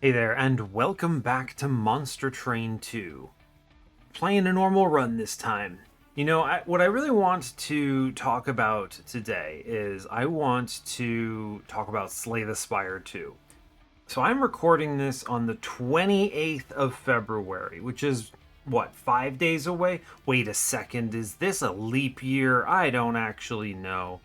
Hey there, and welcome back to Monster Train 2. Playing a normal run this time. What I really want to talk about today is I want to talk about Slay the Spire 2. So I'm recording this on the 28th of February, which is, what, 5 days away? Wait a second, is this a leap year? I don't actually know.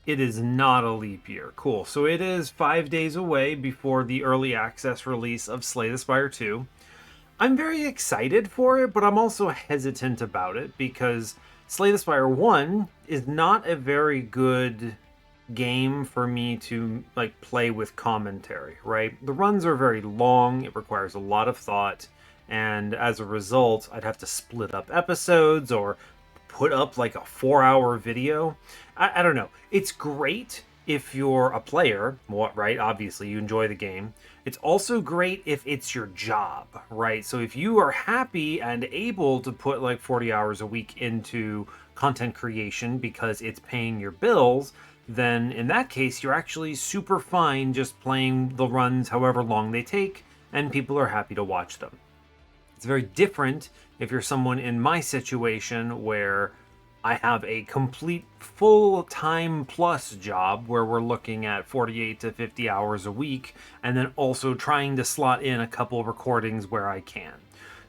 It is not a leap year. Cool. So it is 5 days away before the early access release of Slay the Spire 2. I'm very excited for it, but I'm also hesitant about it because Slay the Spire 1 is not a very good game for me to play with commentary, right? The runs are very long, it requires a lot of thought, and as a result, I'd have to split up episodes or put up like a 4 hour video. I don't know. It's great if you're a player, what, right? Obviously, you enjoy the game. It's also great if it's your job, right? So if you are happy and able to put like 40 hours a week into content creation because it's paying your bills, then in that case, you're actually super fine just playing the runs however long they take, and people are happy to watch them. It's very different if you're someone in my situation where I have a complete full-time plus job where we're looking at 48 to 50 hours a week, and then also trying to slot in a couple recordings where I can.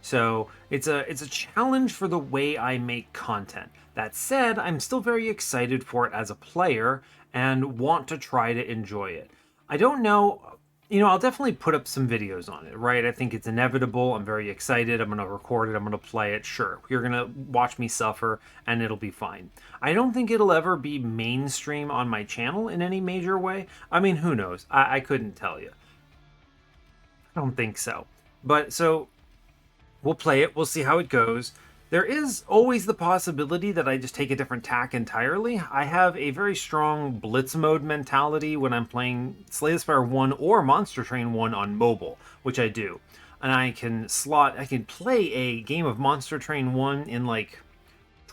So it's a challenge for the way I make content. That said, I'm still very excited for it as a player and want to try to enjoy it. I don't know. I'll definitely put up some videos on it, right? I think it's inevitable. I'm very excited. I'm going to record it. I'm going to play it. Sure. You're going to watch me suffer and it'll be fine. I don't think it'll ever be mainstream on my channel in any major way. I mean, who knows? I couldn't tell you. I don't think so. But so we'll play it. We'll see how it goes. There is always the possibility that I just take a different tack entirely. I have a very strong blitz mode mentality when I'm playing Slay the Spire 1 or Monster Train 1 on mobile, which I do. And I can play a game of Monster Train 1 in like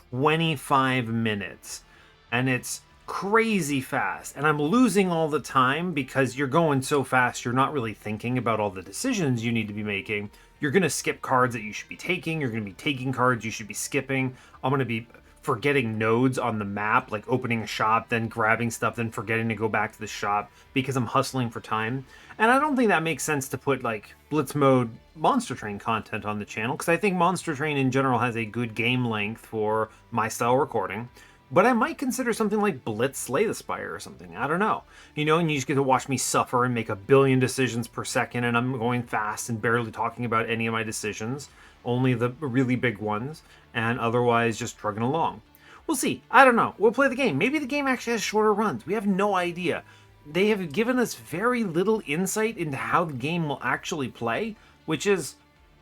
25 minutes. And it's crazy fast. And I'm losing all the time because you're going so fast, you're not really thinking about all the decisions you need to be making. You're going to skip cards that you should be taking. You're going to be taking cards you should be skipping. I'm going to be forgetting nodes on the map, like opening a shop, then grabbing stuff, then forgetting to go back to the shop because I'm hustling for time. And I don't think that makes sense to put like Blitz mode Monster Train content on the channel because I think Monster Train in general has a good game length for my style recording. But I might consider something like Blitz Slay the Spire or something. I don't know. And you just get to watch me suffer and make a billion decisions per second, and I'm going fast and barely talking about any of my decisions, only the really big ones, and otherwise just trugging along. We'll see. I don't know. We'll play the game. Maybe the game actually has shorter runs. We have no idea. They have given us very little insight into how the game will actually play, which is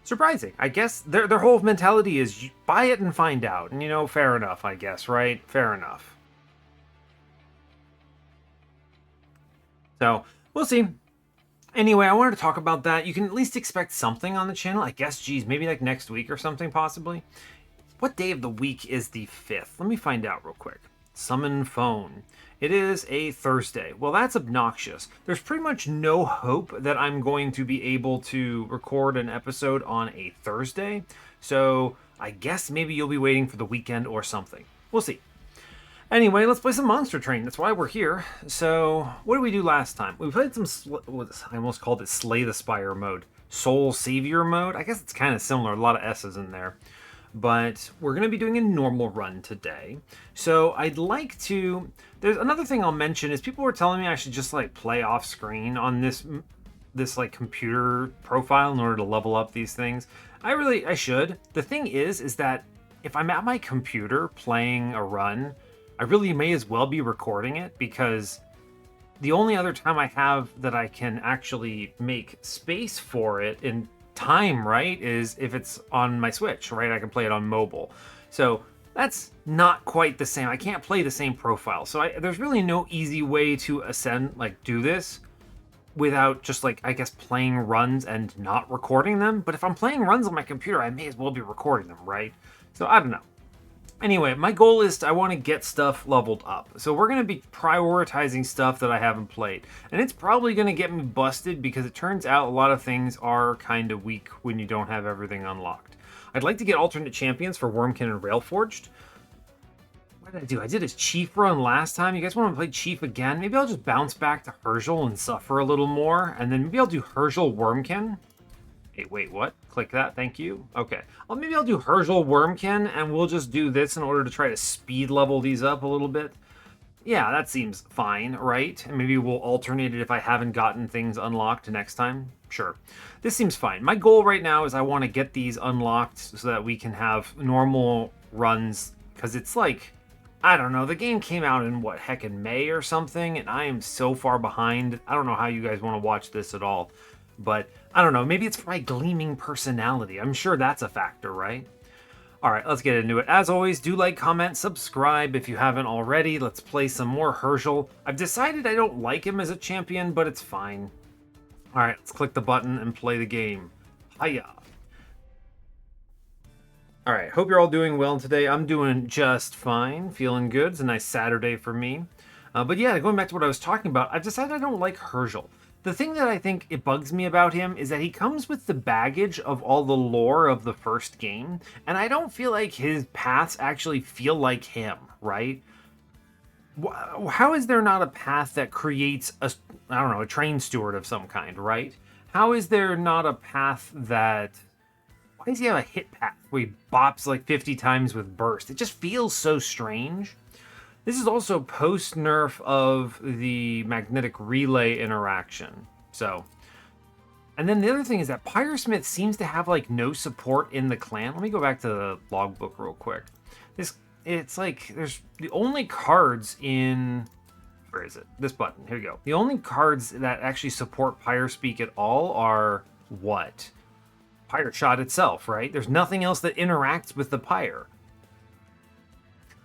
surprising. I guess their whole mentality is buy it and find out. And fair enough, I guess, right? Fair enough. So we'll see. Anyway, I wanted to talk about that. You can at least expect something on the channel. I guess, geez, maybe like next week or something, possibly. What day of the week is the 5th? Let me find out real quick. Summon phone. It is a Thursday. Well, that's obnoxious. There's pretty much no hope that I'm going to be able to record an episode on a Thursday. So I guess maybe you'll be waiting for the weekend or something. We'll see. Anyway, let's play some Monster Train. That's why we're here. So what did we do last time? We played some, I almost called it Slay the Spire mode. Soul Savior mode. I guess it's kind of similar. A lot of S's in there. But we're going to be doing a normal run today. So I'd like to... There's another thing I'll mention is people were telling me I should just like play off screen on this like computer profile in order to level up these things. I should. The thing is that if I'm at my computer playing a run, I really may as well be recording it because the only other time I have that I can actually make space for it in time, right, is if it's on my Switch, right? I can play it on mobile. So that's not quite the same. I can't play the same profile. So there's really no easy way to do this without just I guess playing runs and not recording them. But if I'm playing runs on my computer, I may as well be recording them, right? So I don't know. Anyway, my goal is I want to get stuff leveled up. So we're going to be prioritizing stuff that I haven't played. And it's probably going to get me busted because it turns out a lot of things are kind of weak when you don't have everything unlocked. I'd like to get alternate champions for Wurmkin and Railforged. What did I do? I did a Chief run last time. You guys want to play Chief again? Maybe I'll just bounce back to Herschel and suffer a little more. And then maybe I'll do Herschel Wurmkin. Hey, wait, what? Click that, thank you. Okay, well, maybe I'll do Herschel Wurmkin, and we'll just do this in order to try to speed level these up a little bit. Yeah, that seems fine, right? And maybe we'll alternate it if I haven't gotten things unlocked next time. Sure. This seems fine. My goal right now is I want to get these unlocked so that we can have normal runs, because it's like, I don't know, the game came out in, what, heck, in May or something, and I am so far behind. I don't know how you guys want to watch this at all. But, I don't know, maybe it's for my gleaming personality. I'm sure that's a factor, right? Alright, let's get into it. As always, do like, comment, subscribe if you haven't already. Let's play some more Herschel. I've decided I don't like him as a champion, but it's fine. Alright, let's click the button and play the game. Hiya! Alright, hope you're all doing well today. I'm doing just fine, feeling good. It's a nice Saturday for me. But yeah, going back to what I was talking about, I've decided I don't like Herschel. The thing that I think it bugs me about him is that he comes with the baggage of all the lore of the first game, and I don't feel like his paths actually feel like him, right? How is there not a path that creates a, I don't know, a train steward of some kind, right? How is there not a path that... Why does he have a hit path where he bops like 50 times with burst? It just feels so strange. This is also post-nerf of the magnetic relay interaction. So, and then the other thing is that Pyre seems to have like no support in the clan. Let me go back to the logbook real quick. It's like there's the only cards in, where is it? This button. Here we go. The only cards that actually support Pyre at all are what? Pyre shot itself, right? There's nothing else that interacts with the Pyre.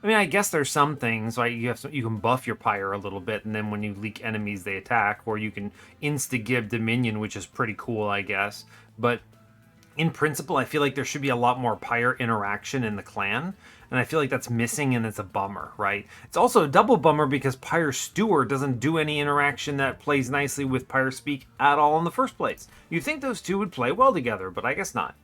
I mean, I guess there's some things, like you can buff your Pyre a little bit, and then when you leak enemies, they attack, or you can insta-give Dominion, which is pretty cool, I guess. But in principle, I feel like there should be a lot more Pyre interaction in the clan, and I feel like that's missing, and it's a bummer, right? It's also a double bummer because Pyre Steward doesn't do any interaction that plays nicely with Pyre Speak at all in the first place. You'd think those two would play well together, but I guess not.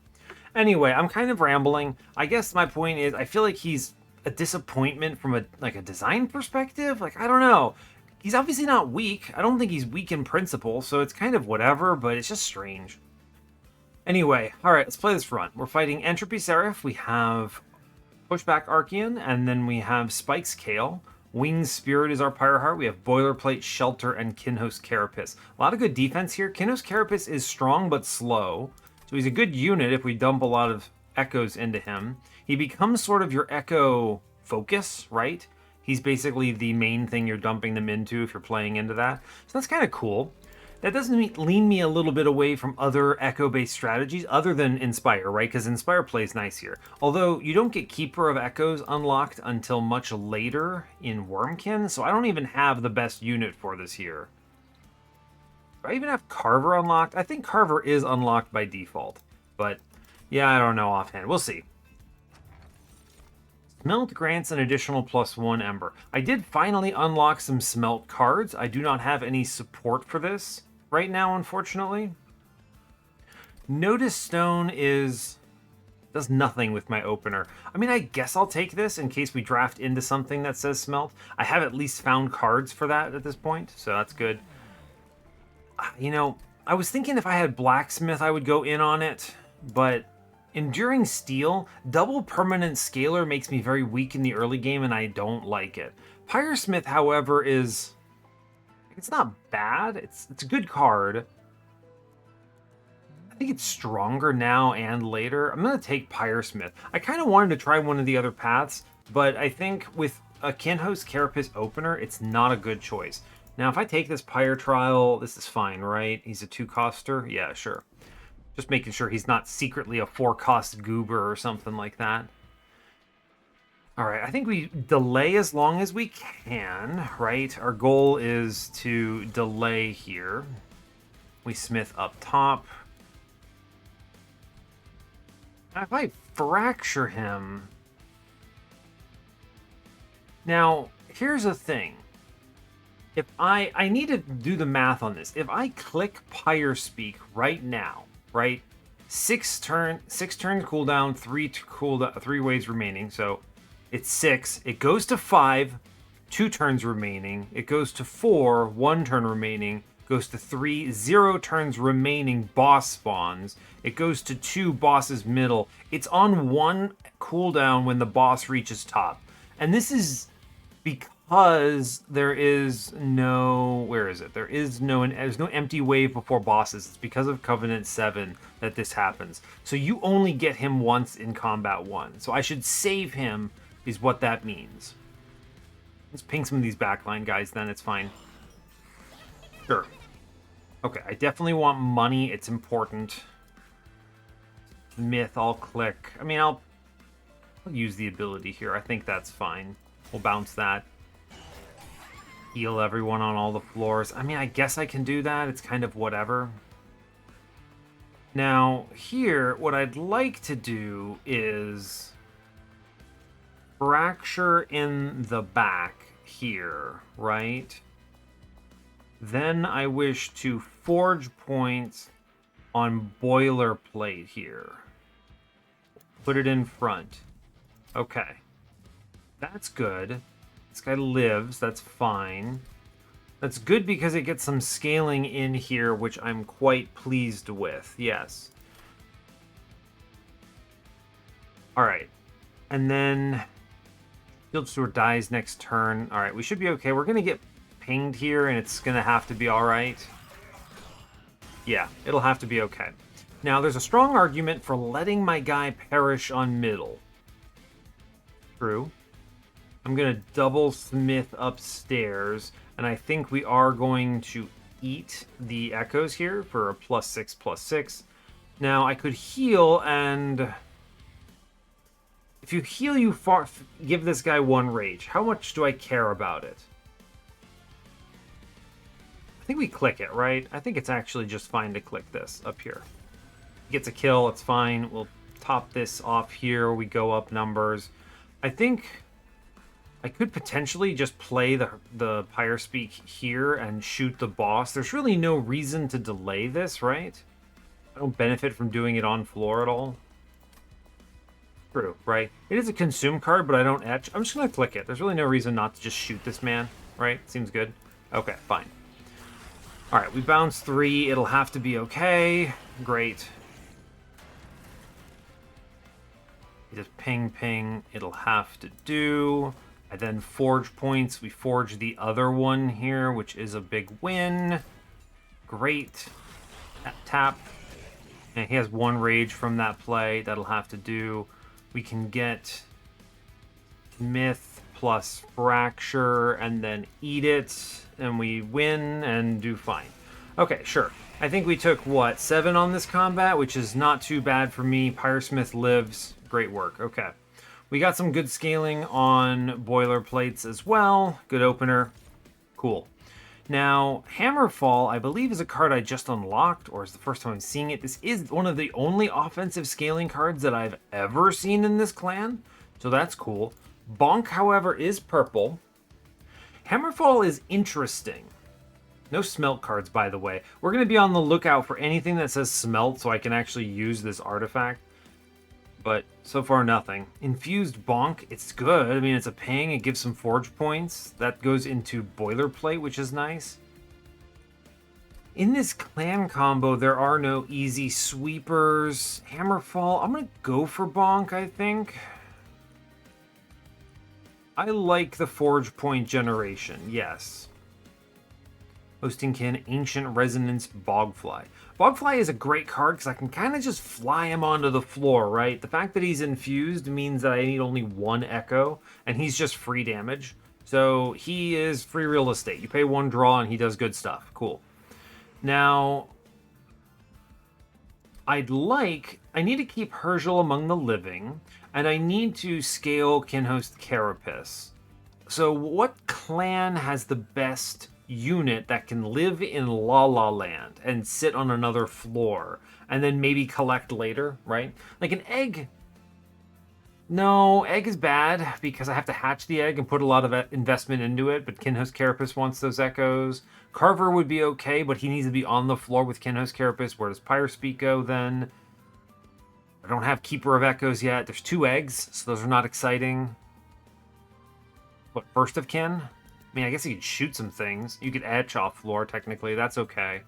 Anyway, I'm kind of rambling. I guess my point is, I feel like he's a disappointment from a design perspective. Like, I don't know. He's obviously not weak. I don't think he's weak in principle, so it's kind of whatever, but it's just strange. Anyway, alright, let's play this run. We're fighting Entropy Seraph. We have Pushback Archean, and then we have Spike's Kale. Winged Spirit is our Pyre Heart. We have Boilerplate, Shelter, and Kinhos Carapace. A lot of good defense here. Kinhos Carapace is strong but slow, so he's a good unit if we dump a lot of echoes into him. He becomes sort of your echo focus, right? He's basically the main thing you're dumping them into if you're playing into that. So that's kind of cool. That doesn't lean me a little bit away from other echo-based strategies other than Inspire, right? Because Inspire plays nice here. Although you don't get Keeper of Echoes unlocked until much later in Wurmkin, so I don't even have the best unit for this here. Do I even have Carver unlocked? I think Carver is unlocked by default, but yeah, I don't know offhand. We'll see. Smelt grants an additional +1 Ember. I did finally unlock some Smelt cards. I do not have any support for this right now, unfortunately. Notice Stone does nothing with my opener. I mean, I guess I'll take this in case we draft into something that says Smelt. I have at least found cards for that at this point, so that's good. You know, I was thinking if I had Blacksmith, I would go in on it, but Enduring Steel, double permanent scalar makes me very weak in the early game, and I don't like it. Pyresmith, however, it's not bad. It's a good card. I think it's stronger now and later. I'm going to take Pyresmith. I kind of wanted to try one of the other paths, but I think with a Kinhos Carapace opener, it's not a good choice. Now, if I take this Pyre Trial, this is fine, right? He's a 2-coster? Yeah, sure. Just making sure he's not secretly a 4-cost goober or something like that. Alright, I think we delay as long as we can, right? Our goal is to delay here. We smith up top. If I fracture him, Now, here's the thing. If I need to do the math on this. If I click Pyre Speak right now, right? 6 turns cooldown, 3 waves remaining. So it's 6. It goes to 5, 2 turns remaining. It goes to 4, 1 turn remaining. Goes to 3, 0 turns remaining, boss spawns. It goes to 2, boss's middle. It's on 1 cooldown when the boss reaches top. And this is because there is no... Where is it? There's no empty wave before bosses. It's because of Covenant 7 that this happens. So you only get him once in Combat 1. So I should save him, is what that means. Let's ping some of these backline guys then, it's fine. Sure. Okay, I definitely want money. It's important. Myth, I'll click. I mean, I'll use the ability here. I think that's fine. We'll bounce that. Heal everyone on all the floors. I mean, I guess I can do that. It's kind of whatever. Now, here, what I'd like to do is fracture in the back here, right? Then I wish to forge points on boilerplate here. Put it in front. Okay. That's good. This guy lives. That's fine. That's good because it gets some scaling in here, which I'm quite pleased with. Yes. Alright. And then Field Steward dies next turn. Alright, we should be okay. We're going to get pinged here, and it's going to have to be alright. Yeah, it'll have to be okay. Now, there's a strong argument for letting my guy perish on middle. True. I'm going to double Smith upstairs, and I think we are going to eat the echoes here for a +6/+6. Now, I could heal, and if you heal, you give this guy 1 rage. How much do I care about it? I think we click it, right? I think it's actually just fine to click this up here. Gets a kill, it's fine. We'll top this off here. We go up numbers. I think I could potentially just play the Pyre Speak here and shoot the boss. There's really no reason to delay this, right? I don't benefit from doing it on floor at all. True, right? It is a consume card, but I don't etch. I'm just going to click it. There's really no reason not to just shoot this man, right? Seems good. Okay, fine. All right, we bounce 3. It'll have to be okay. Great. Just ping, ping. It'll have to do. I then forge points. We forge the other one here, which is a big win. Great. Tap, tap. And he has 1 rage from that play. That'll have to do. We can get Myth plus Fracture and then eat it. And we win and do fine. Okay, sure. I think we took, what, 7 on this combat, which is not too bad for me. Pyresmith lives. Great work. Okay. We got some good scaling on boilerplates as well. Good opener. Cool. Now, Hammerfall, I believe, is a card I just unlocked, or is the first time I'm seeing it. This is one of the only offensive scaling cards that I've ever seen in this clan, so that's cool. Bonk, however, is purple. Hammerfall is interesting. No smelt cards, by the way. We're going to be on the lookout for anything that says smelt so I can actually use this artifact. But so far, nothing. Infused Bonk, it's good. I mean, it's a ping. It gives some forge points. That goes into boilerplate, which is nice. In this clan combo, there are no easy sweepers. Hammerfall, I'm going to go for Bonk, I think. I like the forge point generation, yes. Hostingkin, Ancient Resonance, Bogfly. Bogfly is a great card because I can kind of just fly him onto the floor, right? The fact that he's infused means that I need only 1 echo, and he's just free damage. So he is free real estate. You pay 1 draw, and he does good stuff. Cool. Now, I need to keep Herschel among the living, and I need to scale Kinhost Carapace. So what clan has the best unit that can live in La La Land and sit on another floor and then maybe collect later, right? Like an egg No, egg is bad because I have to hatch the egg and put a lot of investment into it, but Kinhost Carapace wants those echoes. Carver would be okay, but he needs to be on the floor with Kinhost Carapace. Where does Pyre Speak go then? I don't have Keeper of Echoes yet. There's 2 eggs, so those are not exciting. What, First of Kin? I mean, I guess you could shoot some things. You could etch off floor, technically. That's okay.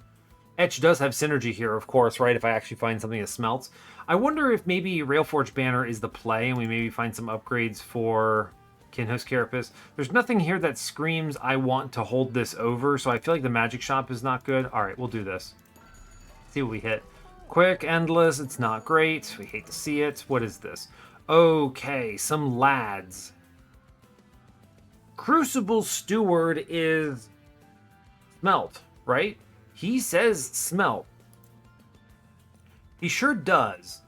Etch does have synergy here, of course, right? If I actually find something that smelts. I wonder if maybe Railforged Banner is the play and we maybe find some upgrades for Kinhost Carapace. There's nothing here that screams, I want to hold this over, so I feel like the magic shop is not good. All right, we'll do this. See what we hit. Quick, endless, it's not great. We hate to see it. What is this? Okay, some lads. Crucible Steward is smelt, right? He says smelt. He sure does.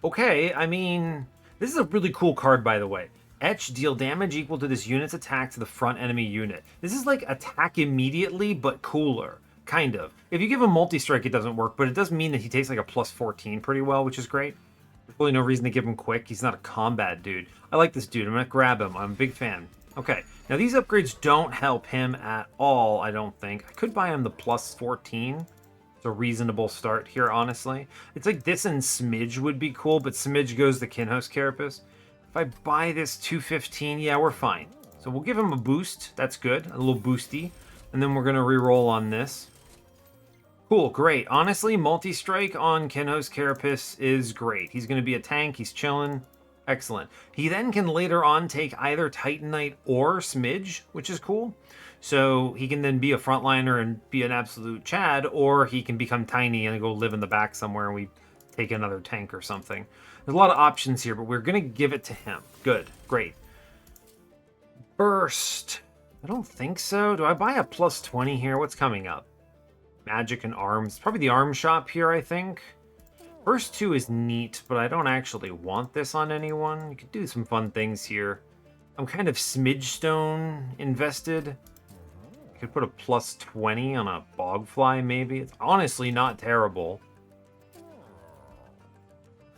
Okay, I mean, this is a really cool card, by the way. Etch, deal damage equal to this unit's attack to the front enemy unit. This is like attack immediately, but cooler. Kind of. If you give him multi-strike, it doesn't work, but it does mean that he takes like a plus 14 pretty well, which is great. There's really no reason to give him quick. He's not a combat dude. I like this dude. I'm going to grab him. I'm a big fan. Okay, now these upgrades don't help him at all, I don't think. I could buy him the plus 14. It's a reasonable start here, honestly. It's like this and Smidge would be cool, but Smidge goes to Kinhost Carapace. If I buy this 215, yeah, we're fine. So we'll give him a boost. That's good. A little boosty. And then we're going to reroll on this. Cool, great. Honestly, multi-strike on Kinhost Carapace is great. He's going to be a tank. He's chilling. Excellent. He then can later on take either Titanite or Smidge, which is cool. So he can then be a frontliner and be an absolute Chad, or he can become tiny and go live in the back somewhere and we take another tank or something. There's a lot of options here, but we're going to give it to him. Good, great. Burst. I don't think so. Do I buy a plus 20 here? What's coming up? Magic and arms. Probably the arm shop here, I think. Burst 2 is neat, but I don't actually want this on anyone. You could do some fun things here. I'm kind of Smidgestone invested. I could put a plus 20 on a Bogfly, maybe. It's honestly not terrible.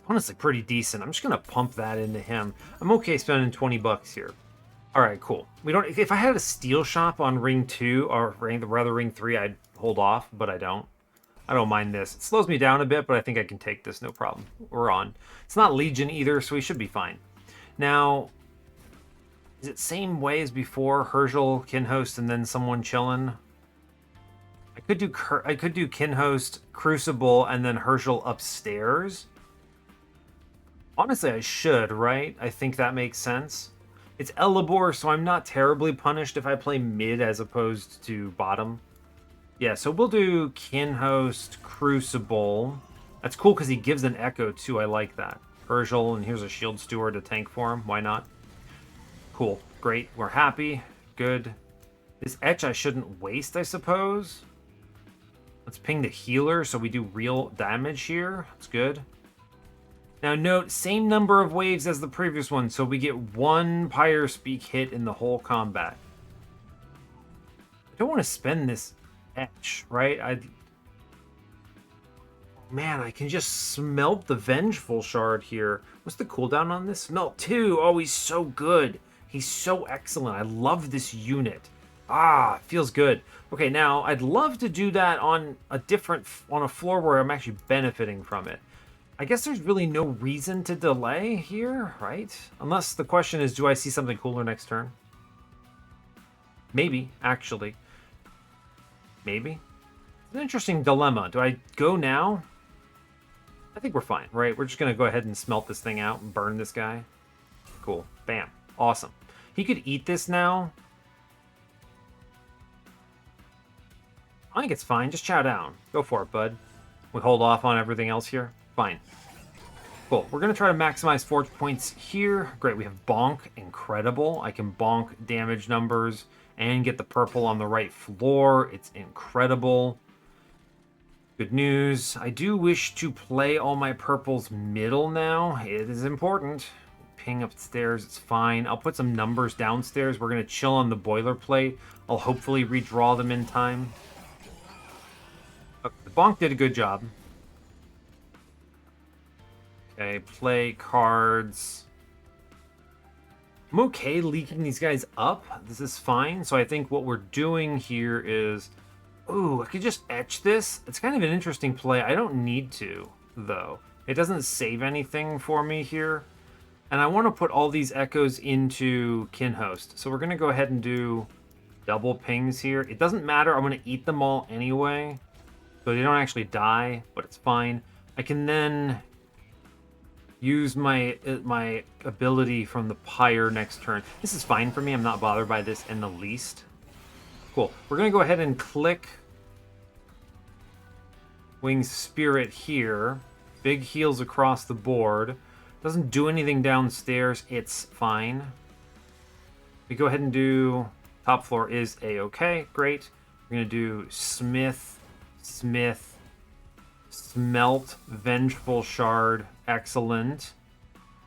Honestly, pretty decent. I'm just going to pump that into him. I'm okay spending 20 bucks here. All right, cool. We don't. If I had a steel shop on ring 2 or rather ring 3, I'd hold off, but I don't. I don't mind this. It slows me down a bit, but I think I can take this, no problem. We're on. It's not Legion either, so we should be fine. Now, is it same way as before? Herschel, Kinhost, and then someone chilling? I could do Kinhost, Crucible, and then Herschel upstairs. Honestly, I should, right? I think that makes sense. It's Elibor, so I'm not terribly punished if I play mid as opposed to bottom. Yeah, so we'll do Kinhost, Crucible. That's cool because he gives an echo too. I like that. Herschel, and here's a Shield Steward to tank for him. Why not? Cool. Great. We're happy. Good. This etch I shouldn't waste, I suppose. Let's ping the healer so we do real damage here. That's good. Now note, same number of waves as the previous one, so we get 1 Pyre Speak hit in the whole combat. I don't want to spend this etch, right? Man, I can just smelt the Vengeful Shard here. What's the cooldown on this? Smelt 2. Oh, he's so good. He's so excellent. I love this unit. Ah, it feels good. Okay, now I'd love to do that on a floor where I'm actually benefiting from it. I guess there's really no reason to delay here, right? Unless the question is, do I see something cooler next turn? Maybe, actually. Maybe. It's an interesting dilemma. Do I go now? I think we're fine, right? We're just going to go ahead and smelt this thing out and burn this guy. Cool. Bam. Awesome. He could eat this now. I think it's fine. Just chow down. Go for it, bud. We hold off on everything else here. Fine. Cool. We're going to try to maximize forge points here. Great. We have bonk. Incredible. I can bonk damage numbers and get the purple on the right floor. It's incredible. Good news. I do wish to play all my purples middle now. It is important. Ping upstairs. It's fine. I'll put some numbers downstairs. We're going to chill on the boilerplate. I'll hopefully redraw them in time. Okay, the bonk did a good job. Okay, play cards. I'm okay leaking these guys up. This is fine. So I think what we're doing here is... Ooh, I could just etch this. It's kind of an interesting play. I don't need to, though. It doesn't save anything for me here. And I want to put all these echoes into Kinhost. So we're going to go ahead and do double pings here. It doesn't matter. I'm going to eat them all anyway. So they don't actually die, but it's fine. I can then use my ability from the Pyre next turn. This is fine for me. I'm not bothered by this in the least. Cool. We're going to go ahead and click Winged Spirit here. Big heals across the board. Doesn't do anything downstairs. It's fine. We go ahead and do... Top floor is A-okay. Great. We're going to do Smith, Smelt, Vengeful Shard. Excellent.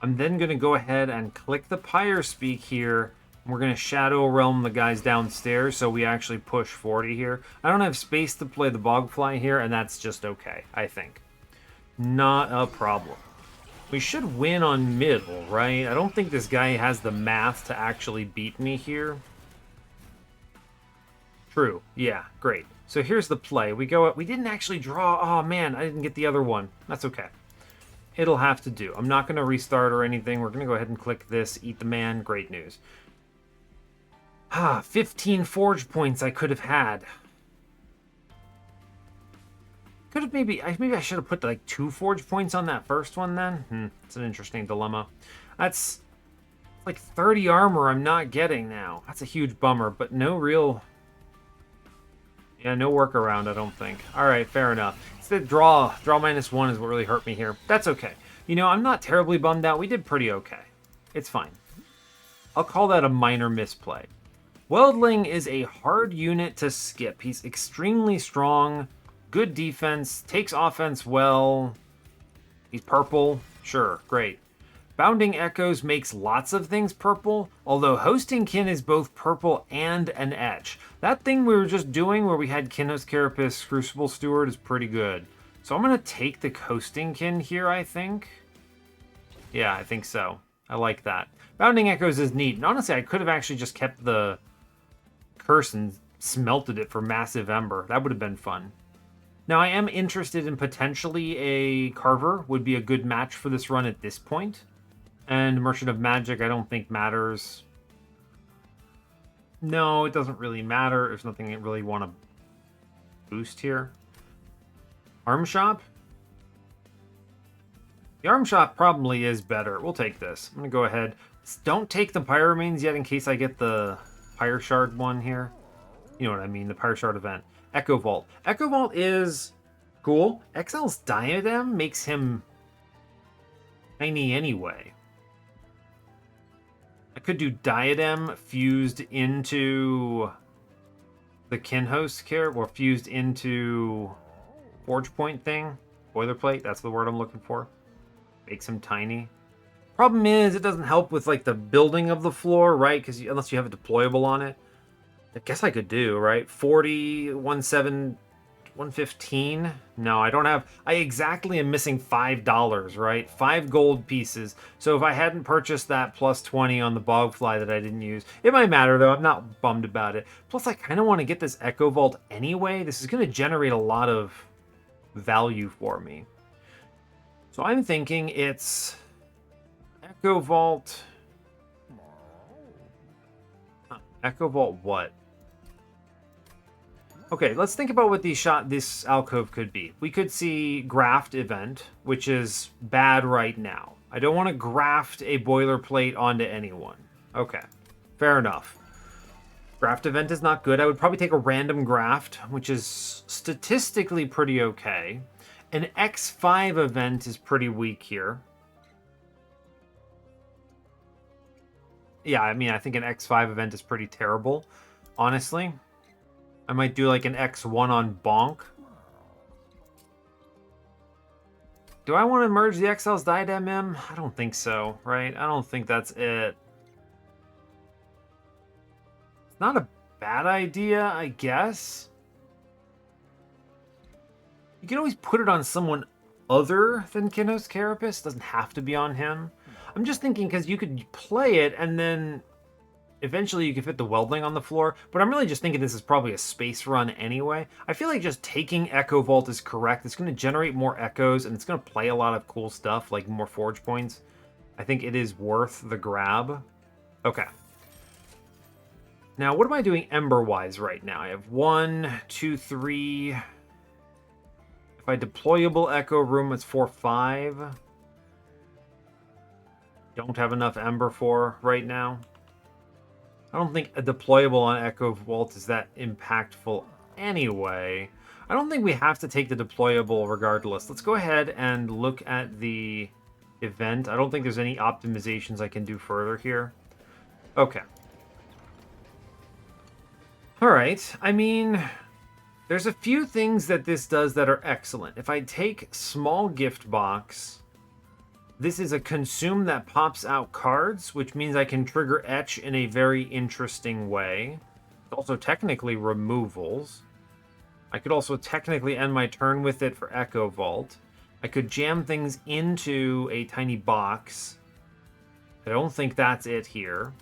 I'm then going to go ahead and click the Pyre Speak here. We're going to Shadow Realm the guys downstairs, so we actually push 40 here. I don't have space to play the Bogfly here, and that's just okay, I think. Not a problem. We should win on middle, right? I don't think this guy has the math to actually beat me here. True. Yeah, great. So here's the play. We go. We didn't actually draw. Oh, man, I didn't get the other one. That's okay. It'll have to do. I'm not going to restart or anything. We're going to go ahead and click this. Eat the man. Great news. 15 forge points I could have had. Could have maybe I should have put like 2 forge points on that first one then. It's an interesting dilemma. That's like 30 armor I'm not getting now. That's a huge bummer, but no real... Yeah, no workaround, I don't think. All right, fair enough. It's the draw -1 is what really hurt me here. That's okay. You know, I'm not terribly bummed out. We did pretty okay. It's fine. I'll call that a minor misplay. Weldling is a hard unit to skip. He's extremely strong, good defense, takes offense well. He's purple. Sure, great. Bounding Echoes makes lots of things purple, although Hosting Kin is both purple and an etch. That thing we were just doing where we had Kinhost Carapace Crucible Steward is pretty good. So I'm going to take the Hosting Kin here, I think. Yeah, I think so. I like that. Bounding Echoes is neat. And honestly, I could have actually just kept the curse and smelted it for Massive Ember. That would have been fun. Now, I am interested in potentially a Carver. Would be a good match for this run at this point. And Merchant of Magic, I don't think matters. No, it doesn't really matter. There's nothing I really want to boost here. Arm Shop? The Arm Shop probably is better. We'll take this. I'm going to go ahead. Don't take the Pyre remains yet in case I get the Pyre Shard one here. You know what I mean, the Pyre Shard event. Echo Vault. Echo Vault is cool. Exile's Diadem makes him tiny anyway. I could do Diadem fused into the Kinhost care, or fused into Forge Point thing. Boilerplate, that's the word I'm looking for. Makes him tiny. Problem is, it doesn't help with like the building of the floor, right? Because unless you have a deployable on it. I guess I could do, right? 40, 17, 115. No, I don't have... I exactly am missing $5, right? 5 gold pieces. So if I hadn't purchased that plus 20 on the Bogfly that I didn't use, it might matter, though. I'm not bummed about it. Plus, I kind of want to get this Echo Vault anyway. This is going to generate a lot of value for me. So I'm thinking it's Echo Vault... Echo Vault what? Okay, let's think about what this alcove could be. We could see Graft Event, which is bad right now. I don't want to graft a boilerplate onto anyone. Okay, fair enough. Graft Event is not good. I would probably take a random graft, which is statistically pretty okay. An X5 event is pretty weak here. Yeah, I mean, I think an X5 event is pretty terrible, honestly. I might do like an X1 on Bonk. Do I want to merge the XL's Diadem M? I don't think so, right? I don't think that's it. It's not a bad idea, I guess. You can always put it on someone other than Kinhost Carapace. Doesn't have to be on him. I'm just thinking because you could play it and then eventually you could fit the welding on the floor, but I'm really just thinking this is probably a space run anyway. I feel like just taking Echo Vault is correct. It's going to generate more echoes and it's going to play a lot of cool stuff, like more forge points. I think it is worth the grab. Okay. Now, what am I doing ember-wise right now? I have 1, 2, 3. If I deployable Echo Room, it's 4, 5. Don't have enough ember for right now. I don't think a deployable on Echo Vault is that impactful anyway. I don't think we have to take the deployable regardless. Let's go ahead and look at the event. I don't think there's any optimizations I can do further here. Okay. Alright, I mean, there's a few things that this does that are excellent. If I take small gift box, this is a consume that pops out cards, which means I can trigger etch in a very interesting way. Also technically removals. I could also technically end my turn with it for Echo Vault. I could jam things into a tiny box. I don't think that's it here.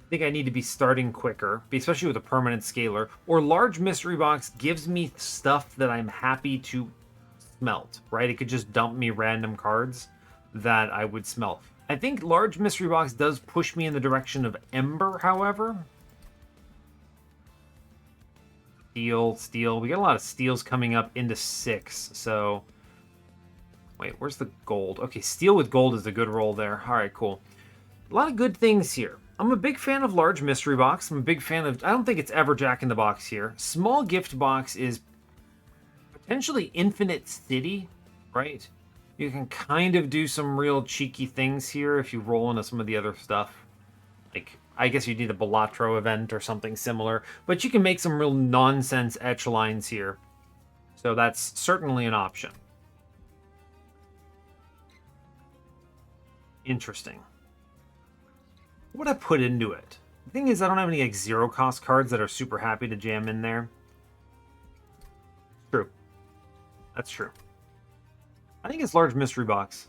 I think I need to be starting quicker, especially with a permanent scaler. Or large mystery box gives me stuff that I'm happy to smelt, right? It could just dump me random cards that I would smelt. I think large mystery box does push me in the direction of Ember, however. Steel. We got a lot of steals coming up into 6, so... Wait, where's the gold? Okay, steel with gold is a good roll there. All right, cool. A lot of good things here. I'm a big fan of large mystery box. I'm a big fan of... I don't think it's ever Jack in the Box here. Small gift box is potentially infinite city, right? You can kind of do some real cheeky things here if you roll into some of the other stuff. Like, I guess you need a Balatro event or something similar, but you can make some real nonsense etch lines here. So that's certainly an option. Interesting. What would I put into it? The thing is, I don't have any like zero cost cards that are super happy to jam in there. True. That's true. I think it's large mystery box.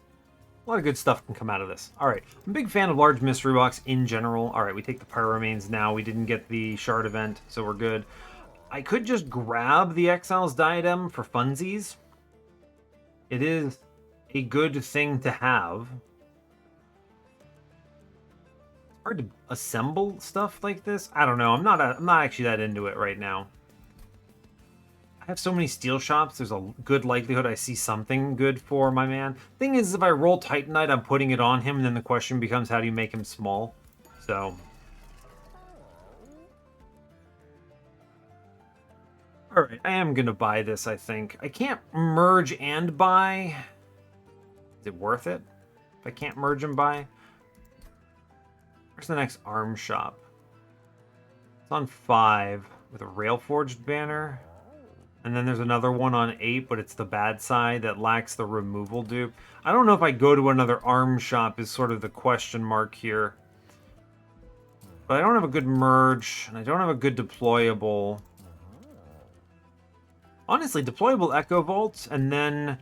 A lot of good stuff can come out of this. All right. I'm a big fan of large mystery box in general. All right, we take the Pyre remains now. We didn't get the shard event, so we're good. I could just grab the Exile's Diadem for funsies. It is a good thing to have. Hard to assemble stuff like this. I don't know. I'm not actually that into it right now. I have so many steel shops. There's a good likelihood I see something good for my man. Thing is, if I roll Titanite, I'm putting it on him, and then the question becomes, how do you make him small? So, all right. I am gonna buy this. I think I can't merge and buy. Is it worth it? If I can't merge and buy. Where's the next arm shop? It's on 5 with a Railforged banner. And then there's another one on 8, but it's the bad side that lacks the removal dupe. I don't know if I go to another arm shop is sort of the question mark here. But I don't have a good merge, and I don't have a good deployable. Honestly, deployable Echo Vault, and then...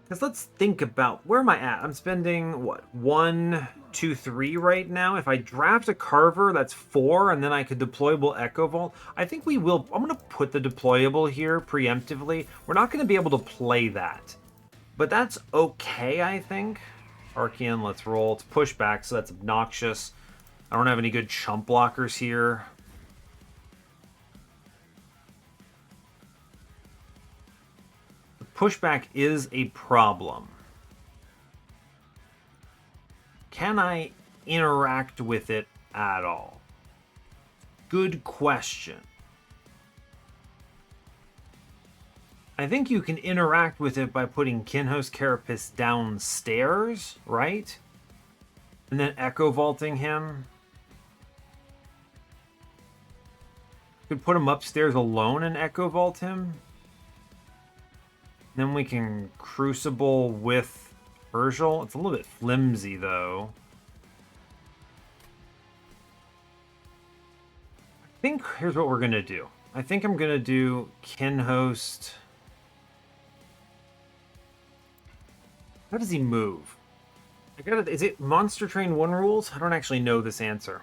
Because let's think about, where am I at? I'm spending, what, 1, 2, 3 right now? If I draft a Carver, that's 4, and then I could deployable Echo Vault. I think we will, I'm going to put the deployable here preemptively. We're not going to be able to play that. But that's okay, I think. Archean, let's roll. It's pushback, so that's obnoxious. I don't have any good chump blockers here. Pushback is a problem. Can I interact with it at all? Good question. I think you can interact with it by putting Kinho's Carapace downstairs, right? And then Echo Vaulting him. You could put him upstairs alone and Echo Vault him. Then we can Crucible with Virgil. It's a little bit flimsy, though. I think here's what we're going to do. I think I'm going to do Kinhost. How does he move? Is it Monster Train 1 rules? I don't actually know this answer.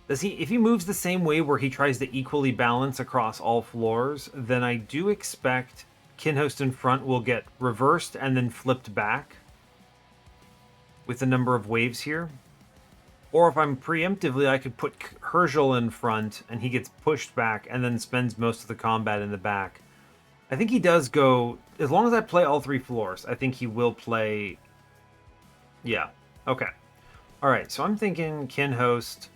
Does he, if he moves the same way where he tries to equally balance across all floors, then I do expect Kinhost in front will get reversed and then flipped back with the number of waves here. Or if I'm preemptively, I could put Herschel in front and he gets pushed back and then spends most of the combat in the back. I think he does go, as long as I play all 3 floors, I think he will play. Yeah, okay. All right, so I'm thinking Kinhost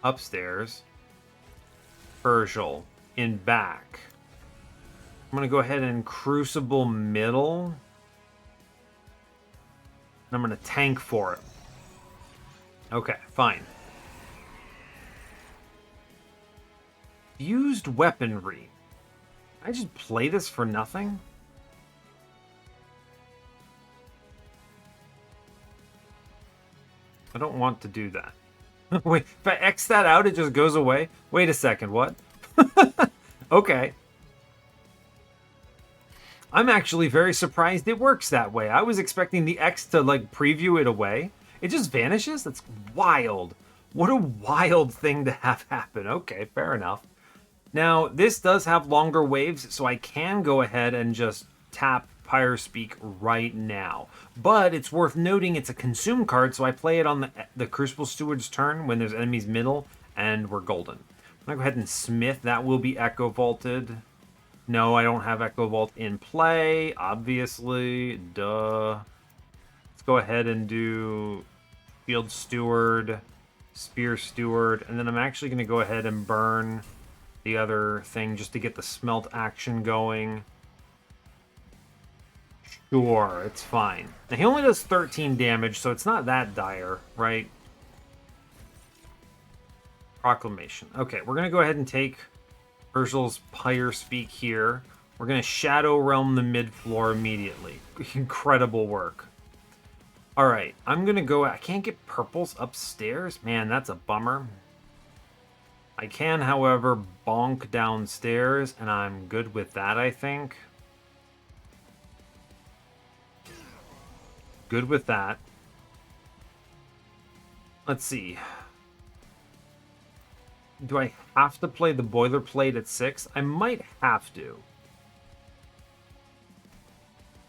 upstairs, Herschel in back. I'm going to go ahead and Crucible middle. And I'm going to tank for it. Okay, fine. Fused weaponry. I just play this for nothing? I don't want to do that. Wait, if I X that out, it just goes away? Wait a second, what? Okay. I'm actually very surprised it works that way. I was expecting the X to, like, preview it away. It just vanishes? That's wild. What a wild thing to have happen. Okay, fair enough. Now, this does have longer waves, so I can go ahead and just tap Pyre Speak right now. But it's worth noting it's a consume card, so I play it on the Crucible Steward's turn when there's enemies middle, and we're golden. I'm going to go ahead and Smith. That will be Echo Vaulted. No, I don't have Echo Vault in play, obviously. Duh. Let's go ahead and do Field Steward, Spear Steward, and then I'm actually going to go ahead and burn the other thing just to get the smelt action going. Sure, it's fine. Now, he only does 13 damage, so it's not that dire, right? Proclamation. Okay, we're going to go ahead and take Herschel's Pyre Speak here. We're going to Shadow Realm the mid-floor immediately. Incredible work. Alright, I'm going to go... I can't get purples upstairs? Man, that's a bummer. I can, however, bonk downstairs, and I'm good with that, I think. Good with that. Let's see. Do I have to play the boilerplate at 6? I might have to.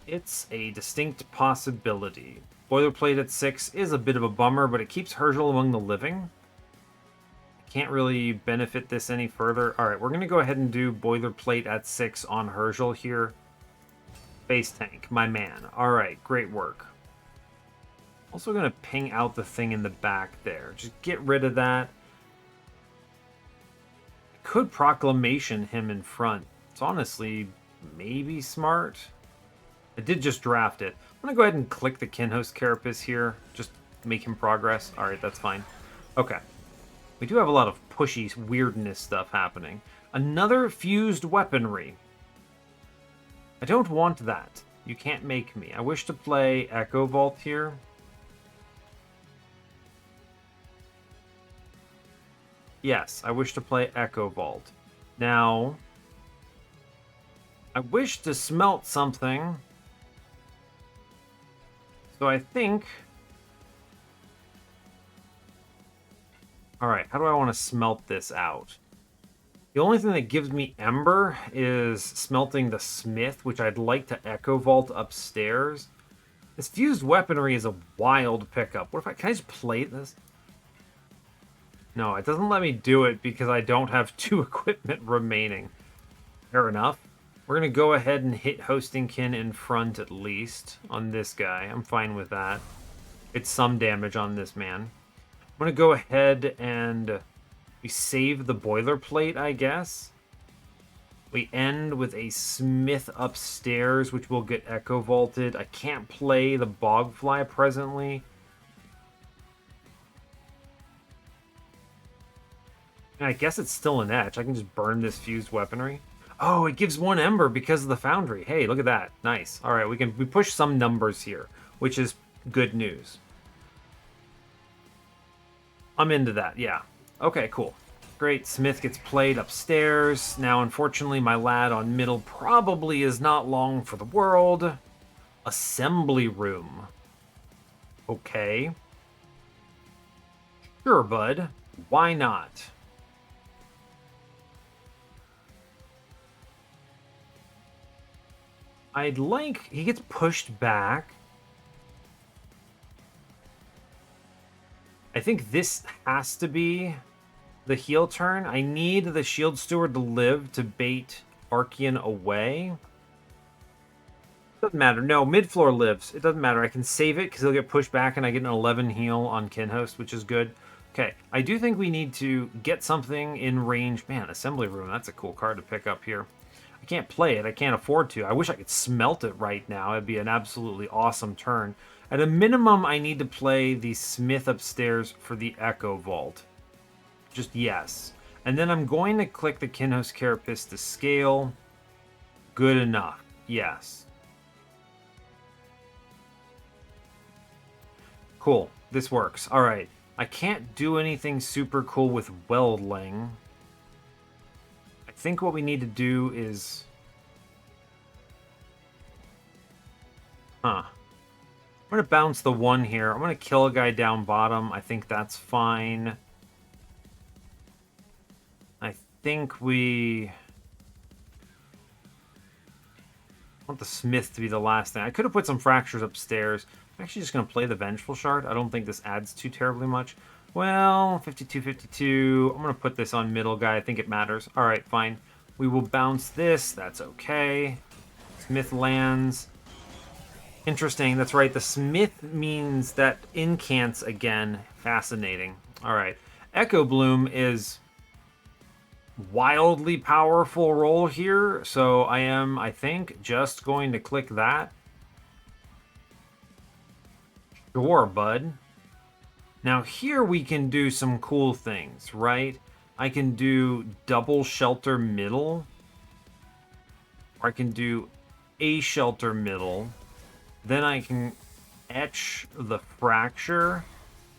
It's a distinct possibility. Boilerplate at 6 is a bit of a bummer, but it keeps Herschel among the living. Can't really benefit this any further. Alright, we're going to go ahead and do boilerplate at 6 on Herschel here. Base tank, my man. Alright, great work. Also going to ping out the thing in the back there. Just get rid of that. I could Proclamation him in front. It's honestly maybe smart. I did just draft it. I'm going to go ahead and click the Kinhost Carapace here. Just make him progress. Alright, that's fine. Okay. We do have a lot of pushy weirdness stuff happening. Another fused weaponry. I don't want that. You can't make me. I wish to play Echo Vault here. Yes, I wish to play Echo Vault. Now, I wish to smelt something. So I think... Alright, how do I want to smelt this out? The only thing that gives me Ember is smelting the Smith, which I'd like to Echo Vault upstairs. This fused weaponry is a wild pickup. What if can I just play this? No, it doesn't let me do it because I don't have 2 equipment remaining. Fair enough. We're going to go ahead and hit Hostingkin in front at least on this guy. I'm fine with that. It's some damage on this man. I'm going to go ahead and we save the boilerplate, I guess. We end with a Smith upstairs, which will get Echo Vaulted. I can't play the Bogfly presently. I guess it's still an etch. I can just burn this fused weaponry. Oh, it gives 1 Ember because of the Foundry. Hey, look at that. Nice. All right, we push some numbers here, which is good news. I'm into that, yeah. Okay, cool. Great, Smith gets played upstairs. Now, unfortunately, my lad on middle probably is not long for the world. Assembly room. Okay. Sure, bud. Why not? I'd like... He gets pushed back. I think this has to be the heel turn. I need the Shield Steward to live to bait Archean away. Doesn't matter. No, mid-floor lives. It doesn't matter. I can save it because he'll get pushed back and I get an 11 heal on Kinhost, which is good. Okay, I do think we need to get something in range. Man, Assembly Room, that's a cool card to pick up here. I can't play it. I can't afford to. I wish I could smelt it right now. It'd be an absolutely awesome turn. At a minimum, I need to play the Smith upstairs for the Echo Vault. Just yes. And then I'm going to click the Kinhost Carapace to scale. Good enough. Yes. Cool. This works. All right. I can't do anything super cool with Weldling. I think what we need to do is... I'm going to bounce the 1 here. I'm going to kill a guy down bottom. I think that's fine. I think we... want the Smith to be the last thing. I could have put some Fractures upstairs. I'm actually just going to play the Vengeful Shard. I don't think this adds too terribly much. Well, 52-52. I'm going to put this on middle guy. I think it matters. All right, fine. We will bounce this. That's okay. Smith lands. Interesting. That's right. The Smith means that incants again. Fascinating. All right. Echo Bloom is wildly powerful roll here. So I am, I think, just going to click that. Sure, bud. Now here we can do some cool things, right? I can do double shelter middle. Or I can do a shelter middle. Then I can etch the fracture,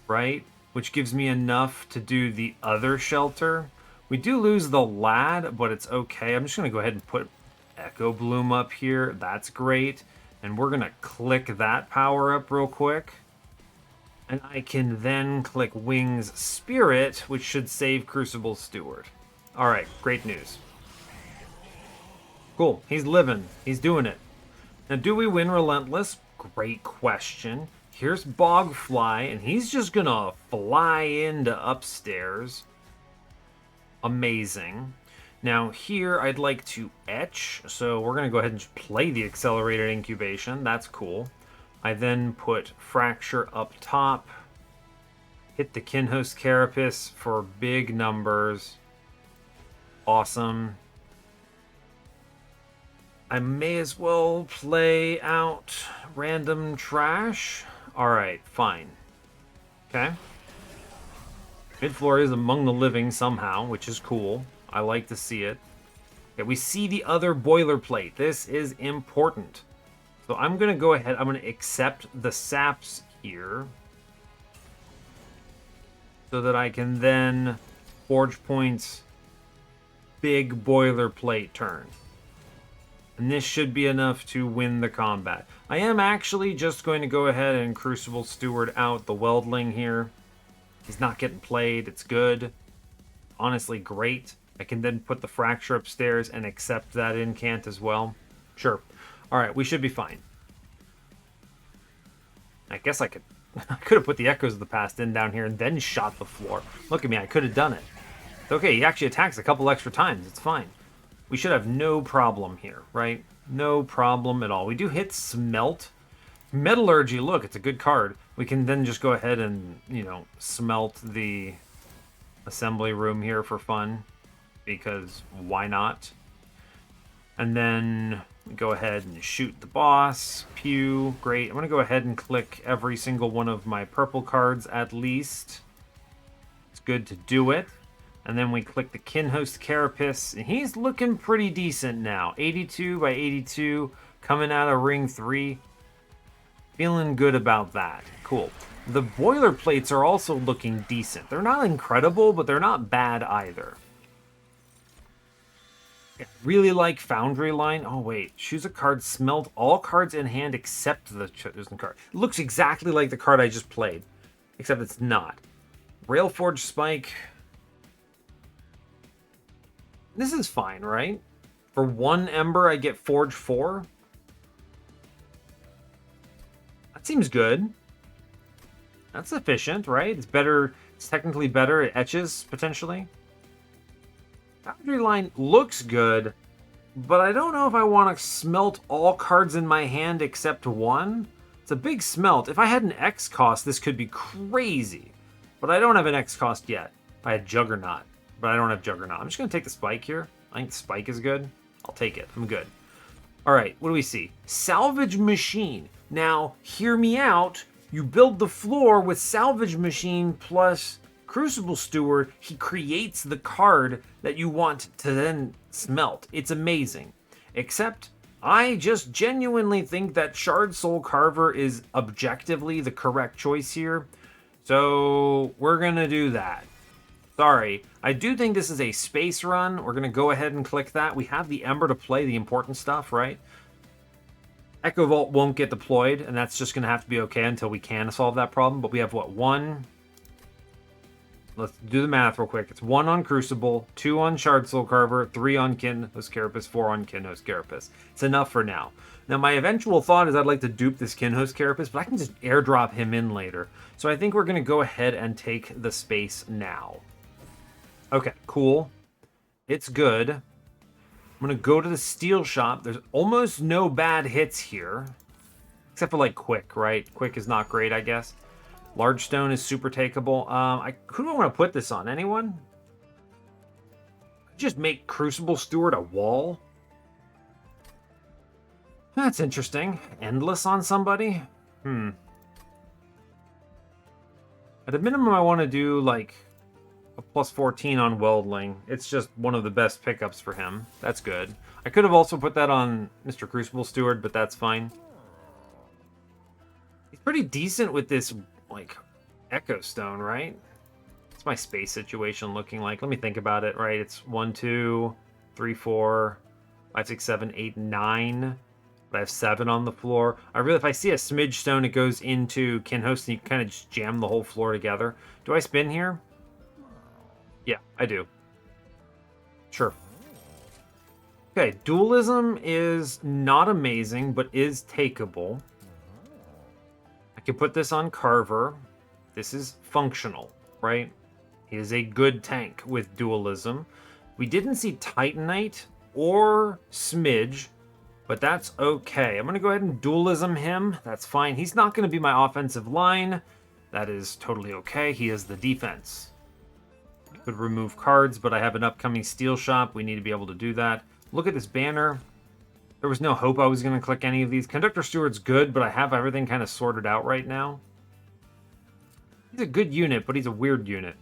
right? Which gives me enough to do the other shelter. We do lose the lad, but it's okay. I'm just going to go ahead and put Echo Bloom up here. That's great. And we're going to click that power up real quick. And I can then click Wings Spirit, which should save Crucible Steward. All right, great news. Cool, he's living. He's doing it. Now, do we win Relentless? Great question. Here's Bogfly, and he's just gonna fly into upstairs. Amazing. Now here, I'd like to etch, so we're gonna go ahead and just play the Accelerated Incubation. That's cool. I then put Fracture up top. Hit the Kinhost Carapace for big numbers. Awesome. I may as well play out random trash. Alright, fine. Okay. Mid-floor is among the living somehow, which is cool. I like to see it. Okay, we see the other boilerplate. This is important. So I'm going to go ahead. I'm going to accept the saps here. So that I can then Forge Points big boilerplate turn. And this should be enough to win the combat. I am actually just going to go ahead and Crucible Steward out the Weldling here. He's not getting played. It's good. Honestly, great. I can then put the Fracture upstairs and accept that incant as well. Sure. Alright, we should be fine. I guess I could have put the Echoes of the Past in down here and then shot the floor. Look at me, I could have done it. Okay, he actually attacks a couple extra times. It's fine. We should have no problem here, right? No problem at all. We do hit Smelt. Metallurgy, look, it's a good card. We can then just go ahead and, you know, smelt the assembly room here for fun. Because why not? And then go ahead and shoot the boss. Pew, great. I'm going to go ahead and click every single one of my purple cards at least. It's good to do it. And then we click the Kinhost Carapace. And he's looking pretty decent now. 82 by 82 coming out of ring 3. Feeling good about that. Cool. The boilerplates are also looking decent. They're not incredible, but they're not bad either. I really like Foundry line. Oh, wait. Choose a card. Smelt all cards in hand except the chosen card. It looks exactly like the card I just played, except it's not. Railforged Spike. This is fine, right? For 1 Ember, I get Forge 4. That seems good. That's efficient, right? It's better. It's technically better. It etches, potentially. Foundry line looks good, but I don't know if I want to smelt all cards in my hand except 1. It's a big smelt. If I had an X cost, this could be crazy. But I don't have an X cost yet. If I had Juggernaut. But I don't have Juggernaut. I'm just going to take the Spike here. I think the Spike is good. I'll take it. I'm good. All right, what do we see? Salvage Machine. Now, hear me out. You build the floor with Salvage Machine plus Crucible Steward. He creates the card that you want to then smelt. It's amazing. Except, I just genuinely think that Shard Soul Carver is objectively the correct choice here. So, we're going to do that. Sorry. I do think this is a space run. We're going to go ahead and click that. We have the Ember to play the important stuff, right? Echo Vault won't get deployed, and that's just going to have to be okay until we can solve that problem. But we have, what, 1? Let's do the math real quick. It's 1 on Crucible, 2 on Shard Soul Carver, 3 on Kinhost Carapace, 4 on Kinhost Carapace. It's enough for now. Now, my eventual thought is I'd like to dupe this Kinhost Carapace, but I can just airdrop him in later. So I think we're going to go ahead and take the space now. Okay, cool. It's good. I'm going to go to the steel shop. There's almost no bad hits here. Except for, like, Quick, right? Quick is not great, I guess. Large Stone is super takeable. Who do I want to put this on? Anyone? Just make Crucible Steward a wall? That's interesting. Endless on somebody? At a minimum, I want to do, like, a plus 14 on Weldling. It's just one of the best pickups for him. That's good. I could have also put that on Mr. Crucible Steward, but that's fine. He's pretty decent with this, like, Echo Stone, right? What's my space situation looking like? Let me think about it, right? It's 1, 2, 3, 4, 5, 6, 7, 8, 9. But I have 7 on the floor. If I see a smidge stone, it goes into Kinhost, and you kind of just jam the whole floor together. Do I spin here? Yeah, I do. Sure. Okay, Dualism is not amazing, but is takeable. I can put this on Carver. This is functional, right? He is a good tank with Dualism. We didn't see Titanite or Smidge, but that's okay. I'm going to go ahead and Dualism him. That's fine. He's not going to be my offensive line. That is totally okay. He is the defense. Could remove cards, but I have an upcoming steel shop. We need to be able to do that. Look at this banner. There was no hope I was going to click any of these. Conductor Steward's good, but I have everything kind of sorted out right now. He's a good unit, but he's a weird unit.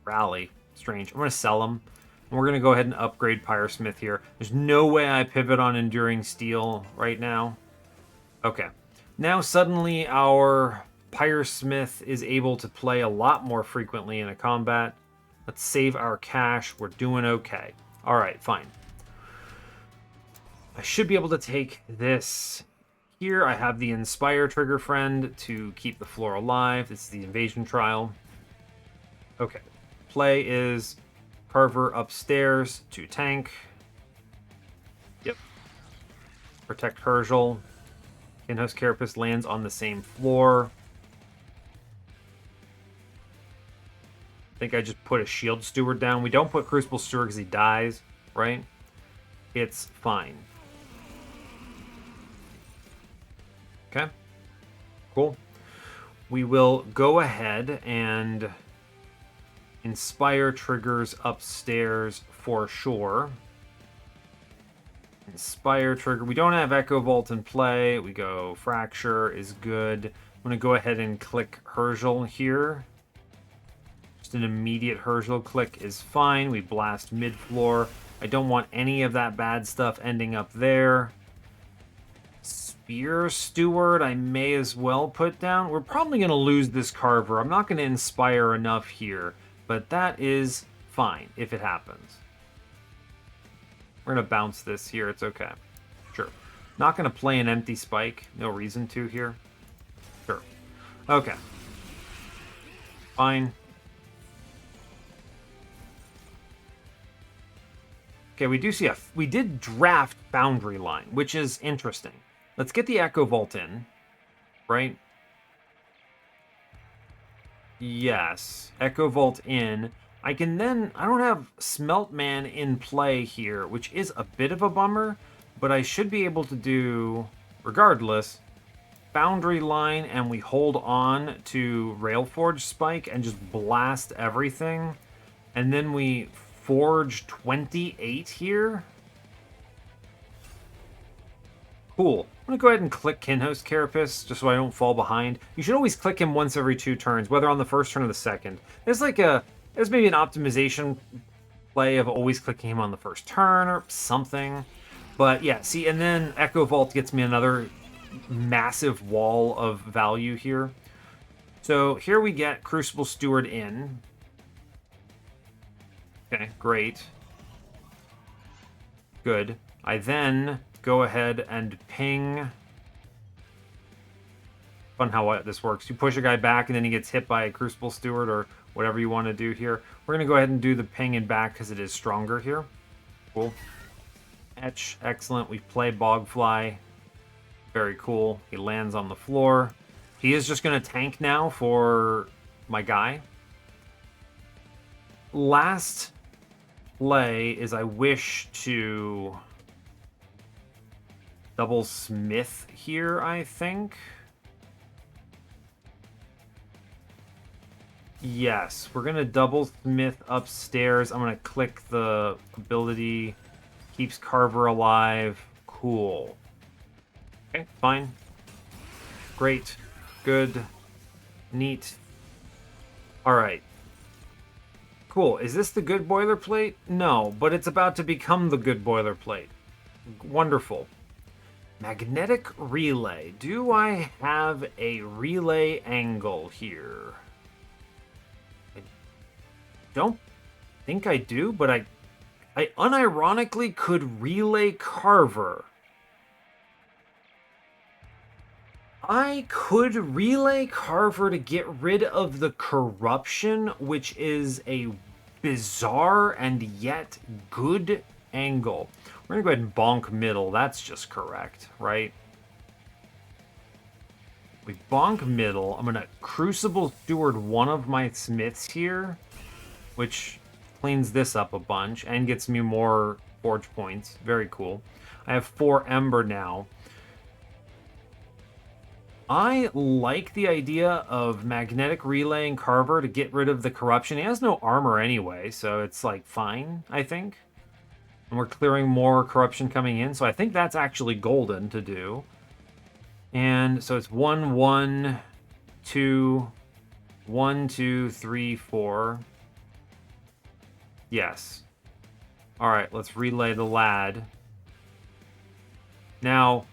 Rally. Strange. I'm going to sell him. And we're going to go ahead and upgrade Pyre Smith here. There's no way I pivot on Enduring Steel right now. Okay. Now suddenly our Pyre Smith is able to play a lot more frequently in a combat. Let's save our cash. We're doing okay. All right, fine. I should be able to take this here. I have the Inspire Trigger Friend to keep the floor alive. This is the Invasion Trial. Okay. Play is Carver upstairs to tank. Yep. Protect Herschel. Kinhost Carapace lands on the same floor. I think I just put a Shield Steward down. We don't put Crucible Steward because he dies, right? It's fine. Okay. Cool. We will go ahead and Inspire triggers upstairs for sure. Inspire trigger. We don't have Echo Vault in play. We go Fracture is good. I'm going to go ahead and click Herschel here. Just an immediate Herschel click is fine. We blast mid-floor. I don't want any of that bad stuff ending up there. Spear Steward I may as well put down. We're probably going to lose this Carver. I'm not going to inspire enough here, but that is fine if it happens. We're going to bounce this here. It's okay. Sure. Not going to play an empty spike. No reason to here. Sure. Okay. Fine. Okay, we do see we did draft Foundry Line, which is interesting. Let's get the Echo Vault in, right? Yes, Echo Vault in. I can then, I don't have Smeltman in play here, which is a bit of a bummer, but I should be able to do, regardless, Foundry Line, and we hold on to Railforged Spike and just blast everything. And then we forge 28 here. Cool. I'm going to go ahead and click Kinhost Carapace, just so I don't fall behind. You should always click him once every 2 turns, whether on the first turn or the second. There's maybe an optimization play of always clicking him on the first turn or something. But yeah, see, and then Echo Vault gets me another massive wall of value here. So here we get Crucible Steward in. Okay, great. Good. I then go ahead and ping. Fun how this works. You push a guy back and then he gets hit by a Crucible Steward or whatever you want to do here. We're going to go ahead and do the ping and back because it is stronger here. Cool. Etch, excellent. We play Bogfly. Very cool. He lands on the floor. He is just going to tank now for my guy. Last play is I wish to double Smith here, I think. Yes, we're going to double Smith upstairs. I'm going to click the ability. Keeps Carver alive. Cool. Okay, fine. Great. Good. Neat. Alright. Cool. Is this the good boilerplate? No, but it's about to become the good boilerplate. Wonderful. Magnetic relay. Do I have a relay angle here? I don't think I do, but I unironically could relay Carver. I could relay Carver to get rid of the corruption, which is a bizarre and yet good angle. We're going to go ahead and bonk middle. That's just correct, right? We bonk middle. I'm going to Crucible Steward one of my Smiths here, which cleans this up a bunch and gets me more forge points. Very cool. I have 4 Ember now. I like the idea of magnetic relaying Carver to get rid of the corruption. He has no armor anyway, so it's like fine, I think. And we're clearing more corruption coming in, so I think that's actually golden to do. And so it's 1, 1, 2, 1, 2, 3, 4. Yes. All right, let's relay the lad. Now,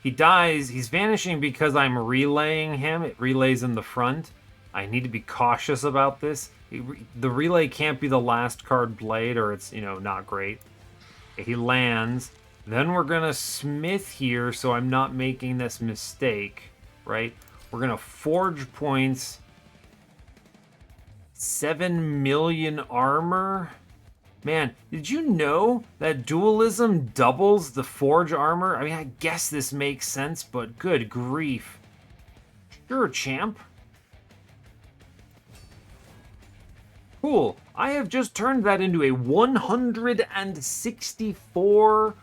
he dies. He's vanishing because I'm relaying him. It relays in the front. I need to be cautious about this. The relay can't be the last card played or it's, not great. He lands. Then we're going to Smith here so I'm not making this mistake, right? We're going to forge points. 7 million armor. Man, did you know that dualism doubles the forge armor? I mean, I guess this makes sense, but good grief. Sure, champ. Cool. I have just turned that into a 164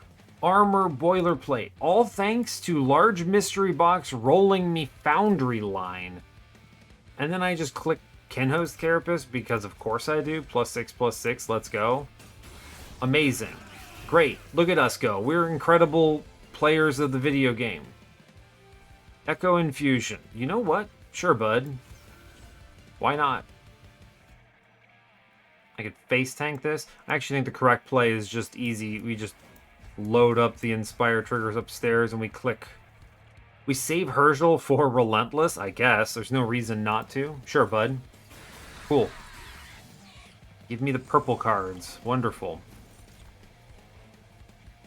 armor boilerplate. All thanks to Large Mystery Box rolling me Foundry Line. And then I just click Kinhost Carapace because of course I do. +6/+6, let's go. Amazing. Great. Look at us go. We're incredible players of the video game. Echo Infusion. You know what? Sure, bud. Why not? I could face tank this. I actually think the correct play is just easy. We just load up the Inspire triggers upstairs and we click We save Herschel for Relentless, I guess. There's no reason not to. Sure, bud. Cool. Give me the purple cards. Wonderful.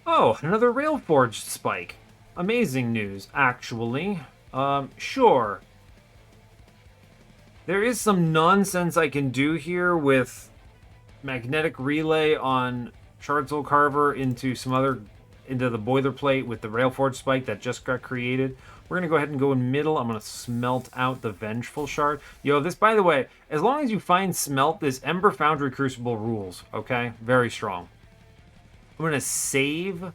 Oh, another Railforged spike. Amazing news, actually. Sure. There is some nonsense I can do here with magnetic relay on Chardsel Carver into the boilerplate with the Railforged spike that just got created. We're gonna go ahead and go in middle. I'm gonna smelt out the Vengeful Shard. Yo, this, by the way, as long as you find smelt, this Ember Foundry Crucible rules, okay? Very strong. I'm gonna save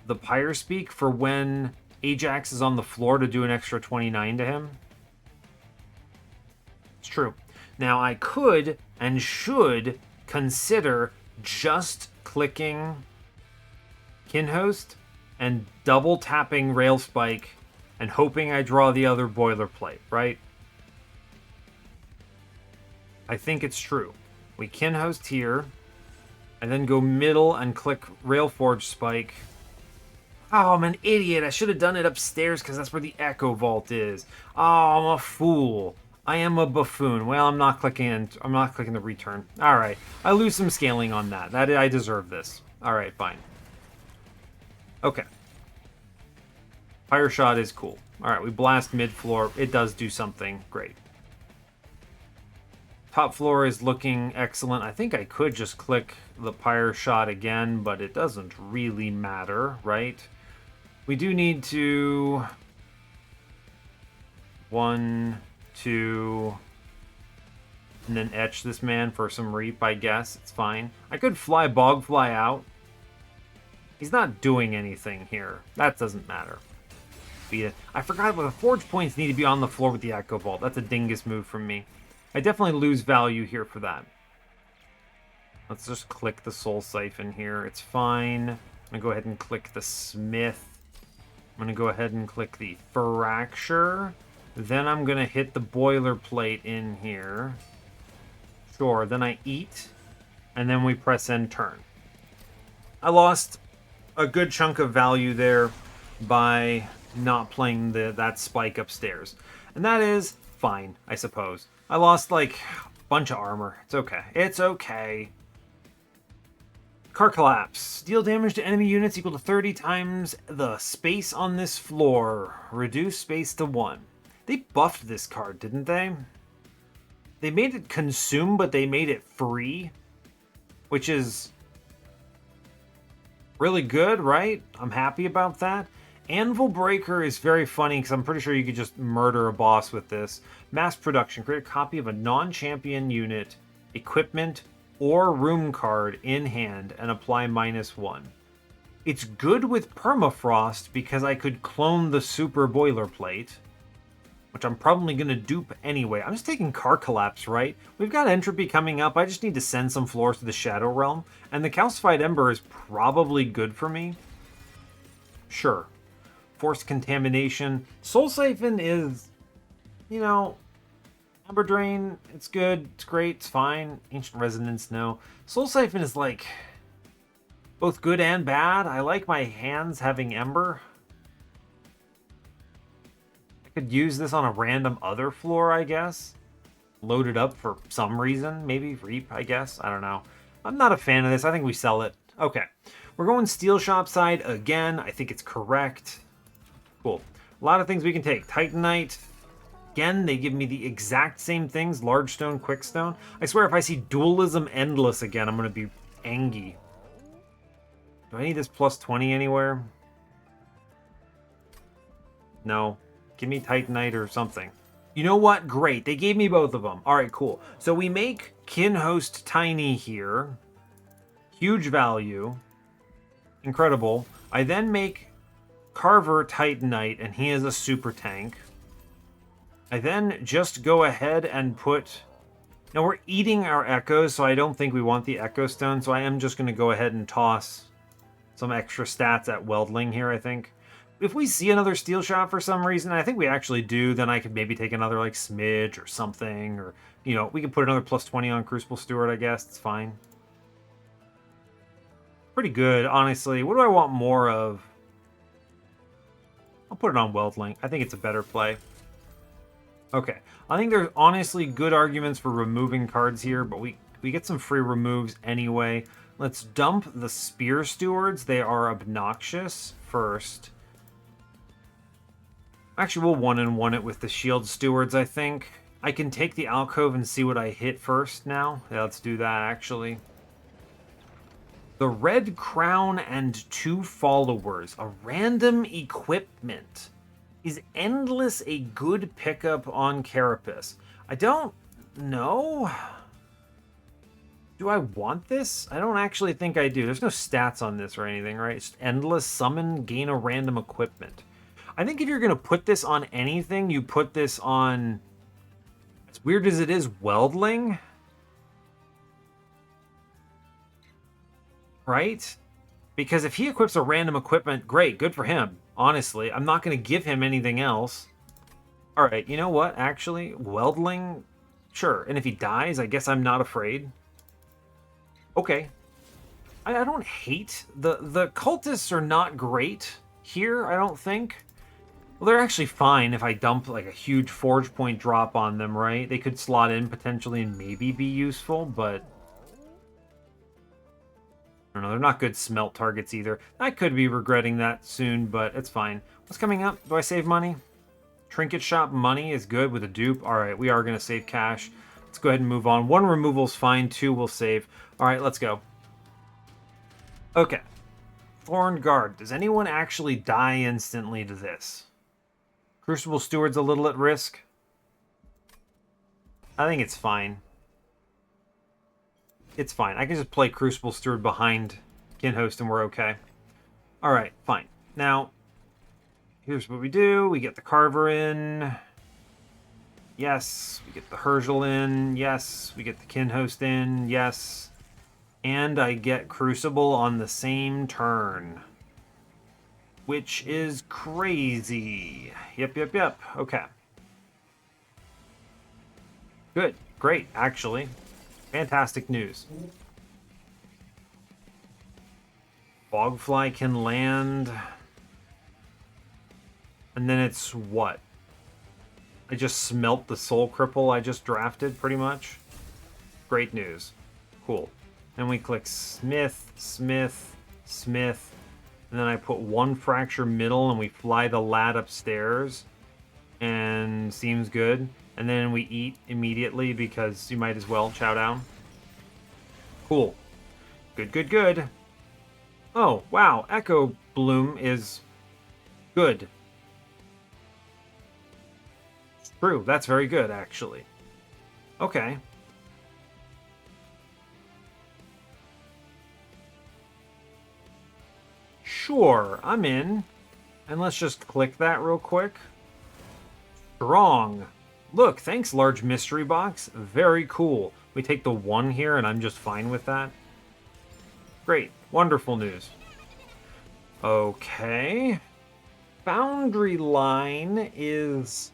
the Pyre Speak for when Ajax is on the floor to do an extra 29 to him. It's true. Now, I could and should consider just clicking Kinhost and double tapping Rail Spike and hoping I draw the other boilerplate, right? I think it's true. We Kinhost here, and then go middle and click Railforged Spike. Oh, I'm an idiot. I should have done it upstairs because that's where the Echo Vault is. Oh, I'm a fool. I am a buffoon. Well, I'm not clicking the return. All right. I lose some scaling on that. I deserve this. All right, fine. Okay. Pyre Shot is cool. All right, we blast mid-floor. It does do something. Great. Top floor is looking excellent. I think I could just click the Pyre Shot again, but it doesn't really matter, right? We do need to... 1, 2... and then etch this man for some reap, I guess. It's fine. I could fly Bogfly out. He's not doing anything here. That doesn't matter. I forgot the Forge Points need to be on the floor with the Echo Vault. That's a dingus move from me. I definitely lose value here for that. Let's just click the Soul Siphon here. It's fine. I'm going to go ahead and click the Smith. I'm going to go ahead and click the Fracture. Then I'm going to hit the Boilerplate in here. Sure, then I eat. And then we press end turn. I lost a good chunk of value there by not playing that spike upstairs. And that is fine, I suppose. I lost, like, a bunch of armor. It's okay. It's okay. Car Collapse. Deal damage to enemy units equal to 30 times the space on this floor. Reduce space to 1. They buffed this card, didn't they? They made it consume, but they made it free. Which is really good, right? I'm happy about that. Anvil Breaker is very funny because I'm pretty sure you could just murder a boss with this. Mass production. Create a copy of a non-champion unit, equipment, or room card in hand and apply -1. It's good with Permafrost because I could clone the Super Boilerplate, which I'm probably going to dupe anyway. I'm just taking Car Collapse, right? We've got Entropy coming up. I just need to send some floors to the Shadow Realm. And the Calcified Ember is probably good for me. Sure. Forced Contamination. Soul Siphon is, you know, Amber Drain, it's good, it's great, it's fine. Ancient Resonance, no. Soul Siphon is, like, both good and bad. I like my hands having Ember. I could use this on a random other floor, I guess. Load it up for some reason. Maybe Reap, I guess. I don't know. I'm not a fan of this. I think we sell it. Okay. We're going Steel Shop side again. I think it's correct. Cool. A lot of things we can take. Titanite. Again, they give me the exact same things. Large Stone, Quick Stone. I swear if I see Dualism Endless again, I'm going to be angry. Do I need this +20 anywhere? No. Give me Titanite or something. You know what? Great. They gave me both of them. All right, cool. So we make Kinhost Tiny here. Huge value. Incredible. I then make Carver Titanite, and he is a super tank. I then just go ahead and put... Now, we're eating our Echoes, so I don't think we want the Echo Stone, so I am just going to go ahead and toss some extra stats at Weldling here, I think. If we see another Steel Shot for some reason, I think we actually do, then I could maybe take another, like, Smidge or something, or, you know, we can put another +20 on Crucible Steward, I guess. It's fine. Pretty good, honestly. What do I want more of? I'll put it on Weldling. I think it's a better play. Okay. I think there's honestly good arguments for removing cards here, but we get some free removes anyway. Let's dump the Spear Stewards. They are obnoxious first. Actually, we'll 1-1 it with the Shield Stewards, I think. I can take the Alcove and see what I hit first now. Yeah, let's do that, actually. The Red Crown and 2 Followers. A random equipment. Is Endless a good pickup on Carapace? I don't know. Do I want this? I don't actually think I do. There's no stats on this or anything, right? It's Endless Summon, gain a random equipment. I think if you're going to put this on anything, you put this on, as weird as it is, Weldling. Right? Because if he equips a random equipment, great, good for him. Honestly, I'm not going to give him anything else. All right, you know what? Actually, Weldling, sure. And if he dies, I guess I'm not afraid. Okay. I don't hate. The cultists are not great here, I don't think. Well, they're actually fine if I dump like a huge forge point drop on them, right? They could slot in potentially and maybe be useful, but I don't know, they're not good smelt targets either. I could be regretting that soon, but it's fine. What's coming up? Do I save money? Trinket shop money is good with a dupe. All right, we are going to save cash. Let's go ahead and move on. 1 removal's fine, 2 we'll save. All right, let's go. Okay. Thorn Guard. Does anyone actually die instantly to this? Crucible Steward's a little at risk. I think it's fine. It's fine. I can just play Crucible Steward behind Kinhost and we're okay. Alright, fine. Now, here's what we do. We get the Carver in. Yes. We get the Herschel in. Yes. We get the Kinhost in. Yes. And I get Crucible on the same turn. Which is crazy. Yep. Okay. Good. Great, actually. Fantastic news. Bogfly can land. And then it's what? I just smelt the Soul Cripple I just drafted, pretty much. Great news. Cool. Then we click Smith, Smith, Smith. And then I put 1 Fracture Middle and we fly the lad upstairs. And seems good. And then we eat immediately because you might as well chow down. Cool. Good. Oh, wow. Echo Bloom is good. It's true. That's very good, actually. Okay. Sure, I'm in. And let's just click that real quick. Strong. Look, thanks, large mystery box. Very cool. We take the 1 here, and I'm just fine with that. Great. Wonderful news. Okay. Foundry line is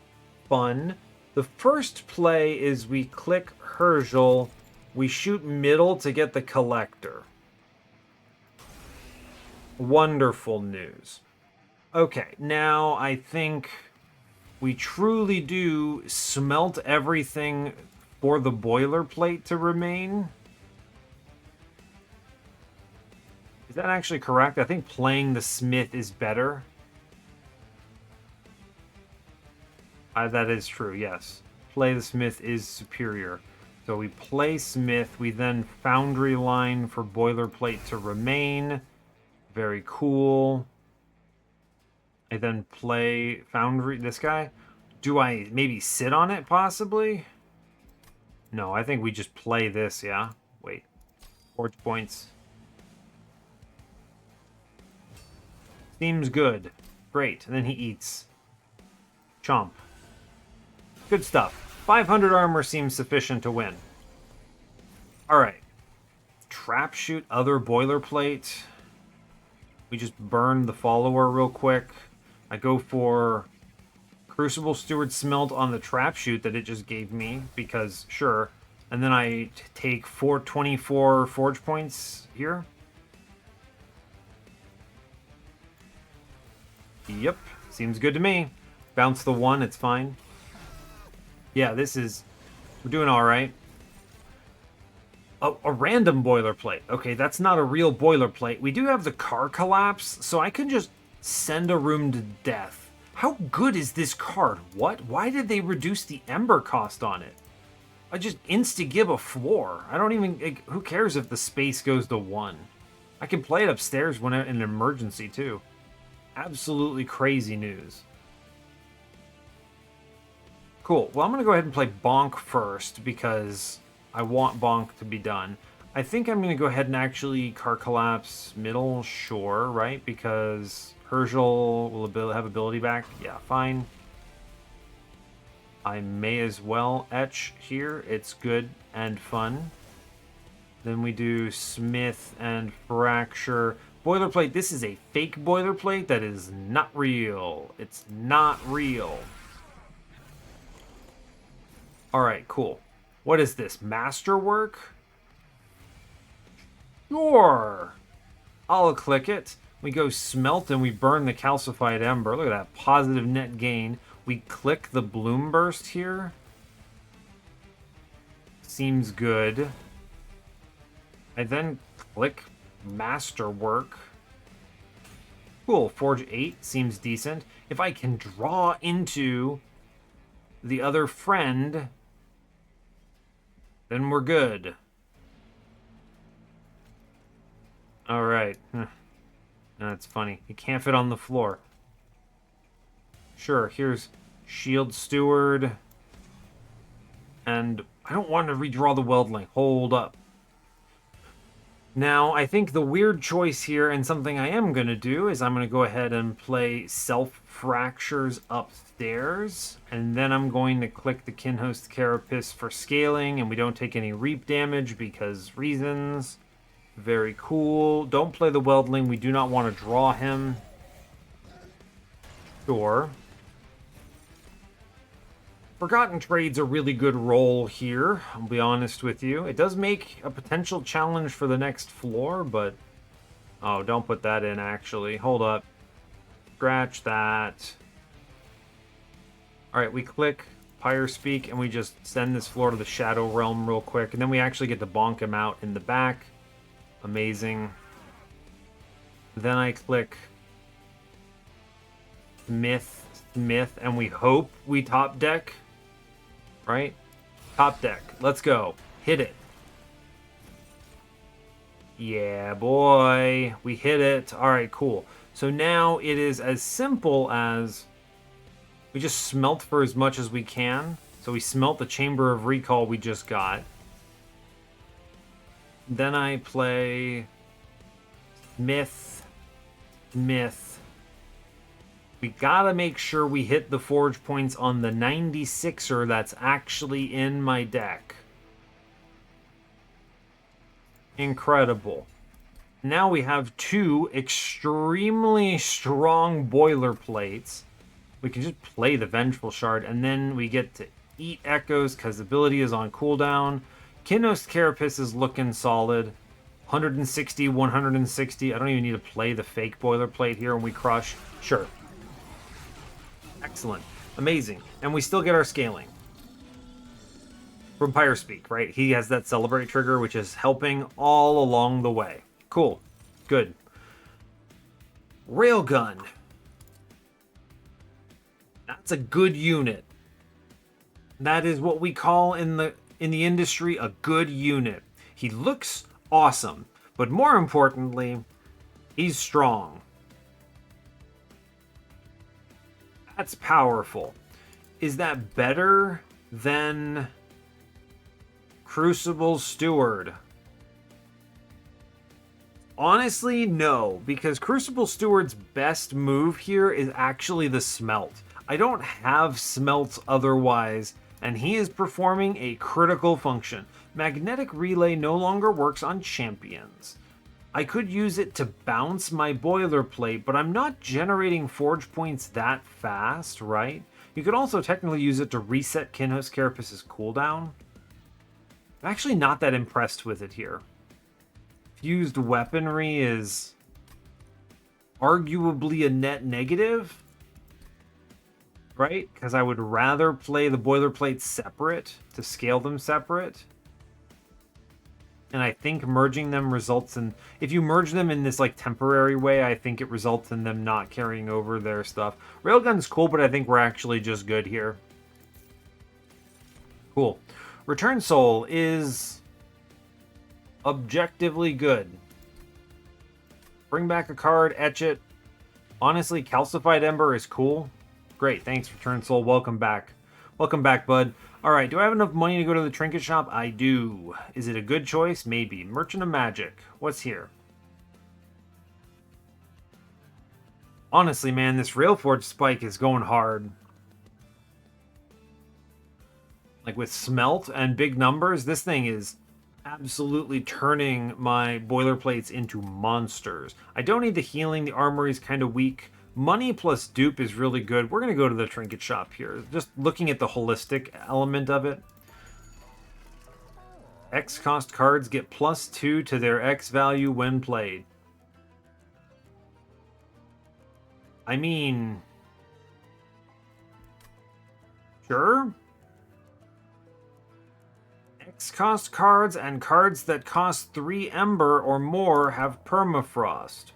fun. The first play is we click Herschel. We shoot middle to get the collector. Wonderful news. Okay, now I think we truly do smelt everything for the boilerplate to remain. Is that actually correct? I think playing the Smith is better. That is true, yes. Play the Smith is superior. So we play Smith, we then Foundry line for boilerplate to remain. Very cool. I then play Foundry, this guy. Do I maybe sit on it, possibly? No, I think we just play this, yeah? Wait. Forge points. Seems good. Great. And then he eats. Chomp. Good stuff. 500 armor seems sufficient to win. Alright. Trap shoot other boilerplate. We just burn the follower real quick. I go for Crucible Steward Smelt on the trap shoot that it just gave me, because sure. And then I take 424 forge points here. Yep, seems good to me. Bounce the 1, it's fine. Yeah, we're doing all right. A random boilerplate. Okay, that's not a real boilerplate. We do have the car collapse, so I can just send a room to death. How good is this card? What? Why did they reduce the ember cost on it? I just insta-gib a floor. I don't even... Like, who cares if the space goes to 1? I can play it upstairs when in an emergency, too. Absolutely crazy news. Cool. Well, I'm going to go ahead and play Bonk first, because I want Bonk to be done. I think I'm going to go ahead and actually car collapse middle, sure, right? Because Herschel will have ability back. Yeah, fine. I may as well etch here. It's good and fun. Then we do Smith and Fracture. Boilerplate. This is a fake boilerplate that is not real. It's not real. Alright, cool. What is this? Masterwork? Sure. I'll click it. We go smelt and we burn the calcified ember. Look at that. Positive net gain. We click the bloom burst here. Seems good. I then click masterwork. Cool. Forge 8 seems decent. If I can draw into the other friend, then we're good. Alright. That's funny. It can't fit on the floor. Sure, here's Shield Steward. And I don't want to redraw the Weldling. Hold up. Now, I think the weird choice here, and something I am going to do, is I'm going to go ahead and play Self-Fractures upstairs. And then I'm going to click the Kinhost Carapace for scaling, and we don't take any reap damage because reasons. Very cool. Don't play the Weldling. We do not want to draw him. Sure. Forgotten Trade's a really good role here, I'll be honest with you. It does make a potential challenge for the next floor, but... Oh, don't put that in, actually. Hold up. Scratch that. Alright, we click Pyre Speak, and we just send this floor to the Shadow Realm real quick, and then we actually get to bonk him out in the back. Amazing. Then I click Smith, and we hope we top deck. Right? Top deck. Let's go. Hit it. Yeah, boy. We hit it. Alright, cool. So now it is as simple as we just smelt for as much as we can. So we smelt the Chamber of Recall we just got. Then I play Smith. We gotta make sure we hit the forge points on the 96er that's actually in my deck. Incredible. Now we have two extremely strong boilerplates. We can just play the Vengeful Shard, and then we get to eat Echoes because the ability is on cooldown. Kinhost Carapace is looking solid. 160, 160. I don't even need to play the fake boilerplate here, and we crush. Sure. Excellent. Amazing. And we still get our scaling. From Pyre Speak, right? He has that Celebrate trigger, which is helping all along the way. Cool. Good. Railgun. That's a good unit. That is what we call in the industry a good unit. He looks awesome, but more importantly, he's strong. That's powerful. Is that better than Crucible Steward? Honestly, no, because Crucible Steward's best move here is actually the Smelt. I don't have Smelt otherwise, and he is performing a critical function. Magnetic Relay no longer works on champions. I could use it to bounce my boilerplate, but I'm not generating forge points that fast, right? You could also technically use it to reset Kinhost Carapace's cooldown. I'm actually not that impressed with it here. Fused Weaponry is arguably a net negative, right? Because I would rather play the boilerplates separate to scale them separate. And I think merging them results in, if you merge them in this like temporary way, I think it results in them not carrying over their stuff. Railgun's cool, but I think we're actually just good here. Cool. Return Soul is objectively good. Bring back a card, etch it. Honestly, Calcified Ember is cool. Great, thanks, Return Soul. Welcome back. Welcome back, bud. Alright, do I have enough money to go to the trinket shop? I do. Is it a good choice? Maybe. Merchant of Magic. What's here? Honestly, man, this Railforged spike is going hard. Like, with smelt and big numbers, this thing is absolutely turning my boilerplates into monsters. I don't need the healing. The armory is kind of weak. Money plus dupe is really good. We're going to go to the trinket shop here. Just looking at the holistic element of it. X cost cards get +2 to their X value when played. I mean... Sure? X cost cards and cards that cost 3 Ember or more have permafrost.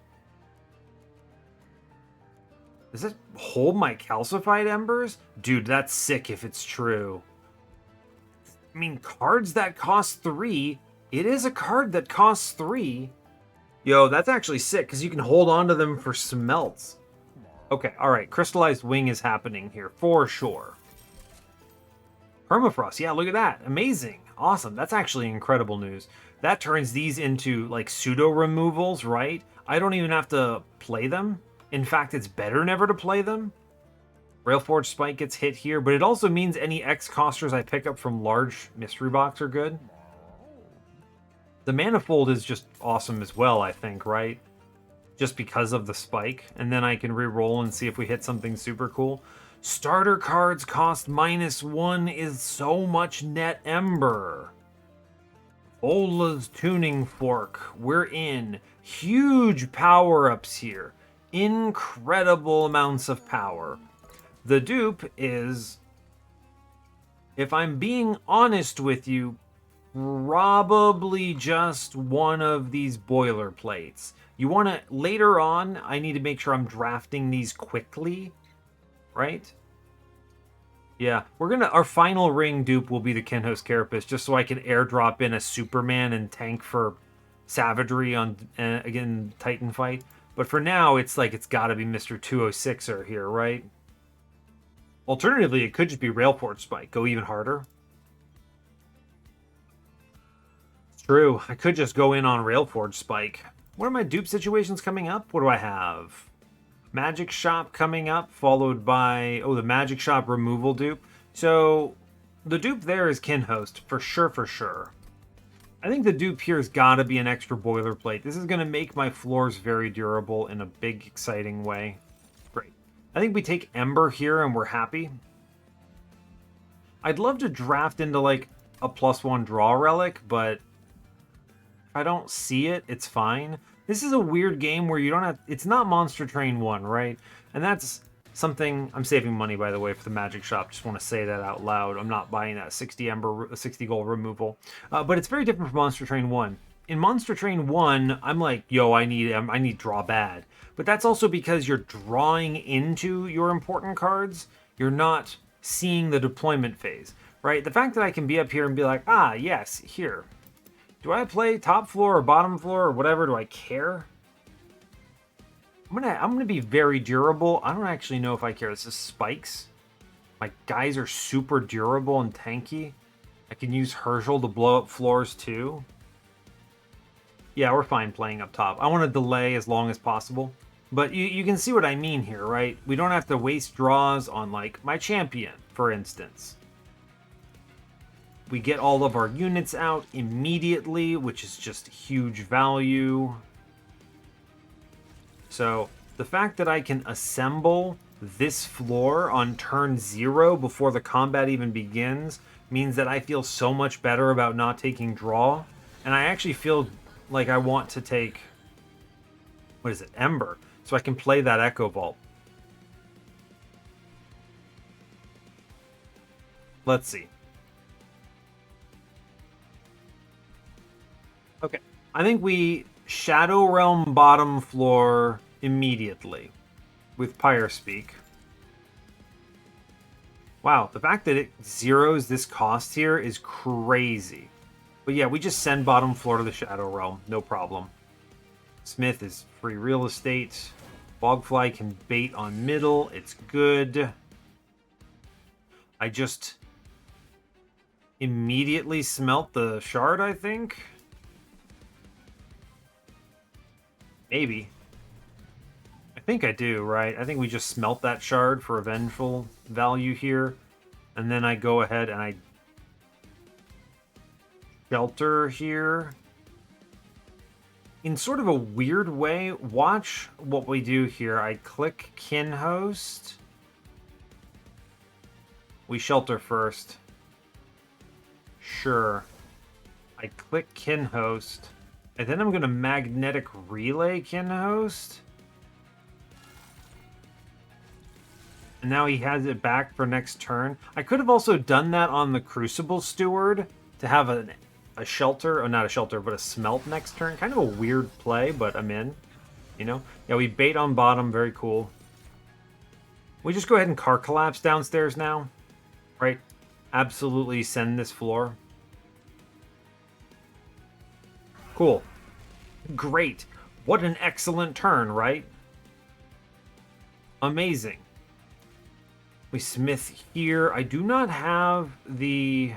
Does it hold my calcified embers? Dude, that's sick if it's true. I mean, cards that cost 3. It is a card that costs 3. Yo, that's actually sick, because you can hold on to them for smelts. Okay, alright. Crystallized Wing is happening here, for sure. Permafrost, yeah, look at that. Amazing. Awesome. That's actually incredible news. That turns these into, like, pseudo-removals, right? I don't even have to play them. In fact, it's better never to play them. Railforged Spike gets hit here, but it also means any X-costers I pick up from large mystery box are good. The Manifold is just awesome as well, I think, right? Just because of the spike. And then I can re-roll and see if we hit something super cool. Starter cards cost -1 is so much net Ember. Ola's Tuning Fork. We're in. Huge power-ups here. Incredible amounts of power. The dupe is, if I'm being honest with you, probably just one of these boilerplates. You want to, later on, I need to make sure I'm drafting these quickly, right? Yeah, our final ring dupe will be the Kinhos Carapace, just so I can airdrop in a Superman and tank for savagery on, again, Titan fight. But for now, it's like it's got to be Mr. 206er here, right? Alternatively, it could just be Railforged Spike. Go even harder. It's true. I could just go in on Railforged Spike. What are my dupe situations coming up? What do I have? Magic Shop coming up, followed by... Oh, the Magic Shop removal dupe. So, the dupe there is Kinhost, for sure, for sure. I think the dupe here has got to be an extra boilerplate. This is going to make my floors very durable in a big, exciting way. Great. I think we take Ember here and we're happy. I'd love to draft into, like, a +1 draw relic, but if I don't see it, it's fine. This is a weird game where you don't have... It's not Monster Train 1, right? And that's something... I'm saving money, by the way, for the Magic Shop. Just want to say that out loud. I'm not buying that 60 gold removal. But it's very different from Monster Train 1. In Monster Train 1, I'm like, yo, I need draw bad. But that's also because you're drawing into your important cards. You're not seeing the deployment phase, right? The fact that I can be up here and be like, ah, yes, here. Do I play top floor or bottom floor or whatever? Do I care? I'm gonna be very durable. I don't actually know if I care. This is spikes. My guys are super durable and tanky. I can use Herschel to blow up floors too. Yeah, we're fine playing up top. I want to delay as long as possible. But you can see what I mean here, right? We don't have to waste draws on, like, my champion, for instance. We get all of our units out immediately, which is just huge value. So, the fact that I can assemble this floor on turn 0 before the combat even begins means that I feel so much better about not taking draw. And I actually feel like I want to take... What is it? Ember. so I can play that Echo Vault. Let's see. Okay, I think we Shadow Realm bottom floor immediately with Pyre Speak. Wow, the fact that it zeroes this cost here is crazy. But yeah, we just send bottom floor to the Shadow Realm, no problem. Smith is free real estate. Bogfly can bait on middle, it's good. I just immediately smelt the shard, I think. Maybe. I think I do, right? I think we just smelt that shard for a vengeful value here. And then I go ahead and I shelter here. In sort of a weird way, watch what we do here. I click Kin Host. We shelter first. Sure. I click Kin Host. And then I'm going to magnetic relay Kin Host. And now he has it back for next turn. I could have also done that on the Crucible Steward to have a shelter, or not a shelter, but a smelt next turn. Kind of a weird play, but I'm in. You know? Yeah, we bait on bottom. Very cool. We just go ahead and car collapse downstairs now. Right? Absolutely send this floor. Cool. Great. What an excellent turn, right? Amazing. We smith here. I do not have the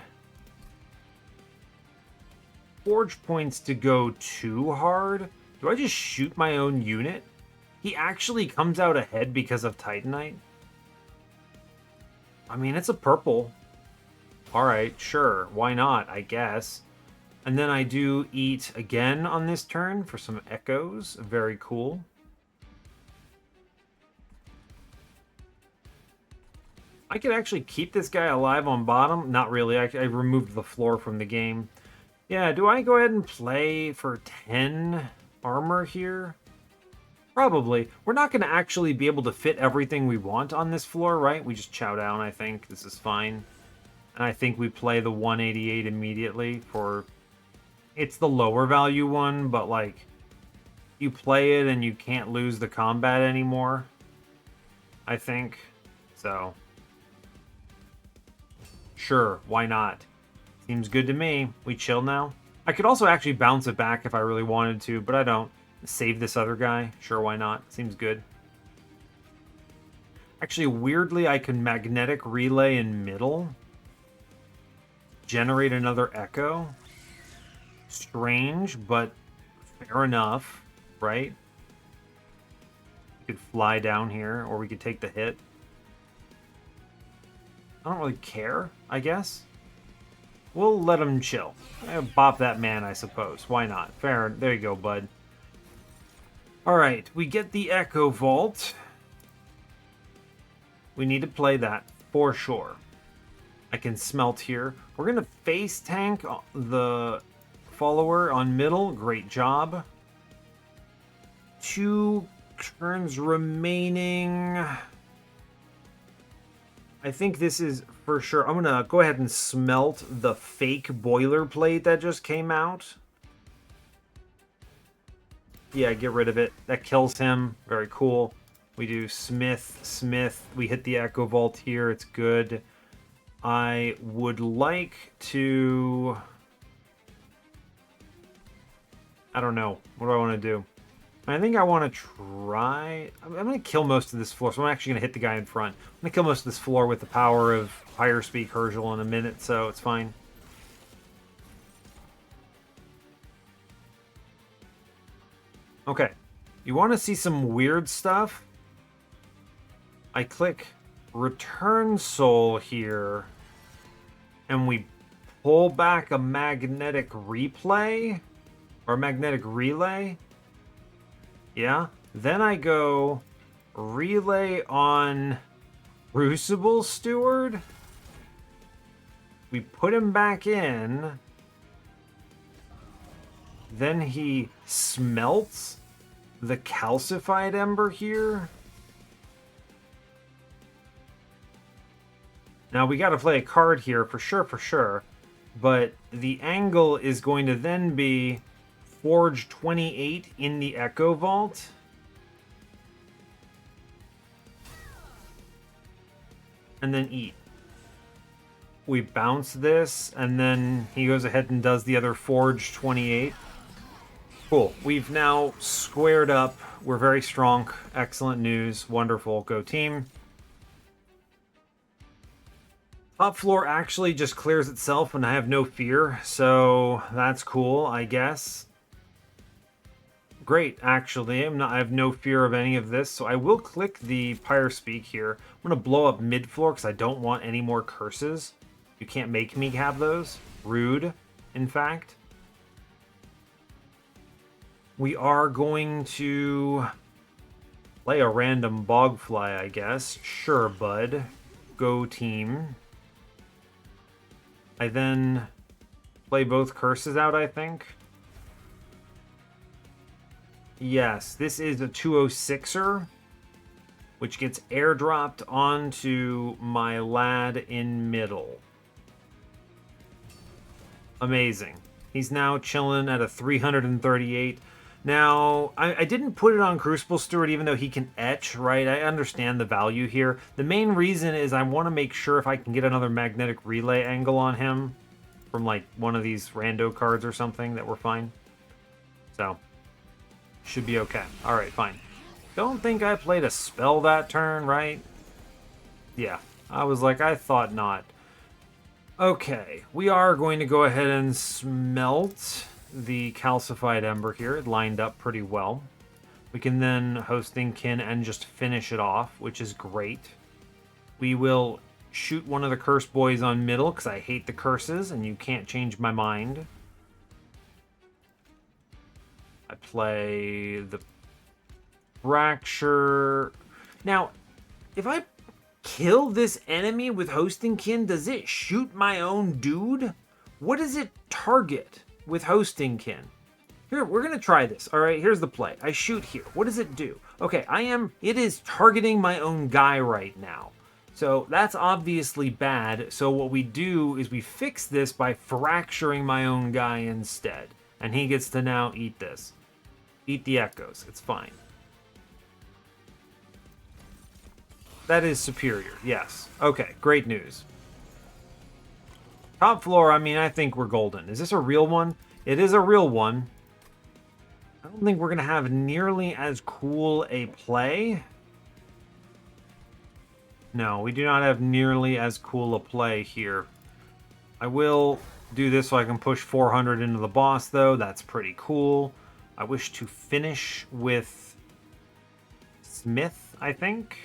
forge points to go too hard. Do I just shoot my own unit? He actually comes out ahead because of Titanite. I mean, it's a purple. Alright, sure. Why not, I guess. And then I do eat again on this turn for some echoes. Very cool. I could actually keep this guy alive on bottom. Not really. I removed the floor from the game. Yeah, do I go ahead and play for 10 armor here? Probably. We're not going to actually be able to fit everything we want on this floor, right? We just chow down, I think. This is fine. And I think we play the 188 immediately for... It's the lower value one, but like... You play it and you can't lose the combat anymore. I think. So... Sure, why not? Seems good to me. We chill now. I could also actually bounce it back if I really wanted to, but I don't. Save this other guy. Sure, why not? Seems good. Actually, weirdly, I can magnetic relay in middle. Generate another echo. Strange, but fair enough, right? We could fly down here, or we could take the hit. I don't really care, I guess. We'll let him chill. Bop that man, I suppose. Why not? Fair. There you go, bud. Alright, we get the Echo Vault. We need to play that, for sure. I can smelt here. We're going to face tank the follower on middle. Great job. 2 turns remaining. I think this is for sure. I'm going to go ahead and smelt the fake boilerplate that just came out. Yeah, get rid of it. That kills him. Very cool. We do Smith. We hit the Echo Vault here. It's good. I would like to... I don't know. What do I want to do? I think I want to try... I'm going to kill most of this floor, so I'm actually going to hit the guy in front. I'm going to kill most of this floor with the power of Pyre Speak Herschel in a minute, so it's fine. Okay. You want to see some weird stuff? I click Return Soul here, and we pull back a magnetic replay, or magnetic relay. Yeah, then I go relay on Crucible Steward. We put him back in. Then he smelts the calcified ember here. Now we got to play a card here for sure. But the angle is going to then be Forge 28 in the Echo Vault. And then eat. We bounce this, and then he goes ahead and does the other Forge 28. Cool. We've now squared up. We're very strong. Excellent news. Wonderful. Go team. Top floor actually just clears itself and I have no fear, so that's cool, I guess. Great, actually. I have no fear of any of this, so I will click the Pyre Speak here. I'm going to blow up mid-floor because I don't want any more curses. You can't make me have those. Rude, in fact. We are going to play a random Bogfly, I guess. Sure, bud. Go team. I then play both curses out, I think. Yes, this is a 206er, which gets airdropped onto my lad in middle. Amazing. He's now chilling at a 338. Now, I didn't put it on Crucible Steward even though he can etch, right? I understand the value here. The main reason is I want to make sure if I can get another magnetic relay angle on him from like one of these rando cards or something that we're fine. So, should be okay. Alright, fine. Don't think I played a spell that turn, right? Yeah, I was like, I thought not. Okay, we are going to go ahead and smelt the calcified ember here. It lined up pretty well. We can then hosting kin and just finish it off, which is great. We will shoot one of the curse boys on middle because I hate the curses and you can't change my mind. I play the fracture. Now, if I kill this enemy with hosting kin, does it shoot my own dude? What does it target with hosting kin? Here, we're gonna try this. All right, here's the play. I shoot here. What does it do? Okay, it is targeting my own guy right now. So that's obviously bad. So what we do is we fix this by fracturing my own guy instead. And he gets to now eat this. Eat the echoes. It's fine. That is superior, yes. Okay, great news. Top floor, I mean, I think we're golden. Is this a real one? It is a real one. I don't think we're going to have nearly as cool a play. No, we do not have nearly as cool a play here. I will do this so I can push 400 into the boss, though. That's pretty cool. I wish to finish with Smith, I think.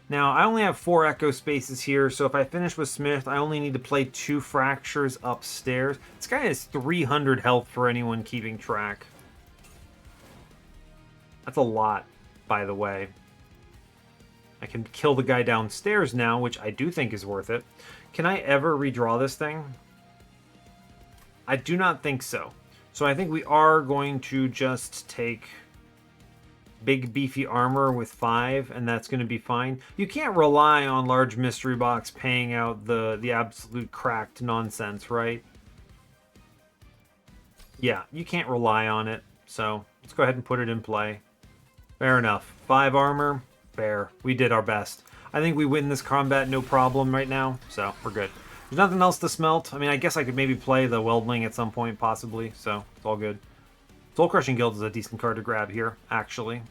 Now, I only have 4 echo spaces here, so if I finish with Smith, I only need to play 2 fractures upstairs. This guy has 300 health for anyone keeping track. That's a lot, by the way. I can kill the guy downstairs now, which I do think is worth it. Can I ever redraw this thing? I do not think so. So I think we are going to just take big beefy armor with 5, and that's going to be fine. You can't rely on large mystery box paying out the absolute cracked nonsense, right? Yeah, you can't rely on it. So let's go ahead and put it in play. Fair enough. 5 armor, fair. We did our best. I think we win this combat no problem right now, so we're good. There's nothing else to smelt. I mean, I guess I could maybe play the Weldling at some point, possibly, so it's all good. Soul Crushing Guild is a decent card to grab here, actually.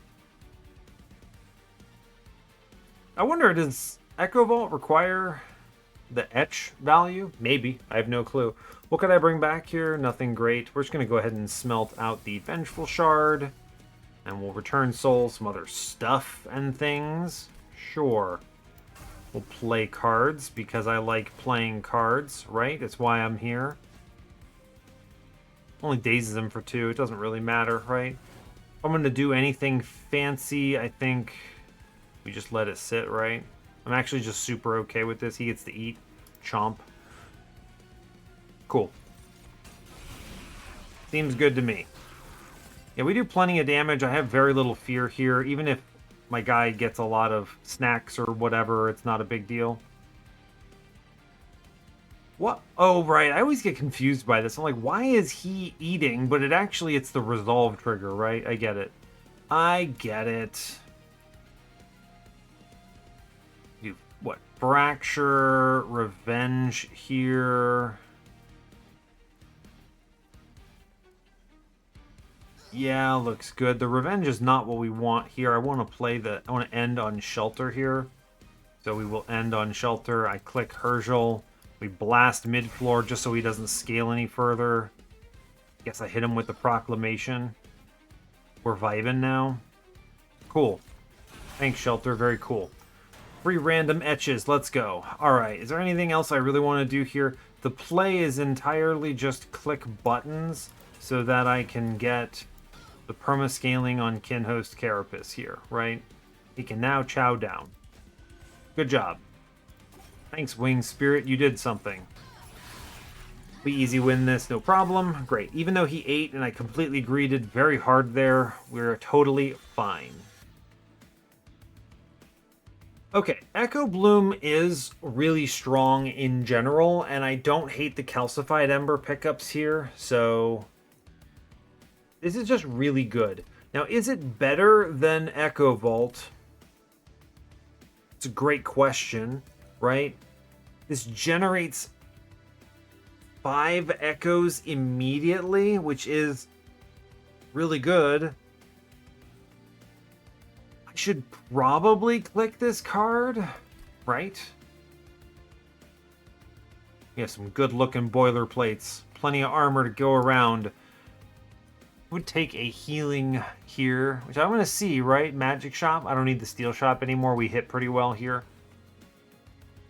I wonder, does Echo Vault require the etch value? Maybe. I have no clue. What could I bring back here? Nothing great. We're just going to go ahead and smelt out the Vengeful Shard. And we'll return Soul, some other stuff and things. Sure. We'll play cards because I like playing cards, right? That's why I'm here. Only dazes him for 2. It doesn't really matter, right? If I'm going to do anything fancy, I think we just let it sit, right? I'm actually just super okay with this. He gets to eat. Chomp. Cool. Seems good to me. Yeah, we do plenty of damage. I have very little fear here. Even if my guy gets a lot of snacks or whatever, it's not a big deal. What? Oh, right. I always get confused by this. I'm like, why is he eating? But it's the resolve trigger, right? I get it. I get it. You, what? Fracture, revenge here. Yeah, looks good. The revenge is not what we want here. I want to end on shelter here. So we will end on shelter. I click Herschel. We blast mid-floor just so he doesn't scale any further. Guess I hit him with the proclamation. We're vibing now. Cool. Thanks, shelter. Very cool. 3 random etches. Let's go. Alright, is there anything else I really want to do here? The play is entirely just click buttons so that I can get the perma-scaling on Kinhost Carapace here, right? He can now chow down. Good job. Thanks, Winged Spirit. You did something. We easy win this, no problem. Great. Even though he ate and I completely greeted very hard there, we're totally fine. Okay, Echo Bloom is really strong in general, and I don't hate the Calcified Ember pickups here, so this is just really good. Now, is it better than Echo Vault? It's a great question, right? This generates 5 echoes immediately, which is really good. I should probably click this card, right? We have some good looking boilerplates. Plenty of armor to go around. Would take a healing here, which I'm going to see, right? Magic Shop. I don't need the Steel Shop anymore. We hit pretty well here.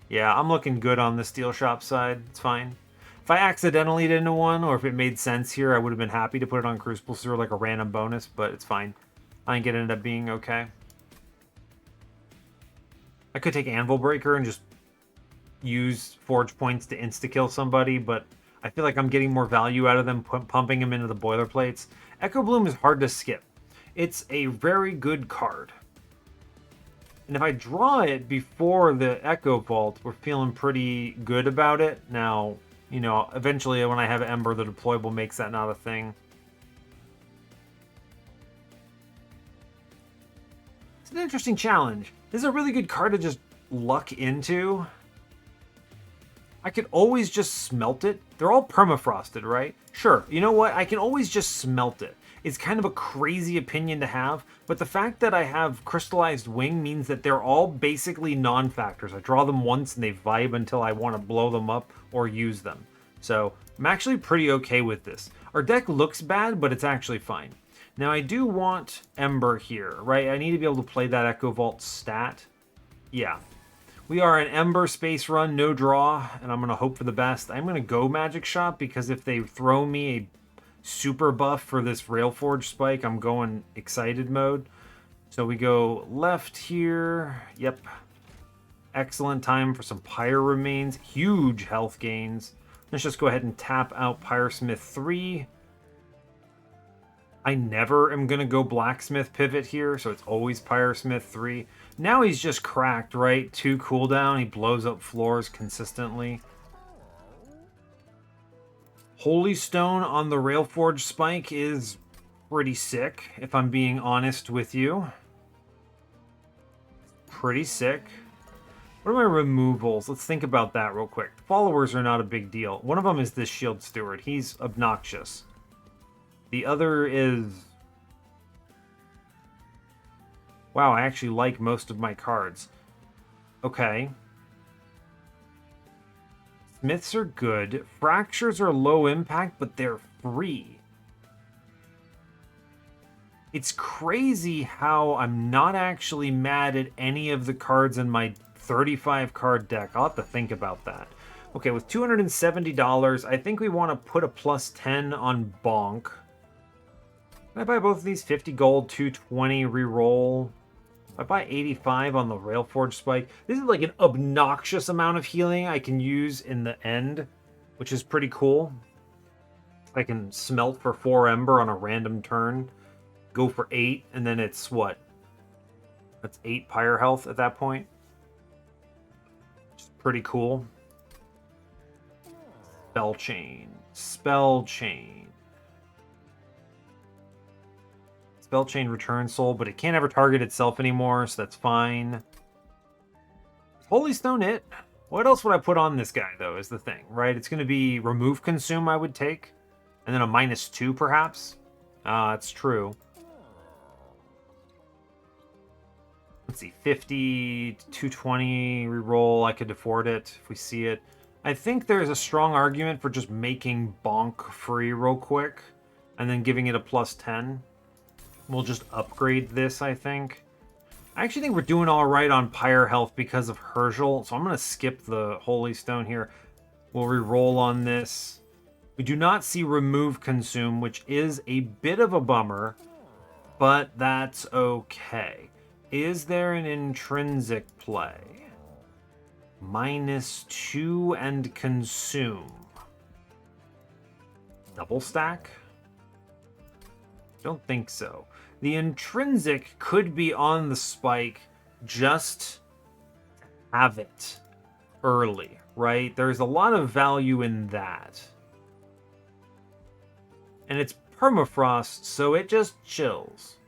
Yeah, I'm looking good on the Steel Shop side. It's fine. If I accidentally did into one, or if it made sense here, I would have been happy to put it on Crucible Sewer like a random bonus, but it's fine. I think it ended up being okay. I could take Anvil Breaker and just use Forge Points to insta-kill somebody, but I feel like I'm getting more value out of them pumping them into the boilerplates. Echo Bloom is hard to skip. It's a very good card. And if I draw it before the Echo Vault, we're feeling pretty good about it. Now, you know, eventually when I have Ember, the deployable makes that not a thing. It's an interesting challenge. This is a really good card to just luck into. I could always just smelt it. They're all permafrosted, right? Sure, you know what? I can always just smelt it. It's kind of a crazy opinion to have, but the fact that I have Crystallized Wing means that they're all basically non-factors. I draw them once and they vibe until I want to blow them up or use them. So I'm actually pretty okay with this. Our deck looks bad, but it's actually fine. Now I do want Ember here, right? I need to be able to play that Echo Vault stat. Yeah. We are an Ember space run, no draw, and I'm going to hope for the best. I'm going to go Magic Shop because if they throw me a super buff for this Railforged spike, I'm going excited mode. So we go left here. Yep. Excellent time for some Pyre remains. Huge health gains. Let's just go ahead and tap out Pyresmith 3. I never am going to go Blacksmith pivot here, so it's always Pyresmith 3. Now he's just cracked, right? 2 cooldown. He blows up floors consistently. Holy Stone on the Railforged spike is pretty sick, if I'm being honest with you. Pretty sick. What are my removals? Let's think about that real quick. Followers are not a big deal. One of them is this Shield Steward. He's obnoxious. The other is... Wow, I actually like most of my cards. Okay. Smiths are good. Fractures are low impact, but they're free. It's crazy how I'm not actually mad at any of the cards in my 35 card deck. I'll have to think about that. Okay, with $270, I think we want to put a +10 on Bonk. Can I buy both of these? 50 gold, 220 reroll. I buy 85 on the Railforged spike. This is like an obnoxious amount of healing I can use in the end, which is pretty cool. I can smelt for 4 ember on a random turn, go for 8, and then it's what? That's 8 pyre health at that point. Which is pretty cool. Spell chain. Spell chain. Spell chain returns soul, but it can't ever target itself anymore, so that's fine. Holy Stone it. What else would I put on this guy, though, is the thing, right? It's going to be remove consume, I would take. And then a -2, perhaps. That's true. Let's see, 50, 220 reroll. I could afford it if we see it. I think there's a strong argument for just making Bonk free real quick and then giving it a +10. We'll just upgrade this, I think. I actually think we're doing all right on Pyre health because of Herschel, so I'm going to skip the Holy Stone here. We'll reroll on this. We do not see remove consume, which is a bit of a bummer, but that's okay. Is there an intrinsic play? -2 and consume. Double stack? Don't think so. The intrinsic could be on the spike just to have it early, right? There's a lot of value in that. And it's permafrost, so it just chills.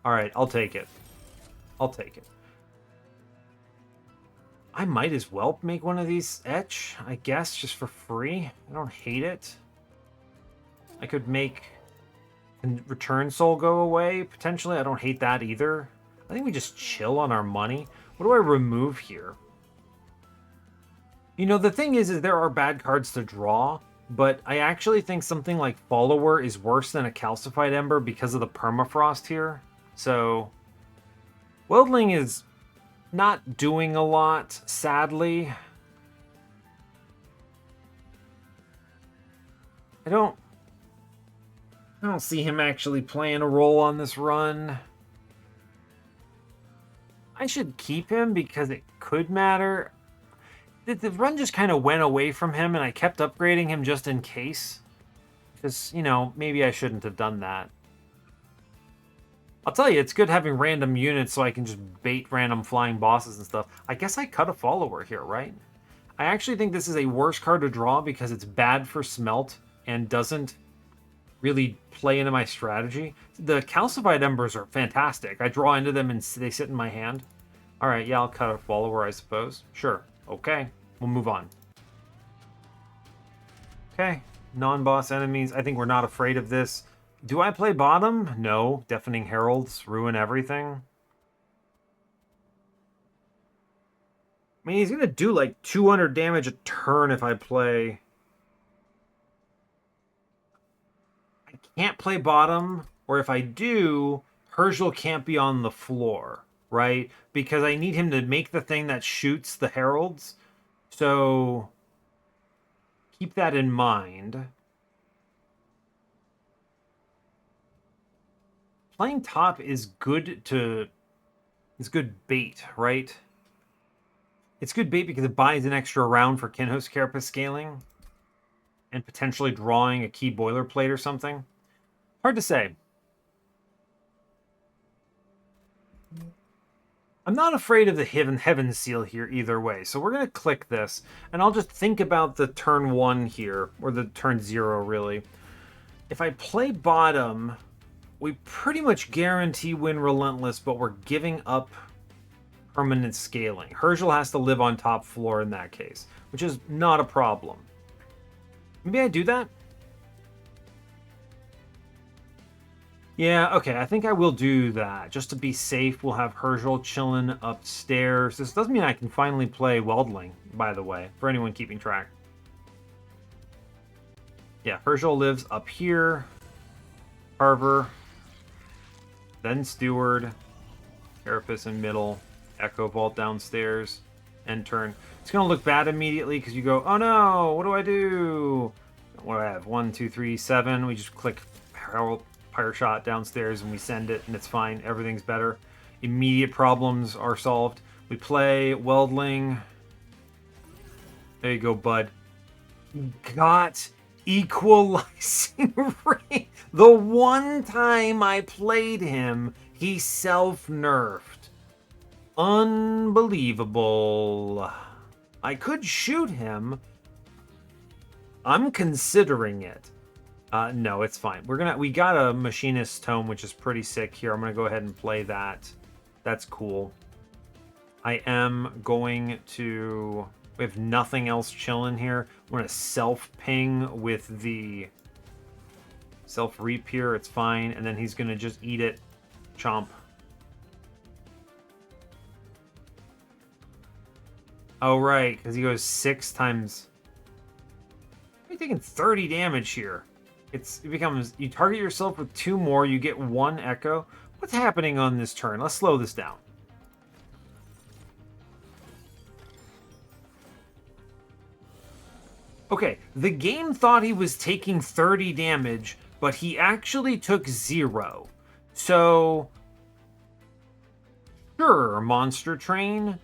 All right, I'll take it. I'll take it. I might as well make one of these etch, I guess, just for free. I don't hate it. I could make return soul go away, potentially. I don't hate that either. I think we just chill on our money. What do I remove here? You know, the thing is there are bad cards to draw, but I actually think something like Follower is worse than a Calcified Ember because of the permafrost here. So, Weldling is not doing a lot, sadly. I don't see him actually playing a role on this run. I should keep him because it could matter. The run just kind of went away from him, and I kept upgrading him just in case. Because, you know, maybe I shouldn't have done that. I'll tell you, it's good having random units so I can just bait random flying bosses and stuff. I guess I cut a Follower here, right? I actually think this is a worse card to draw because it's bad for Smelt and doesn't really play into my strategy. The Calcified Embers are fantastic. I draw into them and they sit in my hand. All right, yeah, I'll cut a Follower, I suppose. Sure. Okay, we'll move on. Okay, non-boss enemies. I think we're not afraid of this. Do I play bottom? No. Deafening Heralds ruin everything. I mean, he's going to do like 200 damage a turn if I play. I can't play bottom, or if I do, Herschel can't be on the floor, right? Because I need him to make the thing that shoots the heralds. So keep that in mind. Playing top is good bait, right? It's good bait because it buys an extra round for Kinhost Carapace scaling and potentially drawing a key boilerplate or something. Hard to say. I'm not afraid of the Heaven Seal here either way, so we're going to click this, and I'll just think about the turn 1 here, or the turn 0, really. If I play bottom, we pretty much guarantee win Relentless, but we're giving up permanent scaling. Herschel has to live on top floor in that case, which is not a problem. Maybe I do that? Yeah, okay, I think I will do that. Just to be safe, we'll have Herschel chilling upstairs. This does mean I can finally play Weldling, by the way, for anyone keeping track. Yeah, Herschel lives up here. Carver. Then Steward. Carapace in middle. Echo Vault downstairs. End turn. It's going to look bad immediately because you go, oh no, what do I do? What do I have? 1, 2, 3, 7. We just click Pyre Shot downstairs and we send it and it's fine. Everything's better. Immediate problems are solved. We play Weldling. There you go, bud. Got equalizing rate. The one time I played him, he self-nerfed. Unbelievable. I could shoot him. I'm considering it. No, it's fine. We got a machinist tome, which is pretty sick here. I'm gonna go ahead and play that. That's cool. I am going to... We have nothing else chilling here. I'm gonna self-ping with the self-reap here. It's fine. And then he's gonna just eat it. Chomp. Oh, right, because he goes 6 times... You're taking 30 damage here. It becomes... You target yourself with 2 more, you get 1 echo. What's happening on this turn? Let's slow this down. Okay, the game thought he was taking 30 damage, but he actually took 0. So... Sure, Monster Train.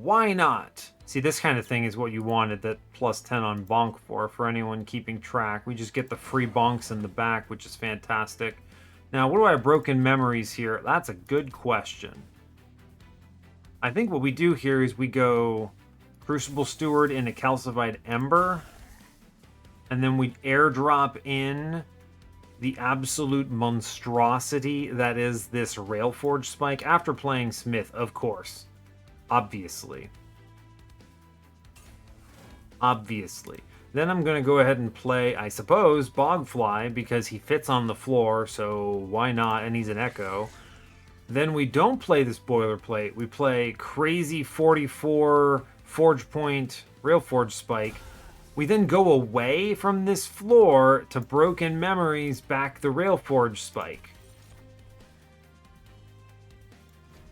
Why not? See, this kind of thing is what you wanted that plus 10 on bonk for anyone keeping track. We just get the free bonks in the back, which is fantastic. Now, what do I have broken memories here? That's a good question. I think what we do here is we go Crucible Steward into Calcified Ember, and then we airdrop in the absolute monstrosity that is this Railforged Spike after playing Smith, of course. Obviously. Then I'm going to go ahead and play, I suppose, Bogfly, because he fits on the floor, so why not? And he's an Echo. Then we don't play this Boilerplate. We play Crazy 44 Forge Point Railforged Spike. We then go away from this floor to Broken Memories back the Railforged Spike.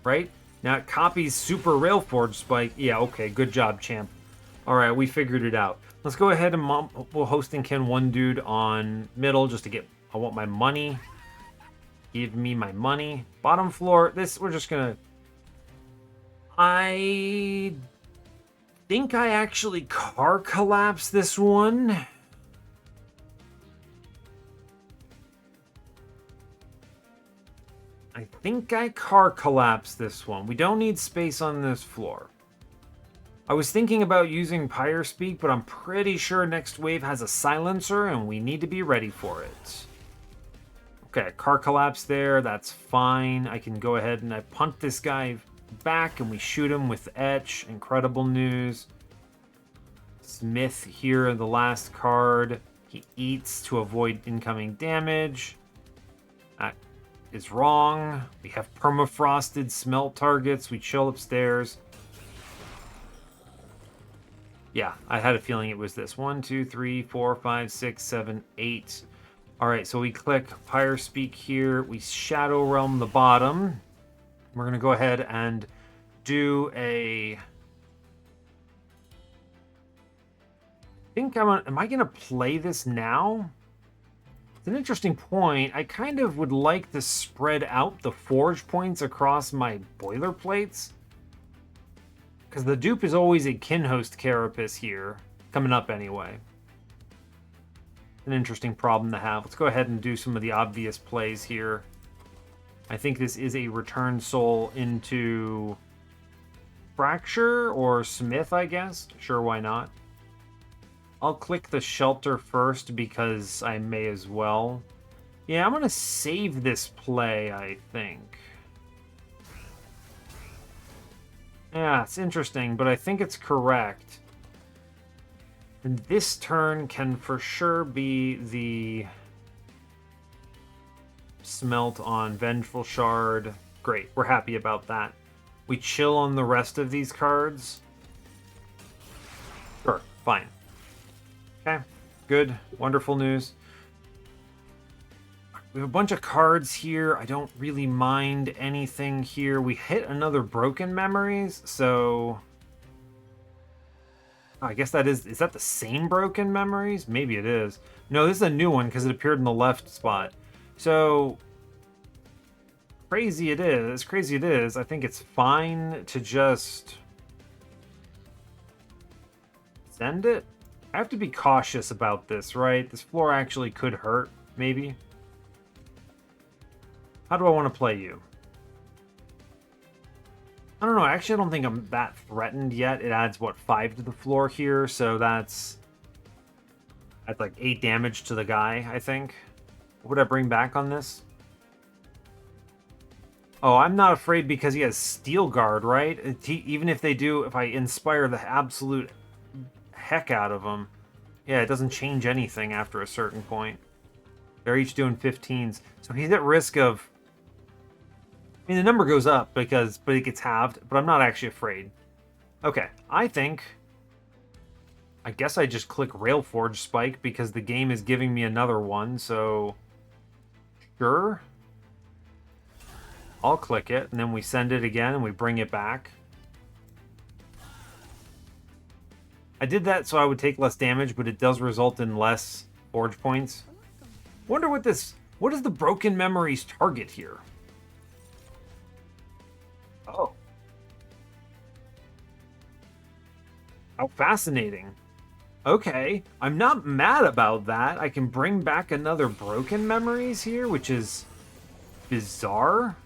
Right? Now it copies Super Railforged Spike. Yeah, okay, good job, champ. Alright, we figured it out. Let's go ahead and we'll hosting Ken one dude on middle just to get... I want my money. Give me my money. Bottom floor, this, we're just gonna... I think I actually car collapse this one. I think I car collapse this one. We don't need space on this floor. I was thinking about using Pyre Speak, but I'm pretty sure next wave has a silencer and we need to be ready for it. Okay, car collapse there, that's fine. I can go ahead and I punt this guy back and we shoot him with Etch. Incredible news. Smith here in the last card. He eats to avoid incoming damage. That is wrong. We have permafrosted smelt targets. We chill upstairs. Yeah, I had a feeling it was this. 1, 2, 3, 4, 5, 6, 7, 8. All right, so we click Pyre Speak here. We Shadow Realm the bottom. We're going to go ahead and do a... Am I going to play this now? It's an interesting point. I kind of would like to spread out the forge points across my boilerplates. Because the dupe is always a Kinhost Carapace here. Coming up anyway. An interesting problem to have. Let's go ahead and do some of the obvious plays here. I think this is a Return Soul into Fracture or Smith, I guess. Sure, why not? I'll click the Shelter first because I may as well. Yeah, I'm going to save this play, I think. Yeah, it's interesting, but I think it's correct. And this turn can for sure be the Smelt on Vengeful Shard. Great, we're happy about that. We chill on the rest of these cards. Sure, fine. Okay, good, wonderful news. We have a bunch of cards here. I don't really mind anything here. We hit another Broken Memories, so... I guess that is that the same Broken Memories? Maybe it is. No, this is a new one because it appeared in the left spot. So, crazy it is, I think it's fine to just send it. I have to be cautious about this, right? This floor actually could hurt, maybe. How do I want to play you? I don't know. Actually, I don't think I'm that threatened yet. It adds, what, 5 to the floor here, so that's like 8 damage to the guy, I think. What would I bring back on this? Oh, I'm not afraid because he has Steel Guard, right? Even if they do, if I inspire the absolute heck out of him, yeah, it doesn't change anything after a certain point. They're each doing 15s, so he's at risk of... I mean, the number goes up but it gets halved, but I'm not actually afraid. Okay, I guess I just click Railforged Spike because the game is giving me another one, so... Sure. I'll click it, and then we send it again, and we bring it back. I did that so I would take less damage, but it does result in less forge points. Wonder what is the Broken Memories target here? Oh. How fascinating. Okay, I'm not mad about that. I can bring back another Broken Memories here, which is bizarre.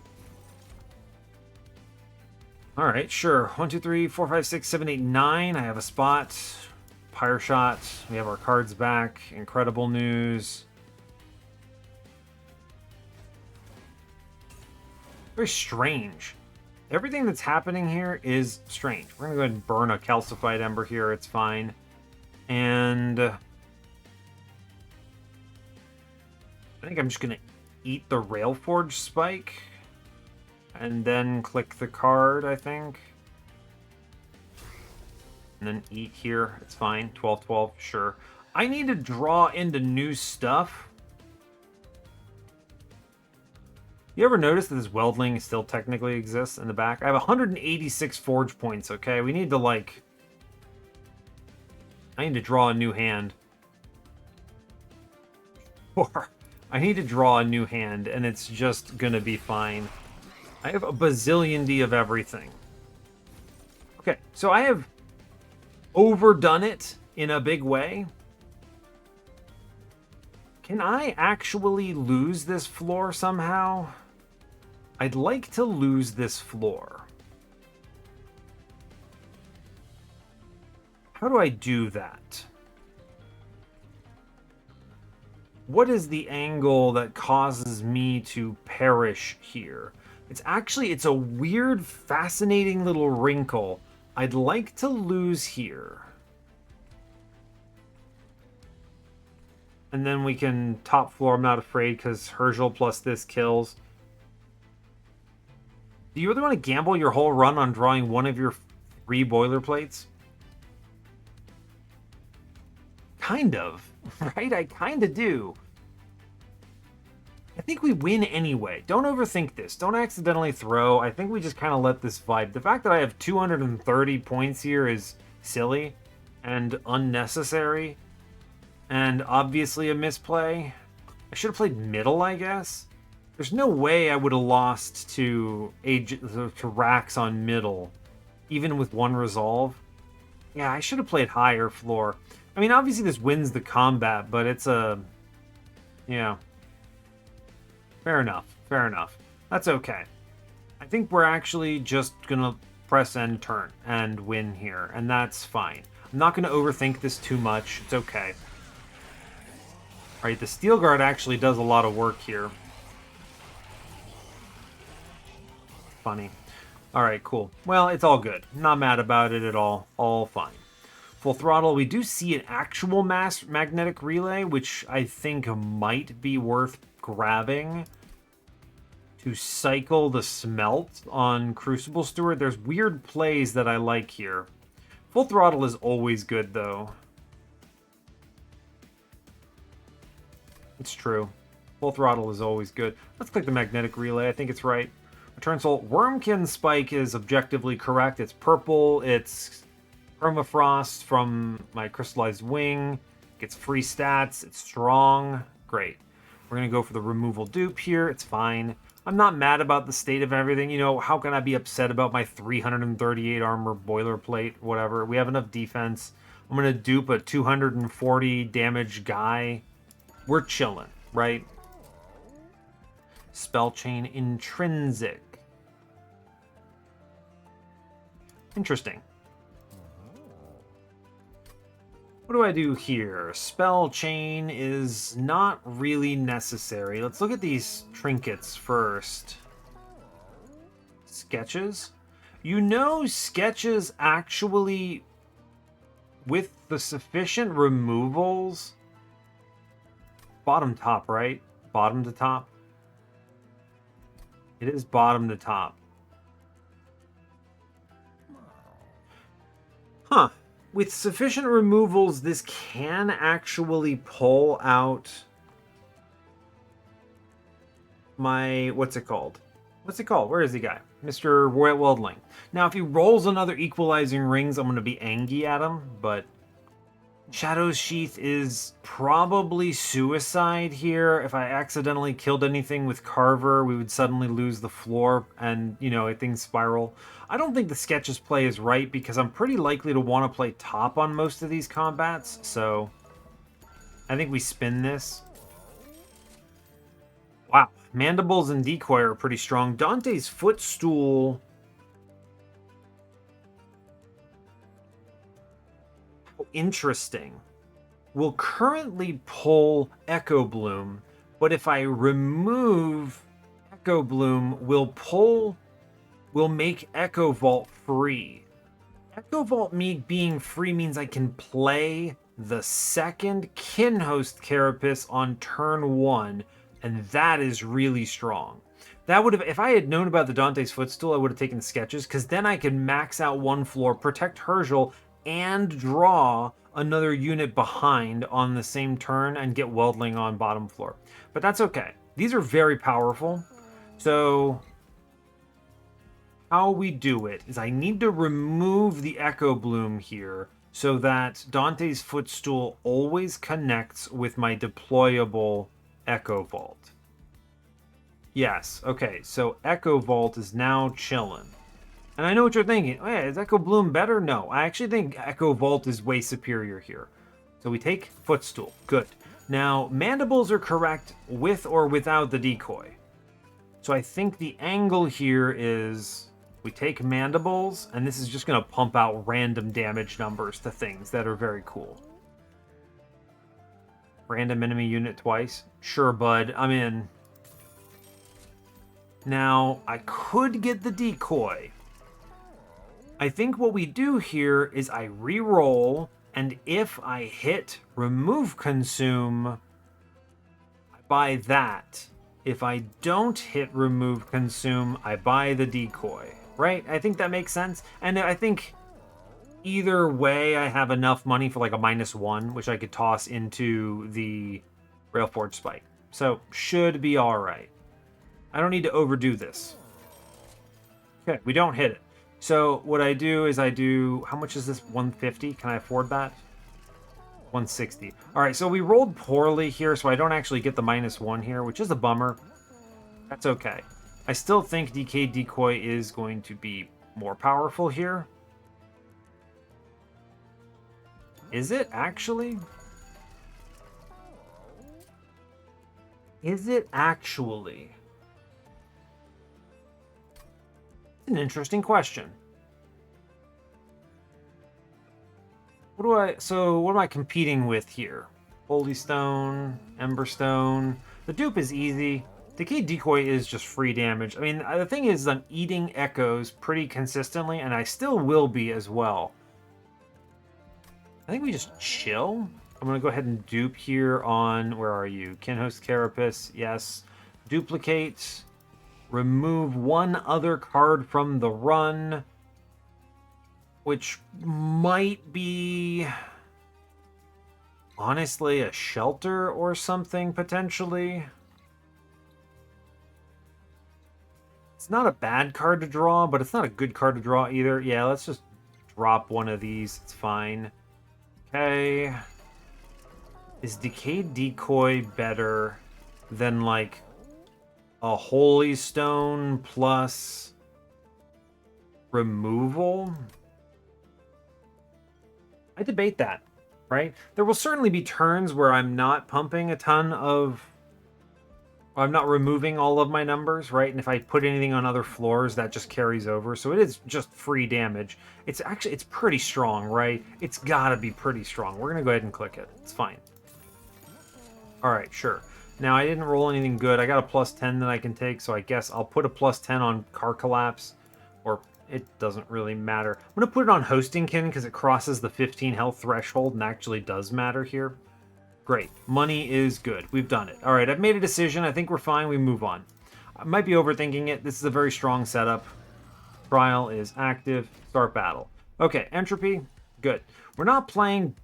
All right, sure. 1, 2, 3, 4, 5, 6, 7, 8, 9. I have a spot. Pyre shot. We have our cards back. Incredible news. Very strange. Everything that's happening here is strange. We're going to go ahead and burn a calcified ember here. It's fine. And I think I'm just going to eat the Railforged Spike. And then click the card, I think. And then eat here. It's fine. 12, 12, sure. I need to draw into new stuff. You ever notice that this Weldling still technically exists in the back? I have 186 forge points, okay? We need to, like... I need to draw a new hand. Or I need to draw a new hand, and it's just gonna be fine. I have a bazillion of everything. Okay, so I have overdone it in a big way. Can I actually lose this floor somehow? I'd like to lose this floor. How do I do that? What is the angle that causes me to perish here? It's a weird, fascinating little wrinkle. I'd like to lose here. And then we can top floor. I'm not afraid because Herschel plus this kills. Do you really want to gamble your whole run on drawing one of your 3 boilerplates? Kind of, right? I kind of do. I think we win anyway. Don't overthink this. Don't accidentally throw. I think we just kind of let this vibe. The fact that I have 230 points here is silly and unnecessary and obviously a misplay. I should have played middle, I guess. There's no way I would have lost to Rax on middle, even with 1 resolve. Yeah, I should have played higher floor. I mean, obviously this wins the combat, but it's a... Yeah. Fair enough. Fair enough. That's okay. I think we're actually just going to press end turn and win here, and that's fine. I'm not going to overthink this too much. It's okay. Alright, the Steel Guard actually does a lot of work here. Funny. Alright, cool. Well, it's all good. Not mad about it at all. All fine. Full throttle. We do see an actual mass magnetic relay, which I think might be worth grabbing to cycle the smelt on Crucible Steward. There's weird plays that I like here. Full throttle is always good, though. It's true. Full throttle is always good. Let's click the magnetic relay. I think it's right. Return Soul. Wurmkin Spike is objectively correct. It's purple. It's Permafrost from my Crystallized Wing. Gets free stats. It's strong. Great. We're going to go for the removal dupe here. It's fine. I'm not mad about the state of everything. You know, how can I be upset about my 338 armor boilerplate? Whatever. We have enough defense. I'm going to dupe a 240 damage guy. We're chilling, right? Spell chain intrinsic. Interesting. What do I do here? Spell chain is not really necessary. Let's look at these trinkets first. Sketches? You know, sketches actually, with the sufficient removals, bottom top, right? Bottom to top. It is bottom to top. Huh. With sufficient removals, this can actually pull out my... What's it called? What's it called? Where is the guy? Mr. Wildling. Now, if he rolls another equalizing rings, I'm going to be angry at him, but Shadow's Sheath is probably suicide here. If I accidentally killed anything with Carver, we would suddenly lose the floor and, you know, things spiral. I don't think the sketches play is right because I'm pretty likely to want to play top on most of these combats, so I think we spin this. Wow, Mandibles and Decoy are pretty strong. Dante's Footstool... Interesting. Will currently pull Echo Bloom, but if I remove Echo Bloom, will make Echo Vault free. Echo Vault being free means I can play the second Kinhost Carapace on turn 1, and that is really strong. That would have, if I had known about the Dante's Footstool, I would have taken sketches, because then I can max out one floor, protect Herschel, and draw another unit behind on the same turn and get Weldling on bottom floor. But that's okay. These are very powerful. So how we do it is I need to remove the Echo Bloom here so that Dante's Footstool always connects with my deployable Echo Vault. Yes, okay, so Echo Vault is now chilling. And I know what you're thinking. Oh, yeah, is Echo Bloom better? No, I actually think Echo Vault is way superior here. So we take Footstool. Good. Now, Mandibles are correct with or without the Decoy. So I think the angle here is we take Mandibles, and this is just going to pump out random damage numbers to things that are very cool. Random enemy unit twice? Sure, bud. I'm in. Now, I could get the Decoy. I think what we do here is I re-roll, and if I hit Remove Consume, I buy that. If I don't hit Remove Consume, I buy the Decoy. Right? I think that makes sense. And I think either way, I have enough money for like a -1, which I could toss into the Railforged Spike. So, should be alright. I don't need to overdo this. Okay, we don't hit it. So what I do is I do, how much is this? 150? Can I afford that? 160. All right, so we rolled poorly here, so I don't actually get the -1 here, which is a bummer. That's okay. I still think DK Decoy is going to be more powerful here. Is it actually? Is it actually? An interesting question. What am I competing with here? Holy Stone, Emberstone. The dupe is easy. Decay Decoy is just free damage. I mean, the thing is I'm eating echoes pretty consistently, and I still will be as well. I think we just chill. I'm going to go ahead and dupe here on, where are you? Kinhost Carapace, yes. Duplicate. Remove one other card from the run, which might be, honestly, a shelter or something, potentially. It's not a bad card to draw, but it's not a good card to draw either. Yeah, let's just drop one of these. It's fine. Okay. Is Decayed Decoy better than, like, a Holy Stone plus removal? I debate that, right? There will certainly be turns where I'm not pumping a ton of... I'm not removing all of my numbers, right? And if I put anything on other floors, that just carries over. So it is just free damage. It's pretty strong, right? It's gotta be pretty strong. We're gonna go ahead and click it. It's fine. All right, sure. Now, I didn't roll anything good. I got a plus 10 that I can take, so I guess I'll put a plus 10 on Car Collapse, or it doesn't really matter. I'm going to put it on Hostingkin because it crosses the 15 health threshold and actually does matter here. Great. Money is good. We've done it. All right, I've made a decision. I think we're fine. We move on. I might be overthinking it. This is a very strong setup. Trial is active. Start battle. Okay, entropy. Good. We're not playing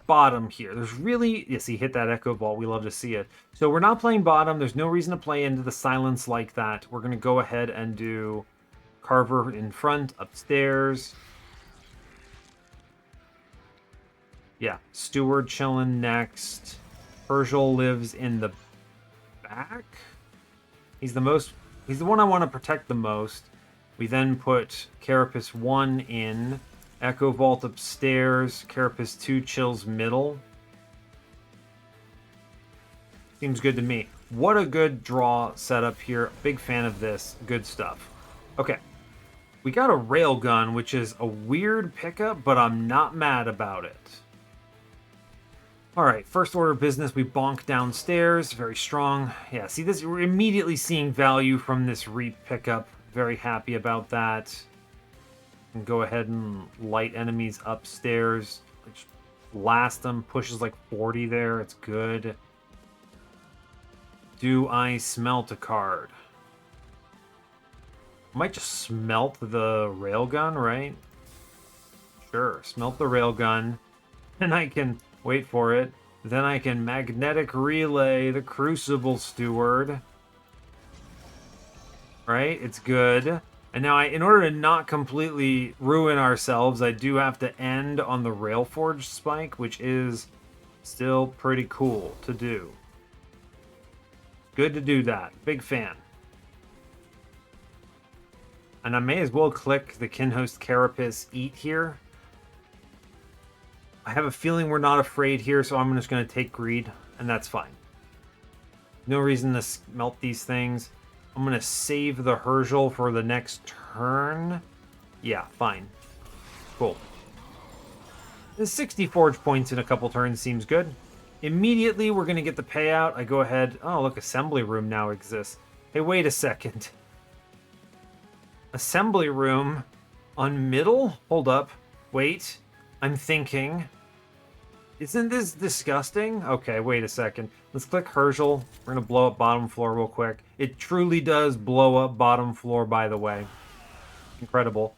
bottom here. There's really... Yes, he hit that Echo Vault. We love to see it. So we're not playing bottom. There's no reason to play into the silence like that. We're going to go ahead and do Carver in front, upstairs. Yeah, Steward chilling next. Virgil lives in the back. He's the one I want to protect the most. We then put Carapace 1 in. Echo Vault upstairs. Carapace 2 chills middle. Seems good to me. What a good draw setup here. Big fan of this. Good stuff. Okay. We got a Railgun, which is a weird pickup, but I'm not mad about it. Alright, first order of business, we bonk downstairs. Very strong. Yeah, see this? We're immediately seeing value from this Reap pickup. Very happy about that. And go ahead and light enemies upstairs. Which blast them. Pushes like 40 there. It's good. Do I smelt a card? I might just smelt the Railgun, right? Sure. Smelt the Railgun. And I can... Wait for it. Then I can magnetic relay the Crucible Steward. Right? It's good. And now, in order to not completely ruin ourselves, I do have to end on the Railforged spike, which is still pretty cool to do. Good to do that. Big fan. And I may as well click the Kinhost Carapace Eat here. I have a feeling we're not afraid here, so I'm just going to take Greed, and that's fine. No reason to smelt these things. I'm going to save the Herschel for the next turn. Yeah, fine. Cool. The 60 Forge points in a couple turns seems good. Immediately, we're going to get the payout. I go ahead... Oh, look, Assembly Room now exists. Hey, wait a second. Assembly Room on middle? Hold up. Wait. I'm thinking... Isn't this disgusting? Okay, wait a second. Let's click Herschel. We're going to blow up bottom floor real quick. It truly does blow up bottom floor, by the way. Incredible.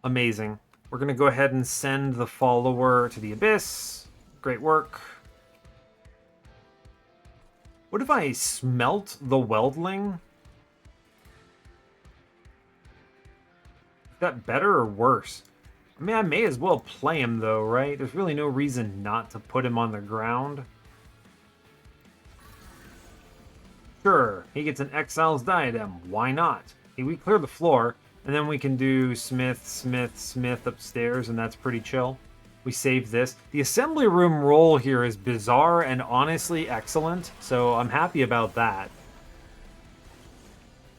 Amazing. We're going to go ahead and send the follower to the Abyss. Great work. What if I smelt the Weldling? Is that better or worse? I mean, I may as well play him, though, right? There's really no reason not to put him on the ground. Sure, he gets an Exile's Diadem. Why not? We clear the floor, and then we can do Smith, Smith, Smith upstairs, and that's pretty chill. We save this. The Assembly Room roll here is bizarre and honestly excellent, so I'm happy about that.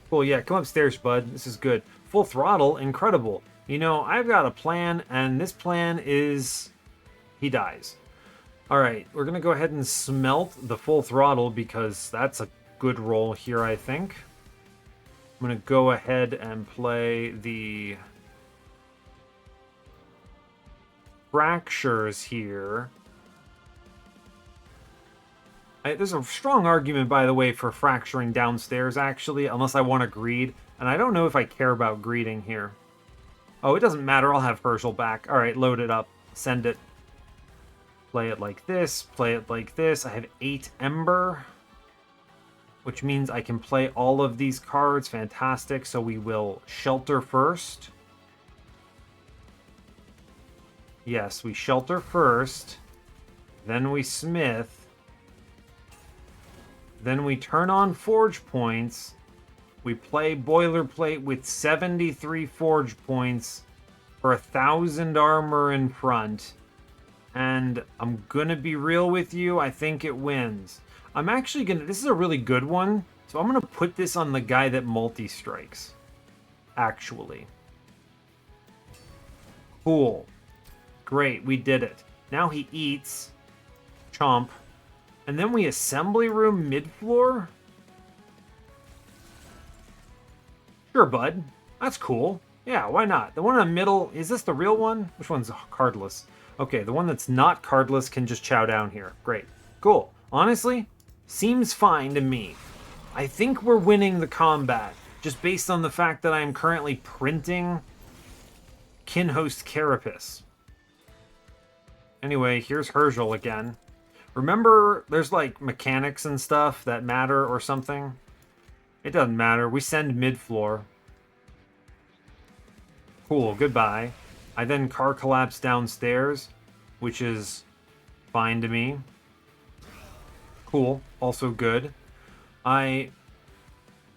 Cool, yeah, come upstairs, bud. This is good. Full Throttle, incredible. You know, I've got a plan, and this plan is... He dies. Alright, we're going to go ahead and smelt the Full Throttle, because that's a good roll here, I think. I'm going to go ahead and play the... Fractures here. There's a strong argument, by the way, for fracturing downstairs, actually, unless I want to greed. And I don't know if I care about greeding here. Oh, it doesn't matter. I'll have Herschel back. All right, load it up. Send it. Play it like this. Play it like this. I have 8 Ember, which means I can play all of these cards. Fantastic. So we will Shelter first. Yes, we Shelter first. Then we Smith. Then we turn on Forge points. We play Boilerplate with 73 Forge points. for 1,000 armor in front. And I'm gonna be real with you, I think it wins. I'm actually gonna, this is a really good one, so I'm gonna put this on the guy that multi-strikes. Actually. Cool. Great, we did it. Now he eats. Chomp. And then we assembly room mid-floor? Sure, bud. That's cool. Yeah, why not? The one in the middle, is this the real one? Which one's cardless? Okay, the one that's not cardless can just chow down here. Great. Cool. Honestly, seems fine to me. I think we're winning the combat, just based on the fact that I am currently printing Kinhost Carapace. Anyway, here's Herschel again. Remember, there's like mechanics and stuff that matter or something? It doesn't matter. We send mid-floor. Cool, goodbye. I then car collapse downstairs, which is fine to me. Cool, also good. I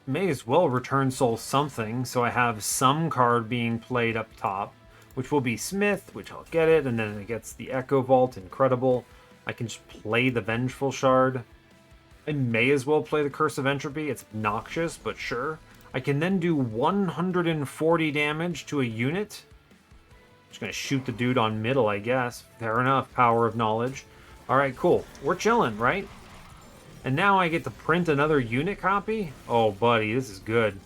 may as well return soul something, so I have some card being played up top, which will be Smith, which I'll get it, and then it gets the Echo Vault, incredible. I can just play the Vengeful Shard. I may as well play the Curse of Entropy. It's obnoxious, but sure. I can then do 140 damage to a unit. Just gonna shoot the dude on middle, I guess. Fair enough, power of knowledge. Alright, cool. We're chilling, right? And now I get to print another unit copy? Oh, buddy, this is good.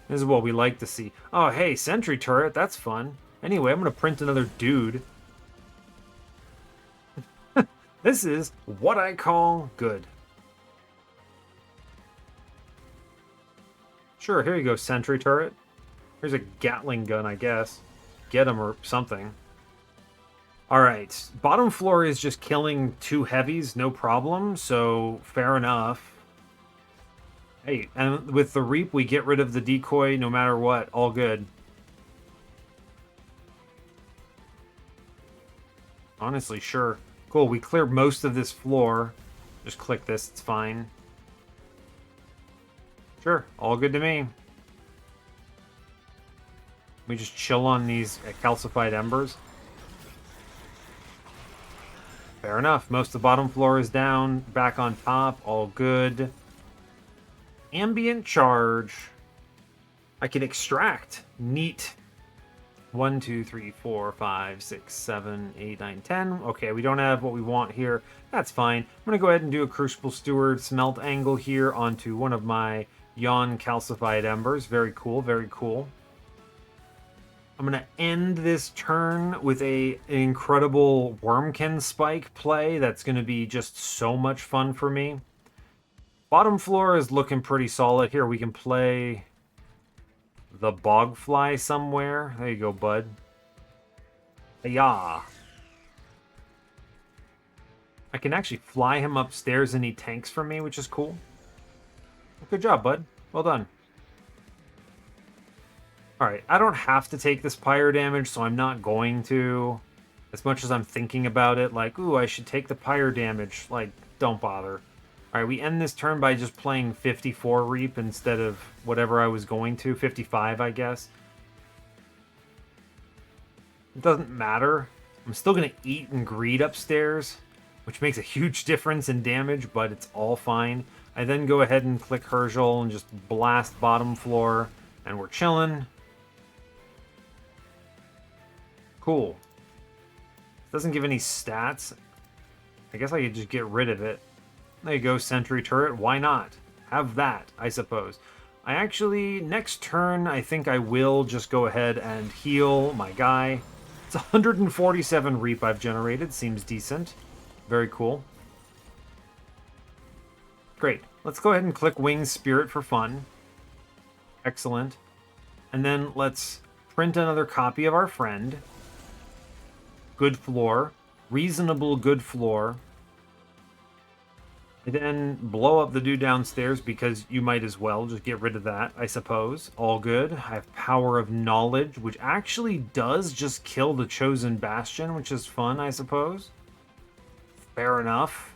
This is what we like to see. Oh, hey, sentry turret, that's fun. Anyway, I'm gonna print another dude. This is what I call good. Sure, here you go, sentry turret. Here's a Gatling gun, I guess. Get him or something. Alright, bottom floor is just killing 2 heavies, no problem, so fair enough. Hey, and with the Reap, we get rid of the decoy no matter what, all good. Honestly, sure. Cool, we cleared most of this floor. Just click this, it's fine. Sure, all good to me. We just chill on these calcified embers. Fair enough, most of the bottom floor is down. Back on top, all good. Ambient charge. I can extract. Neat. 1, 2, 3, 4, 5, 6, 7, 8, 9, 10. Okay, we don't have what we want here. That's fine. I'm going to go ahead and do a Crucible Steward smelt angle here onto one of my Yawn calcified embers. Very cool, very cool. I'm going to end this turn with an incredible Wurmkin spike play. That's going to be just so much fun for me. Bottom floor is looking pretty solid. Here, we can play the Bogfly somewhere. There you go, bud. Yeah. I can actually fly him upstairs and he tanks for me, which is cool. Good job, bud. Well done. Alright, I don't have to take this Pyre damage, so I'm not going to. As much as I'm thinking about it, like, ooh, I should take the Pyre damage. Like, don't bother. Alright, we end this turn by just playing 54 Reap instead of whatever I was going to. 55, I guess. It doesn't matter. I'm still going to eat and greed upstairs, which makes a huge difference in damage, but it's all fine. I then go ahead and click Herschel and just blast bottom floor, and we're chilling. Cool. Doesn't give any stats. I guess I could just get rid of it. There you go, sentry turret. Why not? Have that, I suppose. I actually, next turn, I think I will just go ahead and heal my guy. It's 147 Reap I've generated. Seems decent. Very cool. Great. Let's go ahead and click Winged Spirit for fun. Excellent. And then let's print another copy of our friend. Good floor. Reasonable good floor. And then blow up the dude downstairs because you might as well just get rid of that, I suppose. All good. I have Power of Knowledge, which actually does just kill the Chosen Bastion, which is fun, I suppose. Fair enough.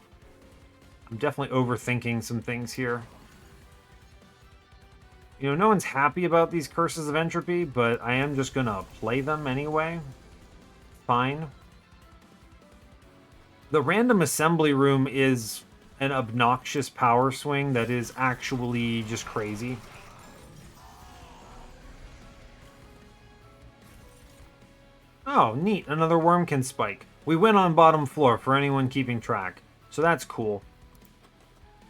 I'm definitely overthinking some things here. You know, no one's happy about these Curses of Entropy, but I am just gonna play them anyway. Fine. The random assembly room is an obnoxious power swing that is actually just crazy. Oh, neat. Another Wurmkin spike. We win on bottom floor for anyone keeping track. So that's cool.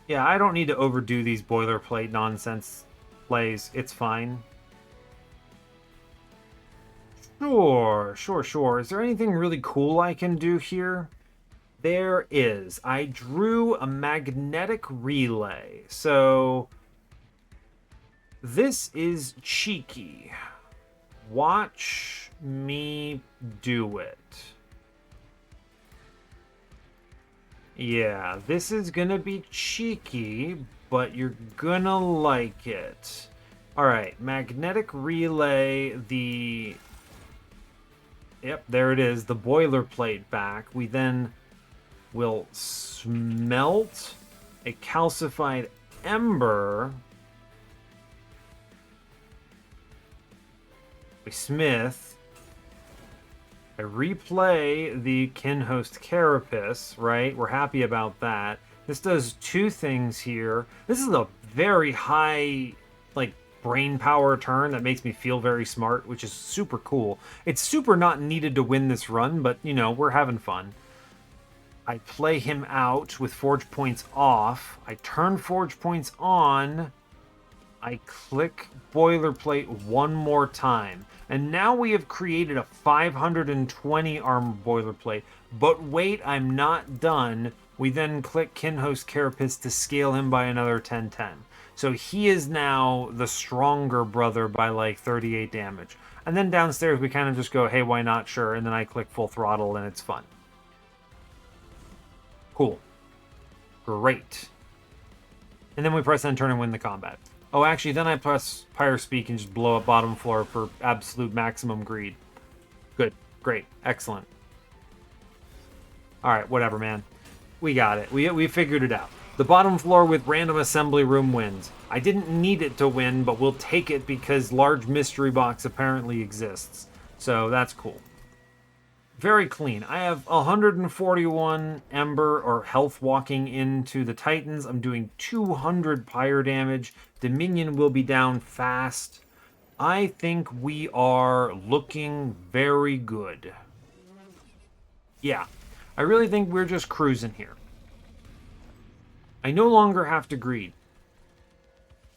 Yeah, I don't need to overdo these boilerplate nonsense plays. It's fine. Sure. Is there anything really cool I can do here? There is. I drew a magnetic relay. So this is cheeky. Watch me do it. Yeah, this is gonna be cheeky, but you're gonna like it. Alright, magnetic relay, the... Yep, there it is, the boilerplate back. We then will smelt a calcified ember. We smith. I replay the Kinhost Carapace, right? We're happy about that. This does two things here. This is a very high, like, brain power turn that makes me feel very smart, which is super cool. It's super not needed to win this run, but, you know, we're having fun. I play him out with Forge Points off. I turn Forge Points on. I click Boilerplate one more time. And now we have created a 520 armor boilerplate. But wait, I'm not done. We then click Kinhost Carapace to scale him by another 1010. So he is now the stronger brother by like 38 damage. And then downstairs we kind of just go, hey, why not? Sure. And then I click full throttle and it's fun. Cool. Great. And then we press end turn and win the combat. Oh, actually, then I press Pyre Speak and just blow up bottom floor for absolute maximum greed. Good. Great. Excellent. Alright, whatever, man. We got it. We figured it out. The bottom floor with random assembly room wins. I didn't need it to win, but we'll take it because large mystery box apparently exists. So that's cool. Very clean. I have 141 Ember or health walking into the Titans. I'm doing 200 Pyre damage. Dominion will be down fast. I think we are looking very good. Yeah, I really think we're just cruising here. I no longer have to greed.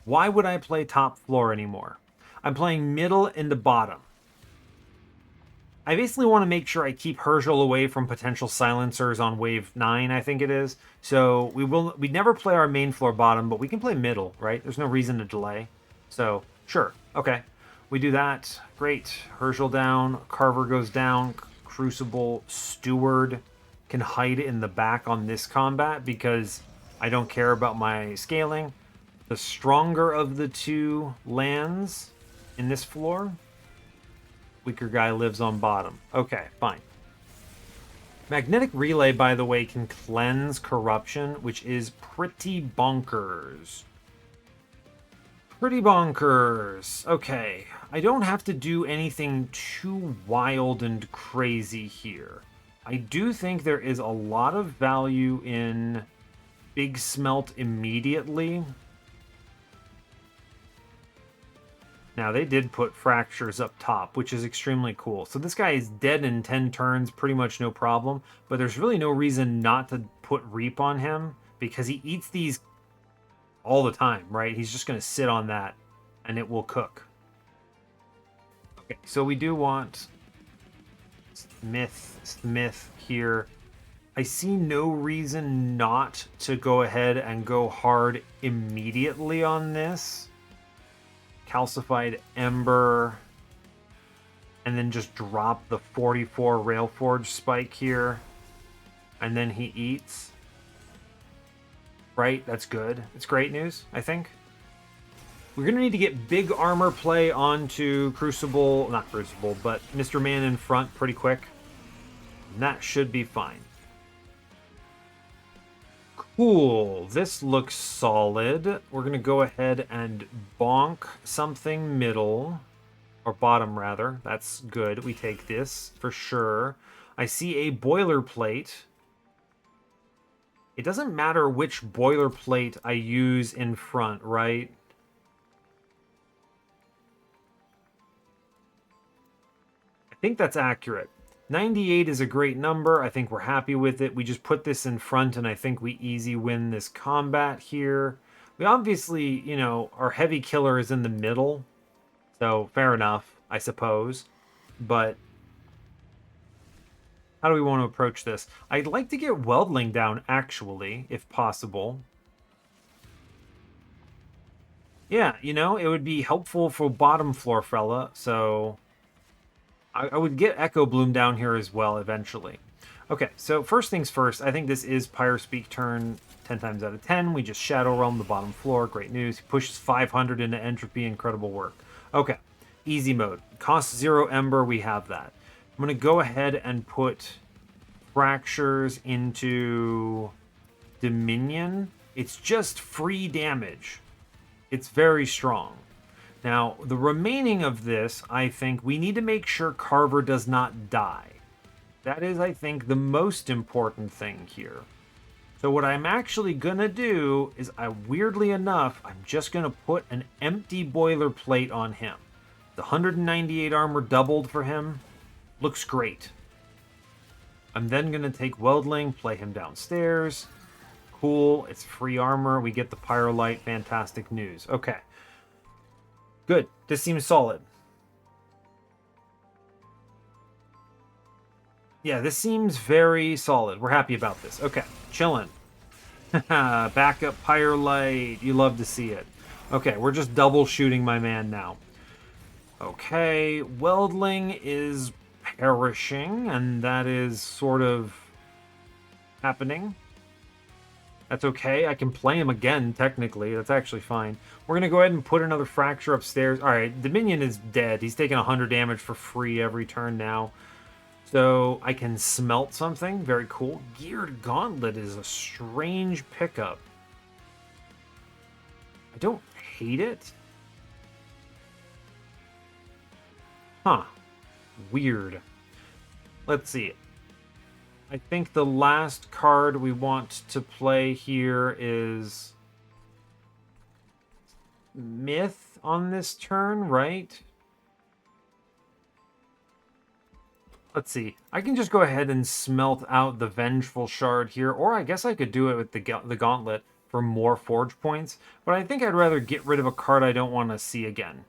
Why would I play top floor anymore? I'm playing middle into bottom. I basically want to make sure I keep Herschel away from potential silencers on wave 9, I think it is. So we never play our main floor bottom, but we can play middle, right? There's no reason to delay. So, sure. Okay. We do that. Great. Herschel down. Carver goes down. Crucible Steward can hide in the back on this combat because I don't care about my scaling. The stronger of the two lands in this floor. Weaker guy lives on bottom. Okay, fine. Magnetic Relay, by the way, can cleanse corruption, which is pretty bonkers. Pretty bonkers. Okay, I don't have to do anything too wild and crazy here. I do think there is a lot of value in Big Smelt immediately. Now, they did put Fractures up top, which is extremely cool. So this guy is dead in 10 turns, pretty much no problem. But there's really no reason not to put Reap on him, because he eats these all the time, right? He's just going to sit on that, and it will cook. Okay, so we do want Smith here. I see no reason not to go ahead and go hard immediately on this. Calcified Ember, and then just drop the 44 Railforged spike here, and then he eats. Right? That's good. It's great news, I think. We're going to need to get big armor play onto Crucible, not Crucible, but Mr. Man in front pretty quick. And that should be fine. Cool. This looks solid. We're going to go ahead and bonk something middle, or bottom rather. That's good. We take this for sure. I see a boilerplate. It doesn't matter which boilerplate I use in front, right? I think that's accurate. 98 is a great number. I think we're happy with it. We just put this in front, and I think we easy win this combat here. We obviously, you know, our heavy killer is in the middle, so fair enough, I suppose. But how do we want to approach this? I'd like to get Weldling down, actually, if possible. Yeah, you know, it would be helpful for bottom floor fella, so I would get Echo Bloom down here as well eventually. Okay, so first things first, I think this is Pyre Speak turn 10 times out of 10. We just Shadow Realm the bottom floor. Great news. He pushes 500 into Entropy. Incredible work. Okay, easy mode. Cost 0 Ember. We have that. I'm going to go ahead and put Fractures into Dominion. It's just free damage. It's very strong. Now, the remaining of this, I think we need to make sure Carver does not die. That is, I think, the most important thing here. So what I'm actually going to do is, weirdly enough, I'm just going to put an empty boilerplate on him. The 198 armor doubled for him. Looks great. I'm then going to take Weldling, play him downstairs. Cool, it's free armor. We get the Pyrolite. Fantastic news. Okay. Good. This seems solid. Yeah, this seems very solid. We're happy about this. Okay, chillin'. Backup Pyrolite. You love to see it. Okay, we're just double shooting my man now. Okay, Weldling is perishing, and that is sort of happening. That's okay. I can play him again, technically. That's actually fine. We're going to go ahead and put another Fracture upstairs. All right, Dominion is dead. He's taking 100 damage for free every turn now. So I can smelt something. Very cool. Geared Gauntlet is a strange pickup. I don't hate it. Huh. Weird. Let's see. I think the last card we want to play here is Myth on this turn, right? Let's see. I can just go ahead and smelt out the Vengeful Shard here, or I guess I could do it with the Gauntlet for more Forge points, but I think I'd rather get rid of a card I don't want to see again.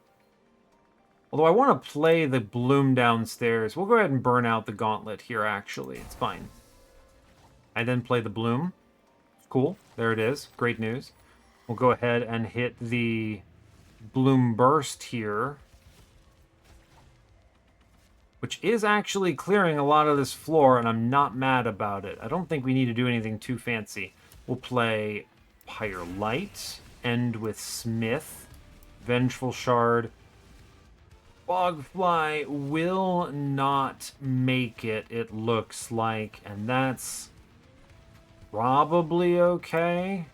Although I want to play the Bloom downstairs. We'll go ahead and burn out the Gauntlet here, actually. It's fine. I then play the Bloom. Cool. There it is. Great news. We'll go ahead and hit the Bloom Burst here, which is actually clearing a lot of this floor, and I'm not mad about it. I don't think we need to do anything too fancy. We'll play Pyre Light, end with Smith, Vengeful Shard. Bogfly will not make it, it looks like, and that's probably okay.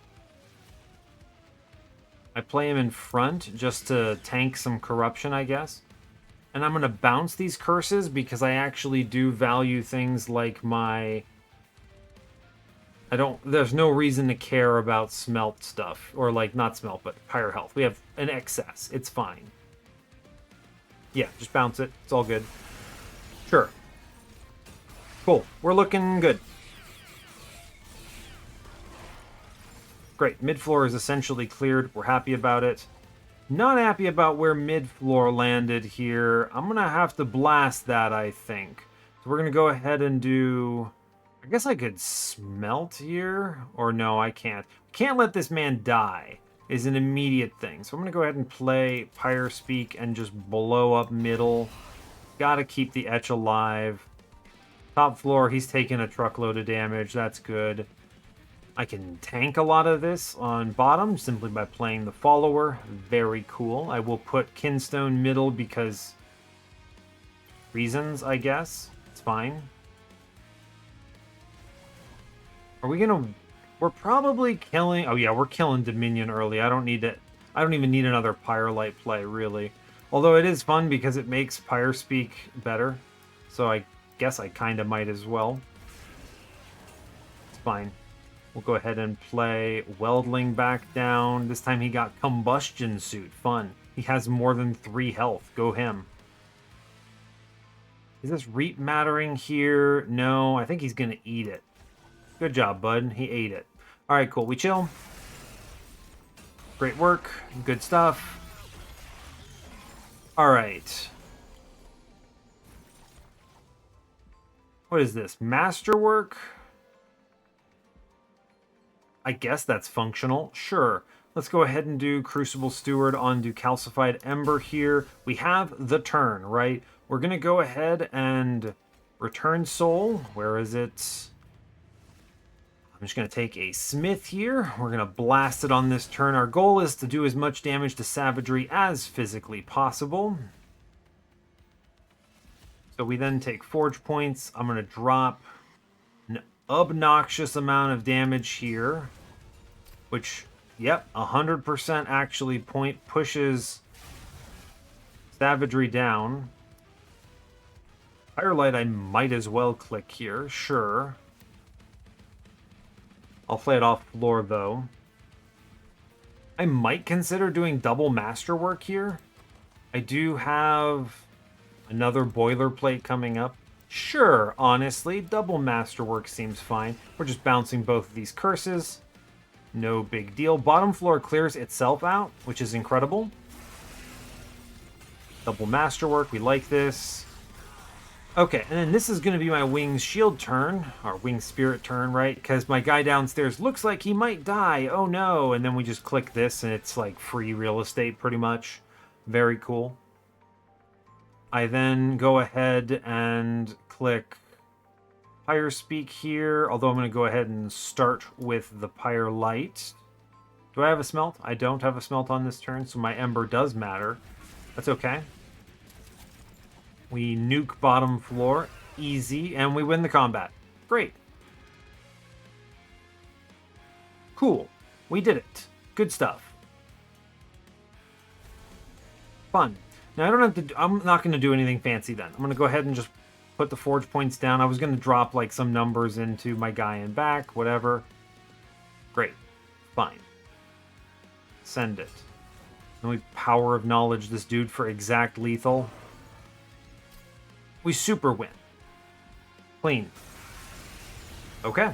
I play him in front just to tank some corruption, I guess. And I'm going to bounce these curses because I actually do value things like my... There's no reason to care about smelt stuff. Or like, not smelt, but Pyre health. We have an excess. It's fine. Yeah, just bounce it. It's all good. Sure. Cool. We're looking good. Great. Mid-floor is essentially cleared. We're happy about it. Not happy about where mid-floor landed here. I'm going to have to blast that, I think. So we're going to go ahead and do... I guess I could smelt here. Or no, I can't. Can't let this man die is an immediate thing. So I'm going to go ahead and play Pyre Speak and just blow up middle. Gotta keep the Etch alive. Top floor, he's taking a truckload of damage. That's good. I can tank a lot of this on bottom simply by playing the Follower. Very cool. I will put Kinstone middle because reasons, I guess. It's fine. Are we going to We're probably killing... Oh, yeah, we're killing Dominion early. I don't need it. I don't even need another Pyre light play, really. Although it is fun because it makes Pyre speak better. So I guess I kind of might as well. It's fine. We'll go ahead and play Weldling back down. This time he got Combustion Suit. Fun. He has more than 3 health. Go him. Is this Reap mattering here? No, I think he's going to eat it. Good job, bud. He ate it. All right, cool. We chill. Great work. Good stuff. All right. What is this? Masterwork? I guess that's functional. Sure. Let's go ahead and do Crucible Steward on Calcified Ember here. We have the turn, right? We're going to go ahead and return Soul. Where is it? I'm just going to take a Smith here. We're going to blast it on this turn. Our goal is to do as much damage to Savagery as physically possible. So we then take Forge Points. I'm going to drop an obnoxious amount of damage here, which, yep, 100% actually pushes Savagery down. Firelight I might as well click here, sure. I'll play it off floor, though. I might consider doing double Masterwork here. I do have another Boilerplate coming up. Sure, honestly, double Masterwork seems fine. We're just bouncing both of these curses. No big deal. Bottom floor clears itself out, which is incredible. Double Masterwork, we like this. Okay, and then this is going to be my Winged Shield turn, or Winged Spirit turn, right? Because my guy downstairs looks like he might die. Oh no! And then we just click this, and it's like free real estate, pretty much. Very cool. I then go ahead and click Pyre Speak here, although I'm going to go ahead and start with the Pyre Light. Do I have a Smelt? I don't have a Smelt on this turn, so my Ember does matter. That's okay. We nuke bottom floor, easy, and we win the combat. Great. Cool. We did it. Good stuff. Fun. Now I don't have to. I'm not going to do anything fancy then. I'm going to go ahead and just put the Forge Points down. I was going to drop like some numbers into my guy in back, whatever. Great. Fine. Send it. Then we Power of Knowledge this dude for exact lethal. We super win. Clean. Okay.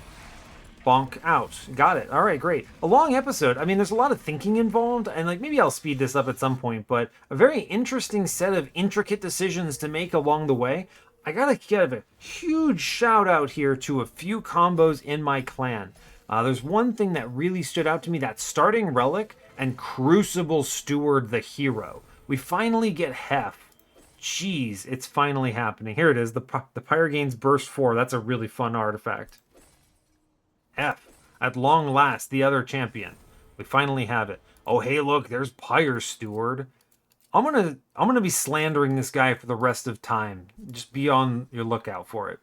Bonk out. Got it. All right, great. A long episode. I mean, there's a lot of thinking involved, and like maybe I'll speed this up at some point, but a very interesting set of intricate decisions to make along the way. I gotta give a huge shout out here to a few combos in my clan. There's one thing that really stood out to me, that starting Relic and Crucible Steward the hero. We finally get Hef. Jeez, it's finally happening. Here it is, the Pyre gains Burst 4. That's a really fun artifact. F, at long last, the other champion. We finally have it. Oh, hey, look, there's Pyre Steward. I'm gonna be slandering this guy for the rest of time. Just be on your lookout for it.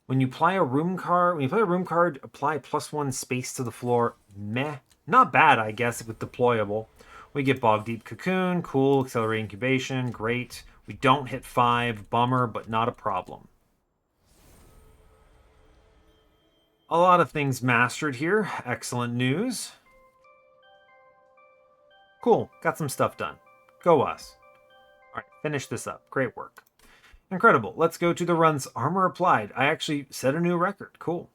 When you play a room card, apply +1 space to the floor. Meh. Not bad, I guess, with deployable. We get Bog Deep Cocoon, cool, Accelerate Incubation, great. We don't hit 5, bummer, but not a problem. A lot of things mastered here. Excellent news. Cool, got some stuff done. Go us. All right, finish this up. Great work. Incredible. Let's go to the runs. Armor applied. I actually set a new record. Cool.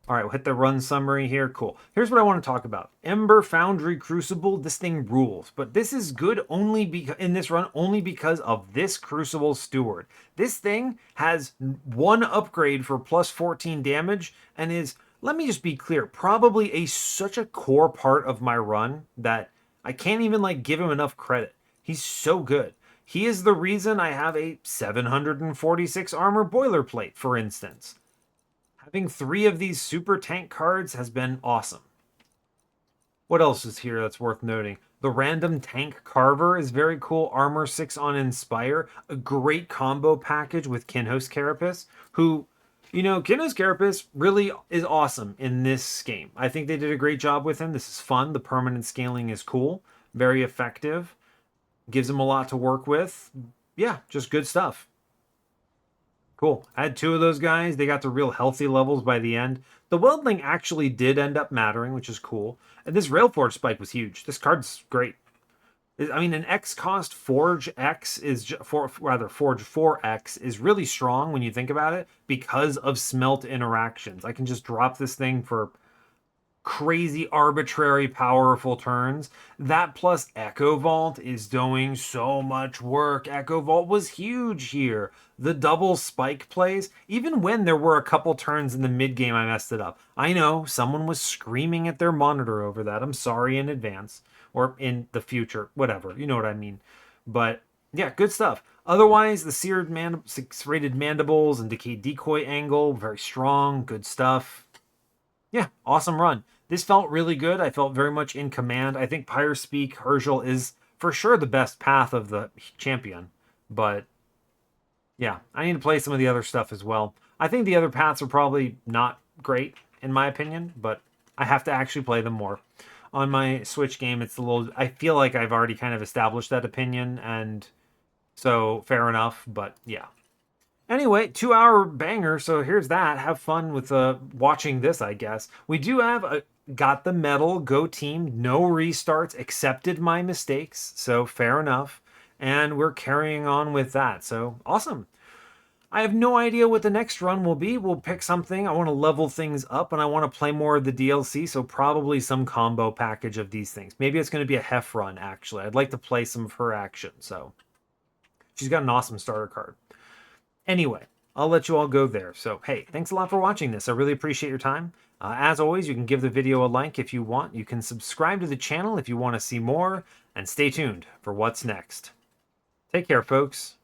All right, we'll hit the run summary here. Cool. Here's what I want to talk about. Ember, Foundry, Crucible, this thing rules. But this is good only in this run only because of this Crucible Steward. This thing has 1 upgrade for +14 damage and is, let me just be clear, probably such a core part of my run that I can't even like give him enough credit. He's so good. He is the reason I have a 746 armor boilerplate, for instance. Having 3 of these super tank cards has been awesome. What else is here that's worth noting? The random tank carver is very cool. Armor 6 on Inspire. A great combo package with Kinhost Carapace, who You know, Kynna's Carapace really is awesome in this game. I think they did a great job with him. This is fun. The permanent scaling is cool, very effective, gives him a lot to work with. Yeah, just good stuff. Cool. I had two of those guys. They got to real healthy levels by the end. The Weldling actually did end up mattering, which is cool. And this Railforged spike was huge. This card's great. I mean, an X cost Forge X is Forge 4X is really strong when you think about it because of smelt interactions. I can just drop this thing for crazy, arbitrary, powerful turns. That plus Echo Vault is doing so much work. Echo Vault was huge here. The double spike plays, even when there were a couple turns in the mid game I messed it up. I know someone was screaming at their monitor over that. I'm sorry in advance or in the future, whatever. You know what I mean. But yeah, good stuff. Otherwise, the six-rated mandibles and decayed decoy angle, very strong, good stuff. Yeah, awesome run. This felt really good. I felt very much in command. I think Pyre Speak Herschel is for sure the best path of the champion. But yeah, I need to play some of the other stuff as well. I think the other paths are probably not great in my opinion, but I have to actually play them more. On my Switch game, it's a little. I feel like I've already kind of established that opinion, and so fair enough. But yeah. Anyway, 2 hour banger. So here's that. Have fun with watching this, I guess. We do have a got the medal, go team, no restarts, accepted my mistakes. So fair enough. And we're carrying on with that. So awesome. I have no idea what the next run will be. We'll pick something. I want to level things up and I want to play more of the DLC. So probably some combo package of these things. Maybe it's going to be a Hef run, actually. I'd like to play some of her action. So she's got an awesome starter card. Anyway, I'll let you all go there. So, hey, thanks a lot for watching this. I really appreciate your time. As always, you can give the video a like if you want. You can subscribe to the channel if you want to see more. And stay tuned for what's next. Take care, folks.